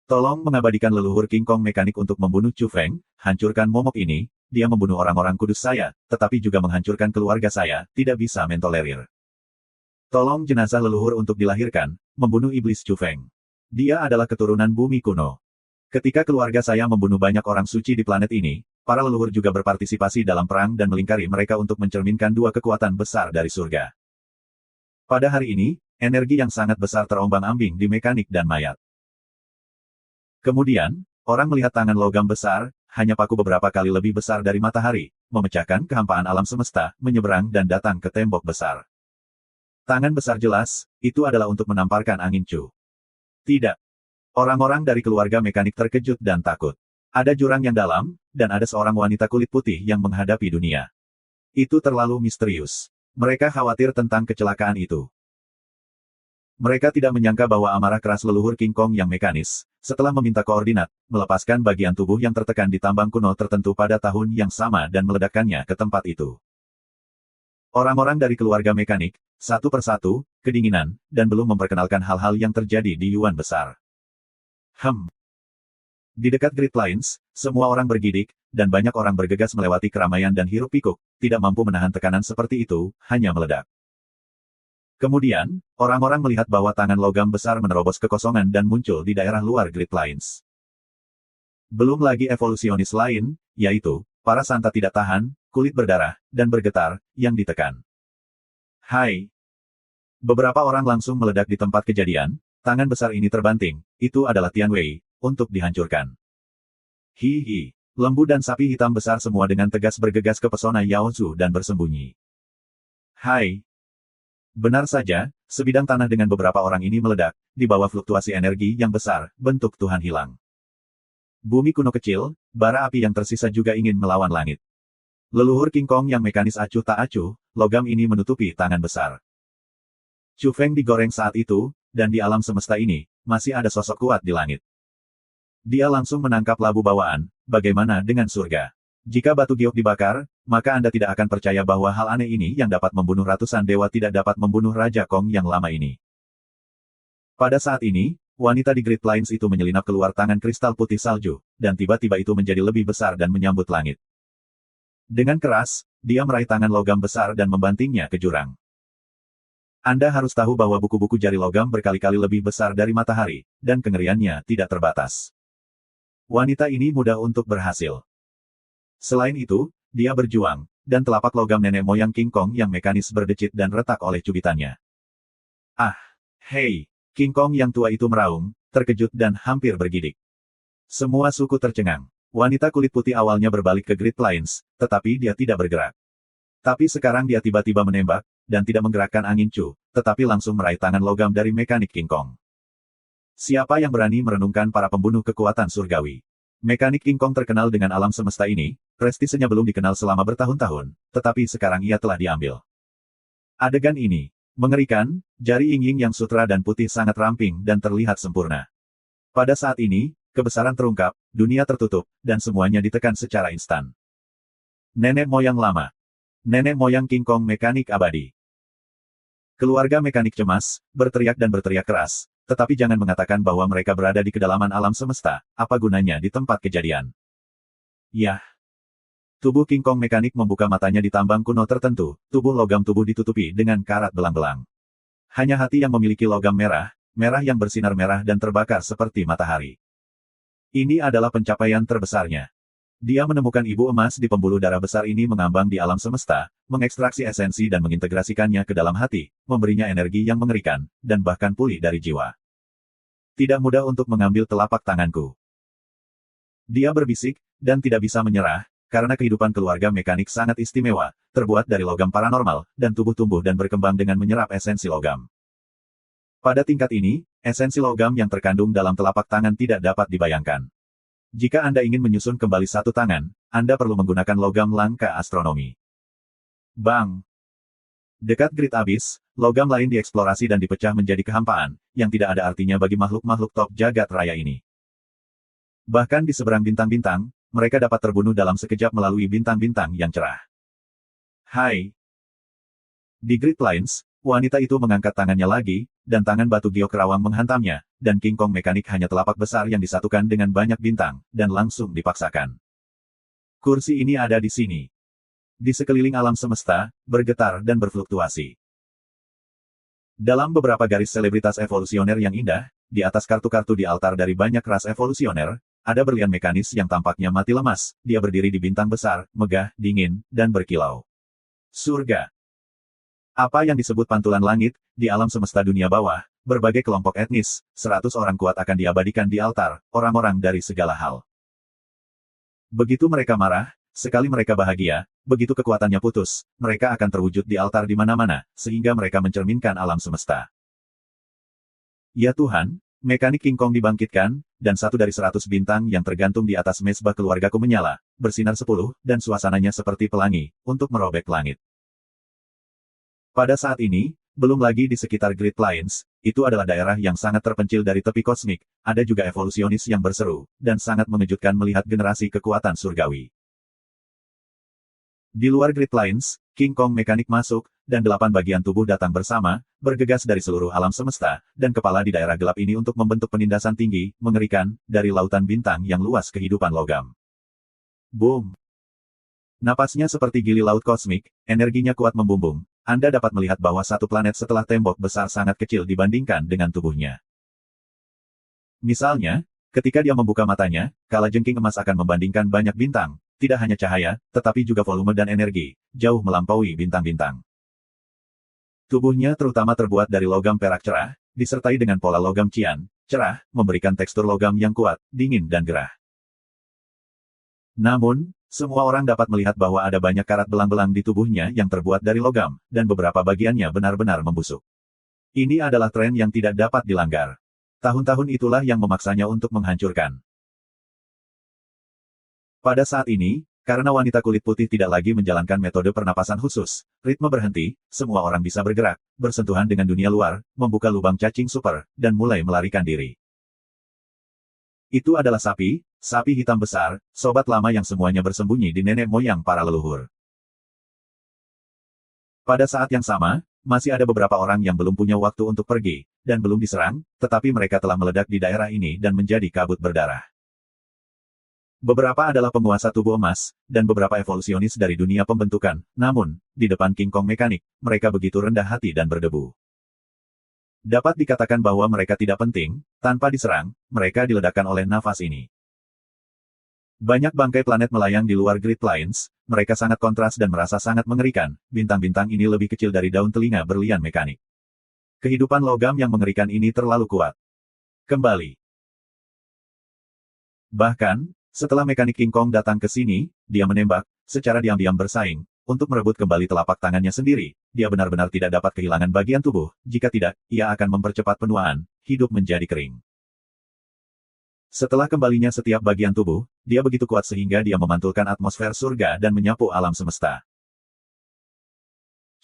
Tolong mengabadikan leluhur King Kong mekanik untuk membunuh Chu Feng, hancurkan momok ini, dia membunuh orang-orang kudus saya, tetapi juga menghancurkan keluarga saya, tidak bisa mentolerir. Tolong jenazah leluhur untuk dilahirkan, membunuh iblis Chu Feng. Dia adalah keturunan bumi kuno. Ketika keluarga saya membunuh banyak orang suci di planet ini, para leluhur juga berpartisipasi dalam perang dan melingkari mereka untuk mencerminkan dua kekuatan besar dari surga. Pada hari ini, energi yang sangat besar terombang-ambing di mekanik dan mayat. Kemudian, orang melihat tangan logam besar, hanya paku beberapa kali lebih besar dari matahari, memecahkan kehampaan alam semesta, menyeberang dan datang ke tembok besar. Tangan besar jelas, itu adalah untuk menamparkan angin Chu. Tidak. Orang-orang dari keluarga mekanik terkejut dan takut. Ada jurang yang dalam, dan ada seorang wanita kulit putih yang menghadapi dunia. Itu terlalu misterius. Mereka khawatir tentang kecelakaan itu. Mereka tidak menyangka bahwa amarah keras leluhur King Kong yang mekanis, setelah meminta koordinat, melepaskan bagian tubuh yang tertekan di tambang kuno tertentu pada tahun yang sama dan meledakkannya ke tempat itu. Orang-orang dari keluarga mekanik, satu persatu, kedinginan, dan belum memperkenalkan hal-hal yang terjadi di Yuan besar. Di dekat Great Plains, semua orang bergidik, dan banyak orang bergegas melewati keramaian dan hiruk pikuk, tidak mampu menahan tekanan seperti itu, hanya meledak. Kemudian, orang-orang melihat bahwa tangan logam besar menerobos kekosongan dan muncul di daerah luar Great Plains. Belum lagi evolusionis lain, yaitu, para santa tidak tahan, kulit berdarah, dan bergetar, yang ditekan. Hai! Beberapa orang langsung meledak di tempat kejadian, tangan besar ini terbanting, itu adalah Tian Wei, untuk dihancurkan. Hihi! Lembu dan sapi hitam besar semua dengan tegas bergegas ke pesona Yao Zhu dan bersembunyi. Hai! Benar saja, sebidang tanah dengan beberapa orang ini meledak, di bawah fluktuasi energi yang besar, bentuk Tuhan hilang. Bumi kuno kecil, bara api yang tersisa juga ingin melawan langit. Leluhur King Kong yang mekanis acuh tak acuh, logam ini menutupi tangan besar. Chu Feng digoreng saat itu, dan di alam semesta ini, masih ada sosok kuat di langit. Dia langsung menangkap labu bawaan, bagaimana dengan surga? Jika batu giok dibakar, maka Anda tidak akan percaya bahwa hal aneh ini yang dapat membunuh ratusan dewa tidak dapat membunuh Raja Kong yang lama ini. Pada saat ini, wanita di Great Plains itu menyelinap keluar tangan kristal putih salju, dan tiba-tiba itu menjadi lebih besar dan menyambut langit. Dengan keras, dia meraih tangan logam besar dan membantingnya ke jurang. Anda harus tahu bahwa buku-buku jari logam berkali-kali lebih besar dari matahari, dan kengeriannya tidak terbatas. Wanita ini mudah untuk berhasil. Selain itu, dia berjuang, dan telapak logam nenek moyang King Kong yang mekanis berdecit dan retak oleh cubitannya. Ah! Hei! King Kong yang tua itu meraung, terkejut dan hampir bergidik. Semua suku tercengang. Wanita kulit putih awalnya berbalik ke Great Plains, tetapi dia tidak bergerak. Tapi sekarang dia tiba-tiba menembak, dan tidak menggerakkan angin Chu, tetapi langsung meraih tangan logam dari mekanik King Kong. Siapa yang berani merenungkan para pembunuh kekuatan surgawi? Mekanik King Kong terkenal dengan alam semesta ini, prestisenya belum dikenal selama bertahun-tahun, tetapi sekarang ia telah diambil. Adegan ini mengerikan, jari Ying-Ying yang sutra dan putih sangat ramping dan terlihat sempurna. Pada saat ini, kebesaran terungkap, dunia tertutup, dan semuanya ditekan secara instan. Nenek moyang lama. Nenek moyang King Kong mekanik abadi. Keluarga mekanik cemas, berteriak dan berteriak keras, tetapi jangan mengatakan bahwa mereka berada di kedalaman alam semesta, apa gunanya di tempat kejadian. Yah! Tubuh King Kong mekanik membuka matanya di tambang kuno tertentu, tubuh logam tubuh ditutupi dengan karat belang-belang. Hanya hati yang memiliki logam merah, merah yang bersinar merah dan terbakar seperti matahari. Ini adalah pencapaian terbesarnya. Dia menemukan ibu emas di pembuluh darah besar ini mengambang di alam semesta, mengekstraksi esensi dan mengintegrasikannya ke dalam hati, memberinya energi yang mengerikan, dan bahkan pulih dari jiwa. Tidak mudah untuk mengambil telapak tanganku. Dia berbisik, dan tidak bisa menyerah, karena kehidupan keluarga mekanik sangat istimewa, terbuat dari logam paranormal, dan tubuh tumbuh dan berkembang dengan menyerap esensi logam. Pada tingkat ini, esensi logam yang terkandung dalam telapak tangan tidak dapat dibayangkan. Jika Anda ingin menyusun kembali satu tangan, Anda perlu menggunakan logam langka astronomi. Bang! Dekat Great Abyss, logam lain dieksplorasi dan dipecah menjadi kehampaan, yang tidak ada artinya bagi makhluk-makhluk top jagat raya ini. Bahkan di seberang bintang-bintang, mereka dapat terbunuh dalam sekejap melalui bintang-bintang yang cerah. Hai! Di Great Plains, wanita itu mengangkat tangannya lagi, dan tangan batu giok kerawang menghantamnya, dan King Kong mekanik hanya telapak besar yang disatukan dengan banyak bintang, dan langsung dipaksakan. Kursi ini ada di sini. Di sekeliling alam semesta, bergetar dan berfluktuasi. Dalam beberapa garis selebritas evolusioner yang indah, di atas kartu-kartu di altar dari banyak ras evolusioner, ada berlian mekanis yang tampaknya mati lemas, dia berdiri di bintang besar, megah, dingin, dan berkilau. Surga. Apa yang disebut pantulan langit, di alam semesta dunia bawah, berbagai kelompok etnis, 100 orang kuat akan diabadikan di altar, orang-orang dari segala hal. Begitu mereka marah, sekali mereka bahagia, begitu kekuatannya putus, mereka akan terwujud di altar di mana-mana, sehingga mereka mencerminkan alam semesta. Ya Tuhan, mekanik King Kong dibangkitkan, dan satu dari 100 bintang yang tergantung di atas mezbah keluargaku menyala, bersinar 10, dan suasananya seperti pelangi, untuk merobek langit. Pada saat ini, belum lagi di sekitar Great Plains, itu adalah daerah yang sangat terpencil dari tepi kosmik, ada juga evolusionis yang berseru, dan sangat mengejutkan melihat generasi kekuatan surgawi. Di luar Great Plains, King Kong mekanik masuk, dan 8 bagian tubuh datang bersama, bergegas dari seluruh alam semesta, dan kepala di daerah gelap ini untuk membentuk penindasan tinggi, mengerikan, dari lautan bintang yang luas kehidupan logam. Boom! Napasnya seperti gili laut kosmik, energinya kuat membumbung. Anda dapat melihat bahwa satu planet setelah tembok besar sangat kecil dibandingkan dengan tubuhnya. Misalnya, ketika dia membuka matanya, kalajengking emas akan membandingkan banyak bintang, tidak hanya cahaya, tetapi juga volume dan energi, jauh melampaui bintang-bintang. Tubuhnya terutama terbuat dari logam perak cerah, disertai dengan pola logam cian, cerah, memberikan tekstur logam yang kuat, dingin dan gerah. Namun, semua orang dapat melihat bahwa ada banyak karat belang-belang di tubuhnya yang terbuat dari logam, dan beberapa bagiannya benar-benar membusuk. Ini adalah tren yang tidak dapat dilanggar. Tahun-tahun itulah yang memaksanya untuk menghancurkan. Pada saat ini, karena wanita kulit putih tidak lagi menjalankan metode pernapasan khusus, ritme berhenti, semua orang bisa bergerak, bersentuhan dengan dunia luar, membuka lubang cacing super, dan mulai melarikan diri. Itu adalah sapi hitam besar, sobat lama yang semuanya bersembunyi di nenek moyang para leluhur. Pada saat yang sama, masih ada beberapa orang yang belum punya waktu untuk pergi, dan belum diserang, tetapi mereka telah meledak di daerah ini dan menjadi kabut berdarah. Beberapa adalah penguasa tubuh emas, dan beberapa evolusionis dari dunia pembentukan, namun, di depan King Kong mekanik, mereka begitu rendah hati dan berdebu. Dapat dikatakan bahwa mereka tidak penting, tanpa diserang, mereka diledakkan oleh nafas ini. Banyak bangkai planet melayang di luar Great Plains, mereka sangat kontras dan merasa sangat mengerikan, bintang-bintang ini lebih kecil dari daun telinga berlian mekanik. Kehidupan logam yang mengerikan ini terlalu kuat. Kembali. Bahkan, setelah mekanik King Kong datang ke sini, dia menembak, secara diam-diam bersaing, untuk merebut kembali telapak tangannya sendiri. Dia benar-benar tidak dapat kehilangan bagian tubuh, jika tidak, ia akan mempercepat penuaan, hidup menjadi kering. Setelah kembalinya setiap bagian tubuh, dia begitu kuat sehingga dia memantulkan atmosfer surga dan menyapu alam semesta.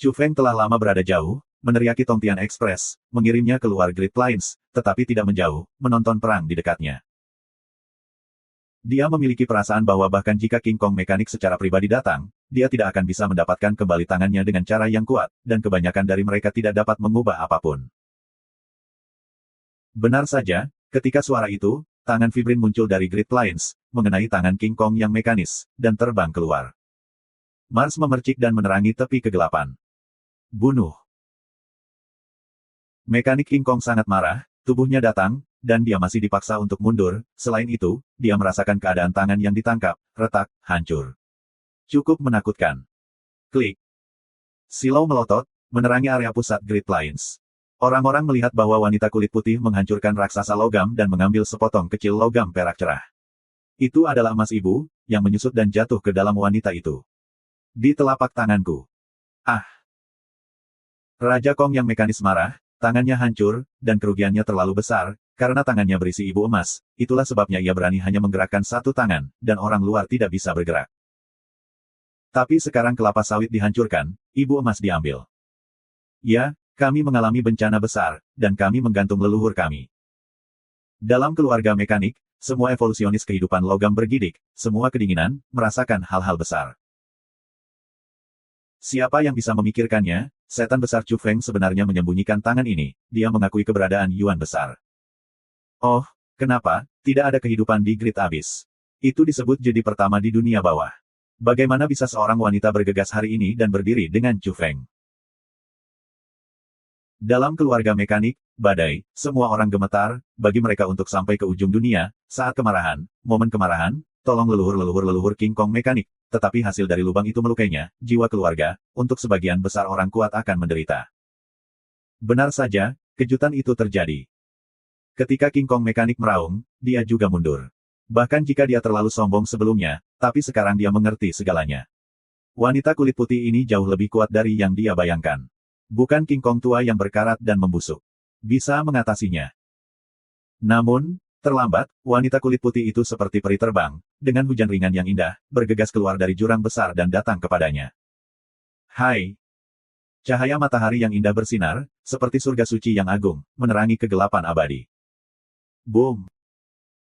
Chu Feng telah lama berada jauh, meneriaki Tongtian Express, mengirimnya keluar Great Plains, tetapi tidak menjauh, menonton perang di dekatnya. Dia memiliki perasaan bahwa bahkan jika King Kong mekanik secara pribadi datang, dia tidak akan bisa mendapatkan kembali tangannya dengan cara yang kuat, dan kebanyakan dari mereka tidak dapat mengubah apapun. Benar saja, ketika suara itu, tangan Fibrin muncul dari Great Plains, mengenai tangan King Kong yang mekanis, dan terbang keluar. Mars memercik dan menerangi tepi kegelapan. Bunuh. Mekanik King Kong sangat marah, tubuhnya datang, dan dia masih dipaksa untuk mundur. Selain itu, dia merasakan keadaan tangan yang ditangkap, retak, hancur. Cukup menakutkan. Klik. Silau melotot, menerangi area pusat Great Plains. Orang-orang melihat bahwa wanita kulit putih menghancurkan raksasa logam dan mengambil sepotong kecil logam perak cerah. Itu adalah emas ibu, yang menyusut dan jatuh ke dalam wanita itu. Di telapak tanganku. Ah! Raja Kong yang mekanis marah, tangannya hancur, dan kerugiannya terlalu besar, karena tangannya berisi ibu emas, itulah sebabnya ia berani hanya menggerakkan satu tangan, dan orang luar tidak bisa bergerak. Tapi sekarang kelapa sawit dihancurkan, ibu emas diambil. Ya, kami mengalami bencana besar, dan kami menggantung leluhur kami. Dalam keluarga mekanik, semua evolusionis kehidupan logam bergidik, semua kedinginan, merasakan hal-hal besar. Siapa yang bisa memikirkannya, setan besar Chu Feng sebenarnya menyembunyikan tangan ini, dia mengakui keberadaan Yuan besar. Oh, kenapa, tidak ada kehidupan di Great Abyss? Itu disebut jadi pertama di dunia bawah. Bagaimana bisa seorang wanita bergegas hari ini dan berdiri dengan Chu Feng? Dalam keluarga mekanik, badai, semua orang gemetar, bagi mereka untuk sampai ke ujung dunia, saat kemarahan, momen kemarahan, tolong leluhur King Kong mekanik, tetapi hasil dari lubang itu melukainya, jiwa keluarga, untuk sebagian besar orang kuat akan menderita. Benar saja, kejutan itu terjadi. Ketika King Kong mekanik meraung, dia juga mundur. Bahkan jika dia terlalu sombong sebelumnya, tapi sekarang dia mengerti segalanya. Wanita kulit putih ini jauh lebih kuat dari yang dia bayangkan. Bukan King Kong tua yang berkarat dan membusuk. Bisa mengatasinya. Namun, terlambat, wanita kulit putih itu seperti peri terbang, dengan hujan ringan yang indah, bergegas keluar dari jurang besar dan datang kepadanya. Hai! Cahaya matahari yang indah bersinar, seperti surga suci yang agung, menerangi kegelapan abadi. Boom!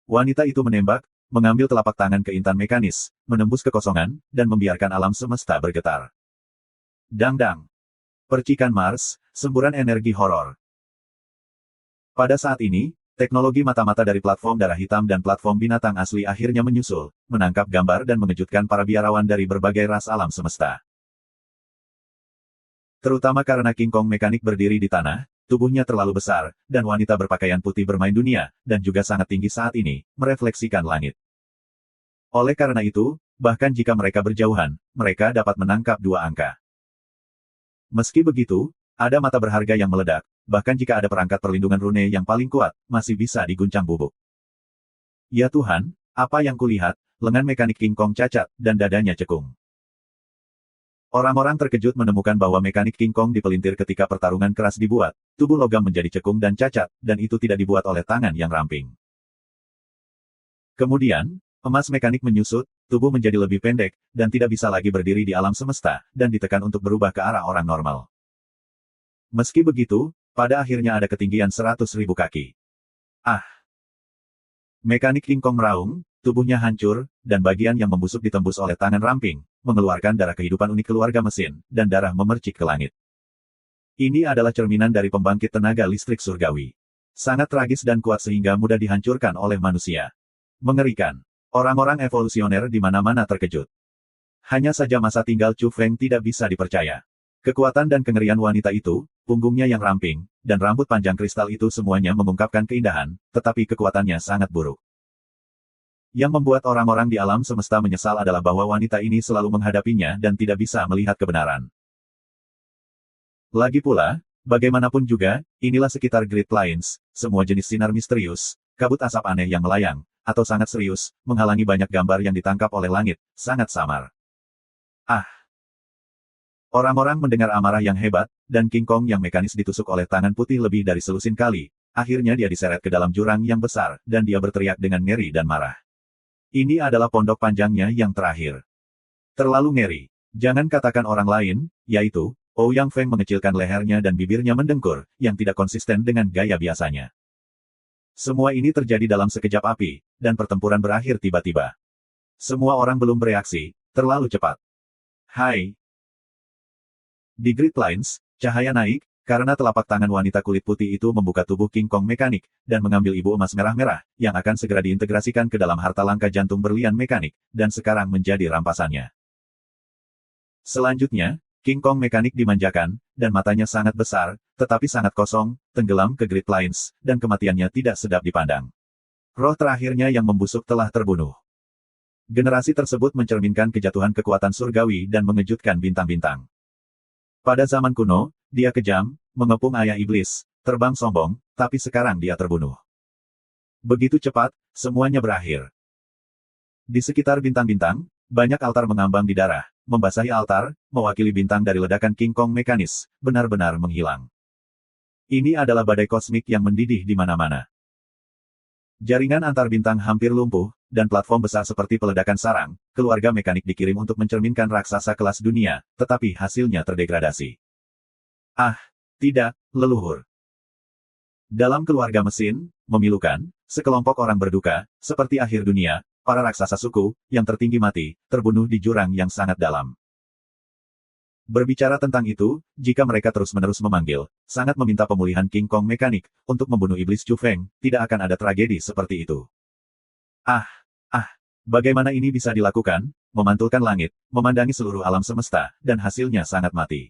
Wanita itu menembak, mengambil telapak tangan ke intan mekanis, menembus kekosongan, dan membiarkan alam semesta bergetar. Dang-dang! Percikan Mars, semburan energi horor. Pada saat ini, teknologi mata-mata dari platform darah hitam dan platform binatang asli akhirnya menyusul, menangkap gambar dan mengejutkan para biarawan dari berbagai ras alam semesta. Terutama karena King Kong mekanik berdiri di tanah, tubuhnya terlalu besar, dan wanita berpakaian putih bermain dunia, dan juga sangat tinggi saat ini, merefleksikan langit. Oleh karena itu, bahkan jika mereka berjauhan, mereka dapat menangkap 2 angka. Meski begitu, ada mata berharga yang meledak, bahkan jika ada perangkat perlindungan rune yang paling kuat, masih bisa diguncang bubuk. Ya Tuhan, apa yang kulihat, lengan mekanik King Kong cacat, dan dadanya cekung. Orang-orang terkejut menemukan bahwa mekanik King Kong dipelintir ketika pertarungan keras dibuat, tubuh logam menjadi cekung dan cacat, dan itu tidak dibuat oleh tangan yang ramping. Kemudian, emas mekanik menyusut, tubuh menjadi lebih pendek, dan tidak bisa lagi berdiri di alam semesta, dan ditekan untuk berubah ke arah orang normal. Meski begitu, pada akhirnya ada ketinggian 100.000 kaki. Ah! Mekanik King Kong meraung, tubuhnya hancur, dan bagian yang membusuk ditembus oleh tangan ramping, mengeluarkan darah kehidupan unik keluarga mesin, dan darah memercik ke langit. Ini adalah cerminan dari pembangkit tenaga listrik surgawi. Sangat tragis dan kuat sehingga mudah dihancurkan oleh manusia. Mengerikan. Orang-orang evolusioner di mana-mana terkejut. Hanya saja masa tinggal Chu Feng tidak bisa dipercaya. Kekuatan dan kengerian wanita itu, punggungnya yang ramping, dan rambut panjang kristal itu semuanya mengungkapkan keindahan, tetapi kekuatannya sangat buruk. Yang membuat orang-orang di alam semesta menyesal adalah bahwa wanita ini selalu menghadapinya dan tidak bisa melihat kebenaran. Lagi pula, bagaimanapun juga, inilah sekitar Great Plains, semua jenis sinar misterius, kabut asap aneh yang melayang, atau sangat serius, menghalangi banyak gambar yang ditangkap oleh langit, sangat samar. Ah! Orang-orang mendengar amarah yang hebat, dan King Kong yang mekanis ditusuk oleh tangan putih lebih dari selusin kali, akhirnya dia diseret ke dalam jurang yang besar, dan dia berteriak dengan ngeri dan marah. Ini adalah pondok panjangnya yang terakhir. Terlalu ngeri. Jangan katakan orang lain, yaitu, Ouyang Feng mengecilkan lehernya dan bibirnya mendengkur, yang tidak konsisten dengan gaya biasanya. Semua ini terjadi dalam sekejap api, dan pertempuran berakhir tiba-tiba. Semua orang belum bereaksi, terlalu cepat. Hai! Di Great Plains, cahaya naik, karena telapak tangan wanita kulit putih itu membuka tubuh King Kong mekanik, dan mengambil ibu emas merah-merah, yang akan segera diintegrasikan ke dalam harta langka jantung berlian mekanik, dan sekarang menjadi rampasannya. Selanjutnya, King Kong mekanik dimanjakan, dan matanya sangat besar, tetapi sangat kosong, tenggelam ke Great Plains, dan kematiannya tidak sedap dipandang. Roh terakhirnya yang membusuk telah terbunuh. Generasi tersebut mencerminkan kejatuhan kekuatan surgawi dan mengejutkan bintang-bintang. Pada zaman kuno, dia kejam, mengepung ayah iblis, terbang sombong, tapi sekarang dia terbunuh. Begitu cepat, semuanya berakhir. Di sekitar bintang-bintang, banyak altar mengambang di darah, membasahi altar, mewakili bintang dari ledakan King Kong mekanis, benar-benar menghilang. Ini adalah badai kosmik yang mendidih di mana-mana. Jaringan antar bintang hampir lumpuh, dan platform besar seperti peledakan sarang, keluarga mekanik dikirim untuk mencerminkan raksasa kelas dunia, tetapi hasilnya terdegradasi. Ah, tidak, leluhur. Dalam keluarga mesin, memilukan, sekelompok orang berduka, seperti akhir dunia, para raksasa suku, yang tertinggi mati, terbunuh di jurang yang sangat dalam. Berbicara tentang itu, jika mereka terus-menerus memanggil, sangat meminta pemulihan King Kong mekanik, untuk membunuh iblis Chu Feng, tidak akan ada tragedi seperti itu. Bagaimana ini bisa dilakukan? Memantulkan langit, memandangi seluruh alam semesta, dan hasilnya sangat mati.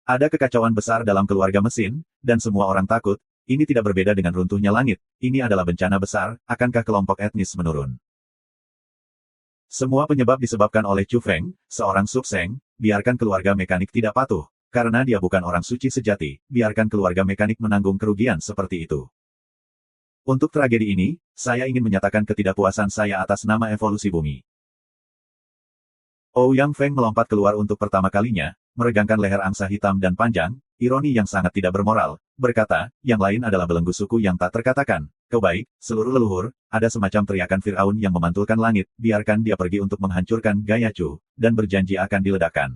Ada kekacauan besar dalam keluarga mesin, dan semua orang takut, ini tidak berbeda dengan runtuhnya langit, ini adalah bencana besar, akankah kelompok etnis menurun? Semua penyebab disebabkan oleh Chu Feng, seorang subseng, biarkan keluarga mekanik tidak patuh, karena dia bukan orang suci sejati, biarkan keluarga mekanik menanggung kerugian seperti itu. Untuk tragedi ini, saya ingin menyatakan ketidakpuasan saya atas nama evolusi bumi. Ouyang Feng melompat keluar untuk pertama kalinya, meregangkan leher angsa hitam dan panjang, ironi yang sangat tidak bermoral, berkata, yang lain adalah belenggu suku yang tak terkatakan. Kau baik, seluruh leluhur, ada semacam teriakan Fir'aun yang memantulkan langit, biarkan dia pergi untuk menghancurkan gaya Chu, dan berjanji akan diledakkan.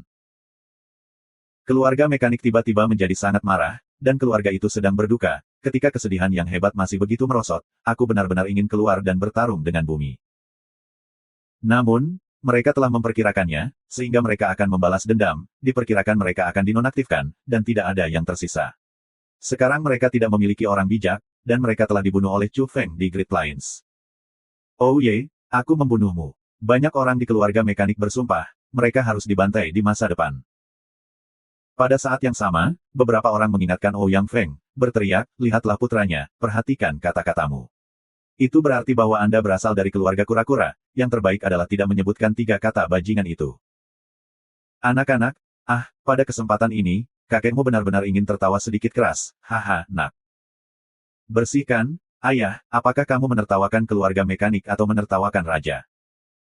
Keluarga mekanik tiba-tiba menjadi sangat marah, dan keluarga itu sedang berduka, ketika kesedihan yang hebat masih begitu merosot, aku benar-benar ingin keluar dan bertarung dengan bumi. Namun, mereka telah memperkirakannya, sehingga mereka akan membalas dendam, diperkirakan mereka akan dinonaktifkan, dan tidak ada yang tersisa. Sekarang mereka tidak memiliki orang bijak, dan mereka telah dibunuh oleh Chu Feng di Great Plains. Oh ye, aku membunuhmu. Banyak orang di keluarga mekanik bersumpah, mereka harus dibantai di masa depan. Pada saat yang sama, beberapa orang mengingatkan Ouyang Feng, berteriak, lihatlah putranya, perhatikan kata-katamu. Itu berarti bahwa Anda berasal dari keluarga kura-kura, yang terbaik adalah tidak menyebutkan 3 kata bajingan itu. Anak-anak, pada kesempatan ini, kakekmu benar-benar ingin tertawa sedikit keras. Haha, nak. Bersihkan, ayah, apakah kamu menertawakan keluarga mekanik atau menertawakan raja?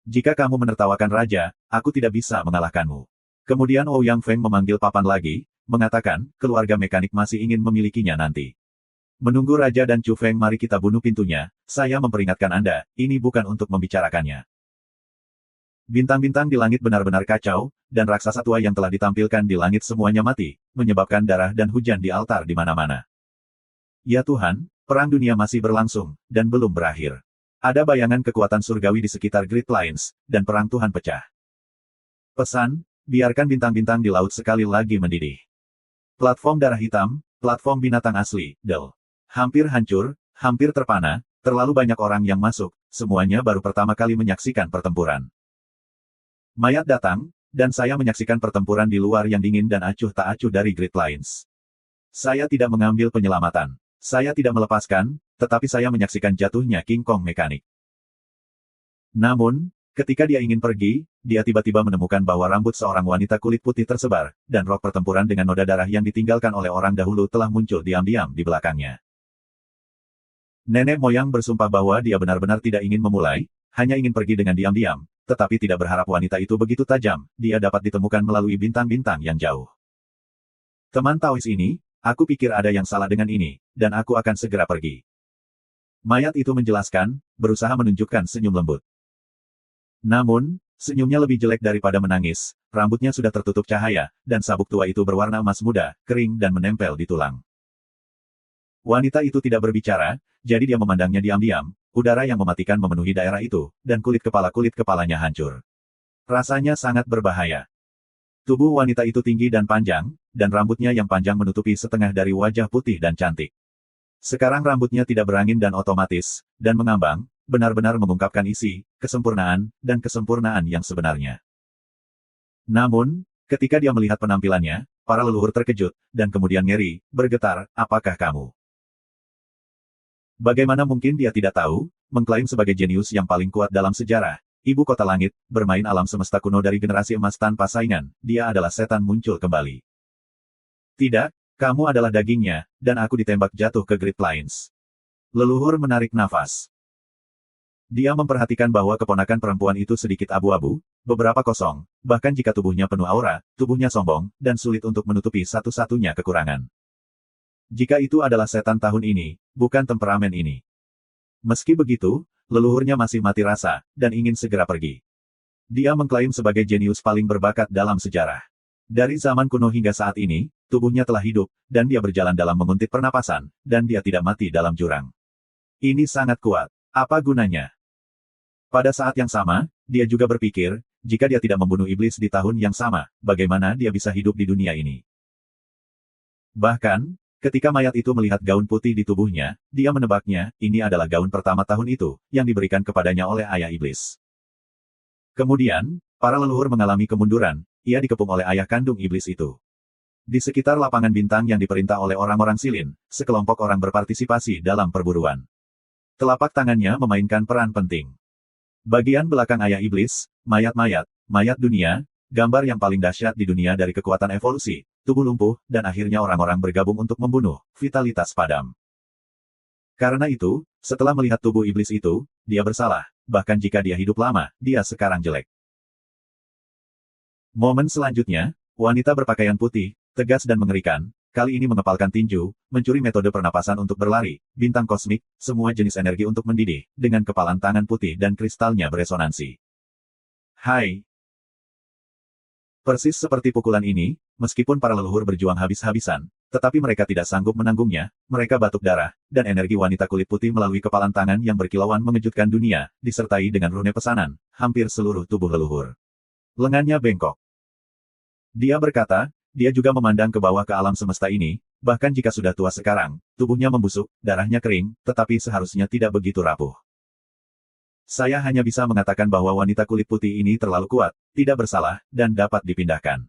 Jika kamu menertawakan raja, aku tidak bisa mengalahkanmu. Kemudian Ouyang Feng memanggil papan lagi, mengatakan, keluarga mekanik masih ingin memilikinya nanti. Menunggu raja dan Chu Feng, mari kita bunuh pintunya, saya memperingatkan Anda, ini bukan untuk membicarakannya. Bintang-bintang di langit benar-benar kacau, dan raksasa tua yang telah ditampilkan di langit semuanya mati, menyebabkan darah dan hujan di altar di mana-mana. Ya Tuhan, perang dunia masih berlangsung, dan belum berakhir. Ada bayangan kekuatan surgawi di sekitar Great Plains, dan perang Tuhan pecah. Pesan, biarkan bintang-bintang di laut sekali lagi mendidih. Platform darah hitam, platform binatang asli, Del. Hampir hancur, hampir terpana, terlalu banyak orang yang masuk, semuanya baru pertama kali menyaksikan pertempuran. Mayat datang, dan saya menyaksikan pertempuran di luar yang dingin dan acuh tak acuh dari Great Plains. Saya tidak mengambil penyelamatan. Saya tidak melepaskan, tetapi saya menyaksikan jatuhnya King Kong mekanik. Namun, ketika dia ingin pergi, dia tiba-tiba menemukan bahwa rambut seorang wanita kulit putih tersebar, dan rok pertempuran dengan noda darah yang ditinggalkan oleh orang dahulu telah muncul diam-diam di belakangnya. Nenek moyang bersumpah bahwa dia benar-benar tidak ingin memulai, hanya ingin pergi dengan diam-diam, tetapi tidak berharap wanita itu begitu tajam, dia dapat ditemukan melalui bintang-bintang yang jauh. Teman Taois ini, aku pikir ada yang salah dengan ini, dan aku akan segera pergi. Mayat itu menjelaskan, berusaha menunjukkan senyum lembut. Namun, senyumnya lebih jelek daripada menangis, rambutnya sudah tertutup cahaya, dan sabuk tua itu berwarna emas muda, kering dan menempel di tulang. Wanita itu tidak berbicara, jadi dia memandangnya diam-diam, udara yang mematikan memenuhi daerah itu, dan kulit kepalanya hancur. Rasanya sangat berbahaya. Tubuh wanita itu tinggi dan panjang, dan rambutnya yang panjang menutupi setengah dari wajah putih dan cantik. Sekarang rambutnya tidak berangin dan otomatis, dan mengambang, benar-benar mengungkapkan isi, kesempurnaan, dan kesempurnaan yang sebenarnya. Namun, ketika dia melihat penampilannya, para leluhur terkejut, dan kemudian ngeri, bergetar, apakah kamu? Bagaimana mungkin dia tidak tahu, mengklaim sebagai jenius yang paling kuat dalam sejarah, ibu kota langit, bermain alam semesta kuno dari generasi emas tanpa saingan, dia adalah setan muncul kembali. Tidak, kamu adalah dagingnya, dan aku ditembak jatuh ke Great Plains. Leluhur menarik nafas. Dia memperhatikan bahwa keponakan perempuan itu sedikit abu-abu, beberapa kosong, bahkan jika tubuhnya penuh aura, tubuhnya sombong, dan sulit untuk menutupi satu-satunya kekurangan. Jika itu adalah setan tahun ini, bukan temperamen ini. Meski begitu, leluhurnya masih mati rasa, dan ingin segera pergi. Dia mengklaim sebagai jenius paling berbakat dalam sejarah. Dari zaman kuno hingga saat ini, tubuhnya telah hidup, dan dia berjalan dalam menguntit pernapasan, dan dia tidak mati dalam jurang. Ini sangat kuat. Apa gunanya? Pada saat yang sama, dia juga berpikir, jika dia tidak membunuh iblis di tahun yang sama, bagaimana dia bisa hidup di dunia ini? Bahkan, ketika mayat itu melihat gaun putih di tubuhnya, dia menebaknya, ini adalah gaun pertama tahun itu, yang diberikan kepadanya oleh ayah iblis. Kemudian, para leluhur mengalami kemunduran, ia dikepung oleh ayah kandung iblis itu. Di sekitar lapangan bintang yang diperintah oleh orang-orang silin, sekelompok orang berpartisipasi dalam perburuan. Telapak tangannya memainkan peran penting. Bagian belakang ayah iblis, mayat-mayat, mayat dunia, gambar yang paling dahsyat di dunia dari kekuatan evolusi, tubuh lumpuh, dan akhirnya orang-orang bergabung untuk membunuh, vitalitas padam. Karena itu, setelah melihat tubuh iblis itu, dia bersalah, bahkan jika dia hidup lama, dia sekarang jelek. Momen selanjutnya, wanita berpakaian putih, tegas dan mengerikan, kali ini mengepalkan tinju, mencuri metode pernapasan untuk berlari, bintang kosmik, semua jenis energi untuk mendidih, dengan kepalan tangan putih dan kristalnya beresonansi. Hai! Persis seperti pukulan ini, meskipun para leluhur berjuang habis-habisan, tetapi mereka tidak sanggup menanggungnya, mereka batuk darah, dan energi wanita kulit putih melalui kepalan tangan yang berkilauan mengejutkan dunia, disertai dengan rune pesanan, hampir seluruh tubuh leluhur. Lengannya bengkok. Dia berkata, dia juga memandang ke bawah ke alam semesta ini, bahkan jika sudah tua sekarang, tubuhnya membusuk, darahnya kering, tetapi seharusnya tidak begitu rapuh. Saya hanya bisa mengatakan bahwa wanita kulit putih ini terlalu kuat, tidak bersalah, dan dapat dipindahkan.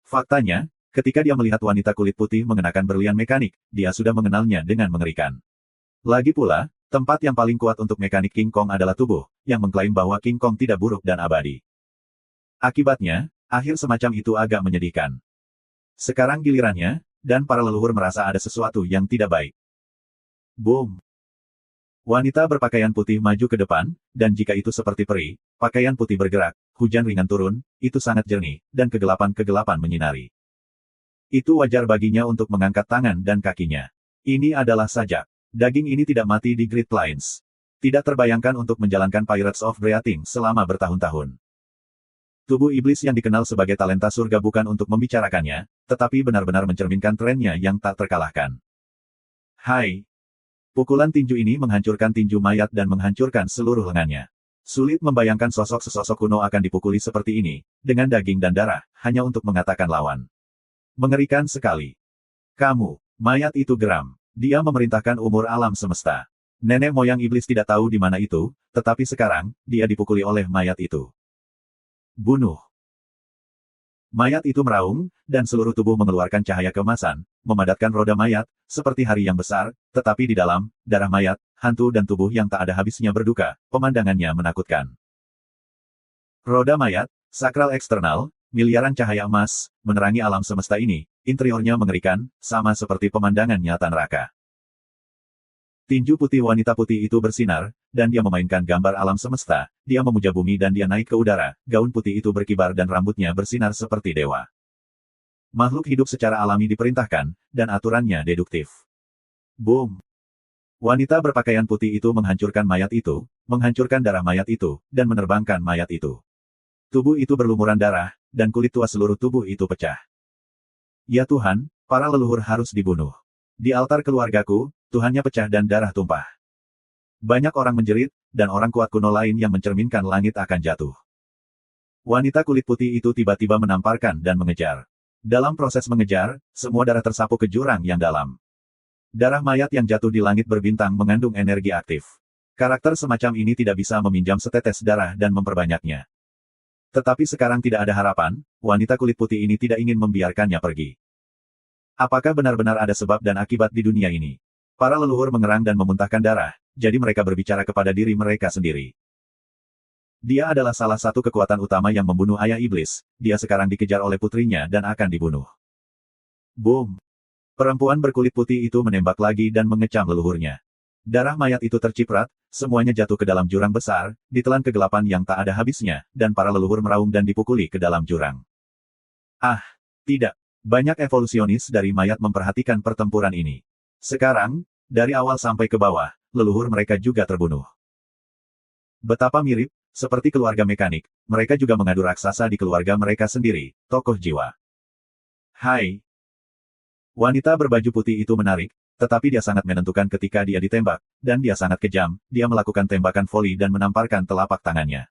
Faktanya, ketika dia melihat wanita kulit putih mengenakan berlian mekanik, dia sudah mengenalnya dengan mengerikan. Lagi pula, Tempat yang paling kuat untuk mekanik King Kong adalah tubuh, yang mengklaim bahwa King Kong tidak buruk dan abadi. Akibatnya, akhir semacam itu agak menyedihkan. Sekarang gilirannya, dan para leluhur merasa ada sesuatu yang tidak baik. Boom! Wanita berpakaian putih maju ke depan, dan jika itu seperti peri, pakaian putih bergerak, hujan ringan turun, itu sangat jernih, dan kegelapan-kegelapan menyinari. Itu wajar baginya untuk mengangkat tangan dan kakinya. Ini adalah sajak. Daging ini tidak mati di Great Plains. Tidak terbayangkan untuk menjalankan Pirates of Breathing selama bertahun-tahun. Tubuh iblis yang dikenal sebagai talenta surga bukan untuk membicarakannya, tetapi benar-benar mencerminkan trennya yang tak terkalahkan. Hai! Pukulan tinju ini menghancurkan tinju mayat dan menghancurkan seluruh lengannya. Sulit membayangkan sosok-sosok kuno akan dipukuli seperti ini, dengan daging dan darah, hanya untuk mengatakan lawan. Mengerikan sekali. Kamu, mayat itu geram. Dia memerintahkan umur alam semesta. Nenek moyang iblis tidak tahu di mana itu, tetapi sekarang, dia dipukuli oleh mayat itu. Bunuh. Mayat itu meraung, dan seluruh tubuh mengeluarkan cahaya keemasan, memadatkan roda mayat, seperti hari yang besar, tetapi di dalam, darah mayat, hantu dan tubuh yang tak ada habisnya berduka, pemandangannya menakutkan. Roda mayat, sakral eksternal, miliaran cahaya emas, menerangi alam semesta ini, interiornya mengerikan, sama seperti pemandangan nyata neraka. Tinju putih wanita putih itu bersinar, dan dia memainkan gambar alam semesta, dia memuja bumi dan dia naik ke udara, gaun putih itu berkibar dan rambutnya bersinar seperti dewa. Makhluk hidup secara alami diperintahkan, dan aturannya deduktif. Boom! Wanita berpakaian putih itu menghancurkan mayat itu, menghancurkan darah mayat itu, dan menerbangkan mayat itu. Tubuh itu berlumuran darah, dan kulit tua seluruh tubuh itu pecah. Ya Tuhan, para leluhur harus dibunuh. Di altar keluargaku, Tuhannya pecah dan darah tumpah. Banyak orang menjerit, dan orang kuat kuno lain yang mencerminkan langit akan jatuh. Wanita kulit putih itu tiba-tiba menamparkan dan mengejar. Dalam proses mengejar, semua darah tersapu ke jurang yang dalam. Darah mayat yang jatuh di langit berbintang mengandung energi aktif. Karakter semacam ini tidak bisa meminjam setetes darah dan memperbanyaknya. Tetapi sekarang tidak ada harapan, wanita kulit putih ini tidak ingin membiarkannya pergi. Apakah benar-benar ada sebab dan akibat di dunia ini? Para leluhur mengerang dan memuntahkan darah, jadi mereka berbicara kepada diri mereka sendiri. Dia adalah salah satu kekuatan utama yang membunuh ayah iblis, dia sekarang dikejar oleh putrinya dan akan dibunuh. Boom! Perempuan berkulit putih itu menembak lagi dan mengecam leluhurnya. Darah mayat itu terciprat, semuanya jatuh ke dalam jurang besar, ditelan kegelapan yang tak ada habisnya, dan para leluhur meraung dan dipukuli ke dalam jurang. Ah, tidak. Banyak evolusionis dari mayat memperhatikan pertempuran ini. Sekarang, dari awal sampai ke bawah, leluhur mereka juga terbunuh. Betapa mirip, seperti keluarga mekanik, mereka juga mengadu raksasa di keluarga mereka sendiri, tokoh jiwa. Hai! Wanita berbaju putih itu menarik, tetapi dia sangat menentukan ketika dia ditembak, dan dia sangat kejam, dia melakukan tembakan voli dan menamparkan telapak tangannya.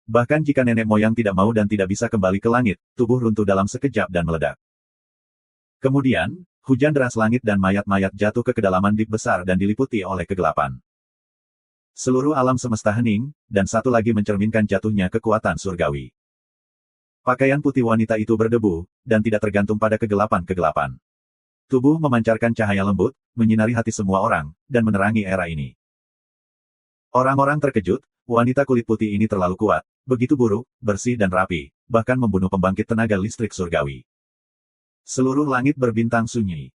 Bahkan jika nenek moyang tidak mau dan tidak bisa kembali ke langit, tubuh runtuh dalam sekejap dan meledak. Kemudian, hujan deras langit dan mayat-mayat jatuh ke kedalaman dip besar dan diliputi oleh kegelapan. Seluruh alam semesta hening, dan satu lagi mencerminkan jatuhnya kekuatan surgawi. Pakaian putih wanita itu berdebu, dan tidak tergantung pada kegelapan-kegelapan. Tubuh memancarkan cahaya lembut, menyinari hati semua orang, dan menerangi era ini. Orang-orang terkejut, wanita kulit putih ini terlalu kuat, begitu buruk, bersih dan rapi, bahkan membunuh pembangkit tenaga listrik surgawi. Seluruh langit berbintang sunyi.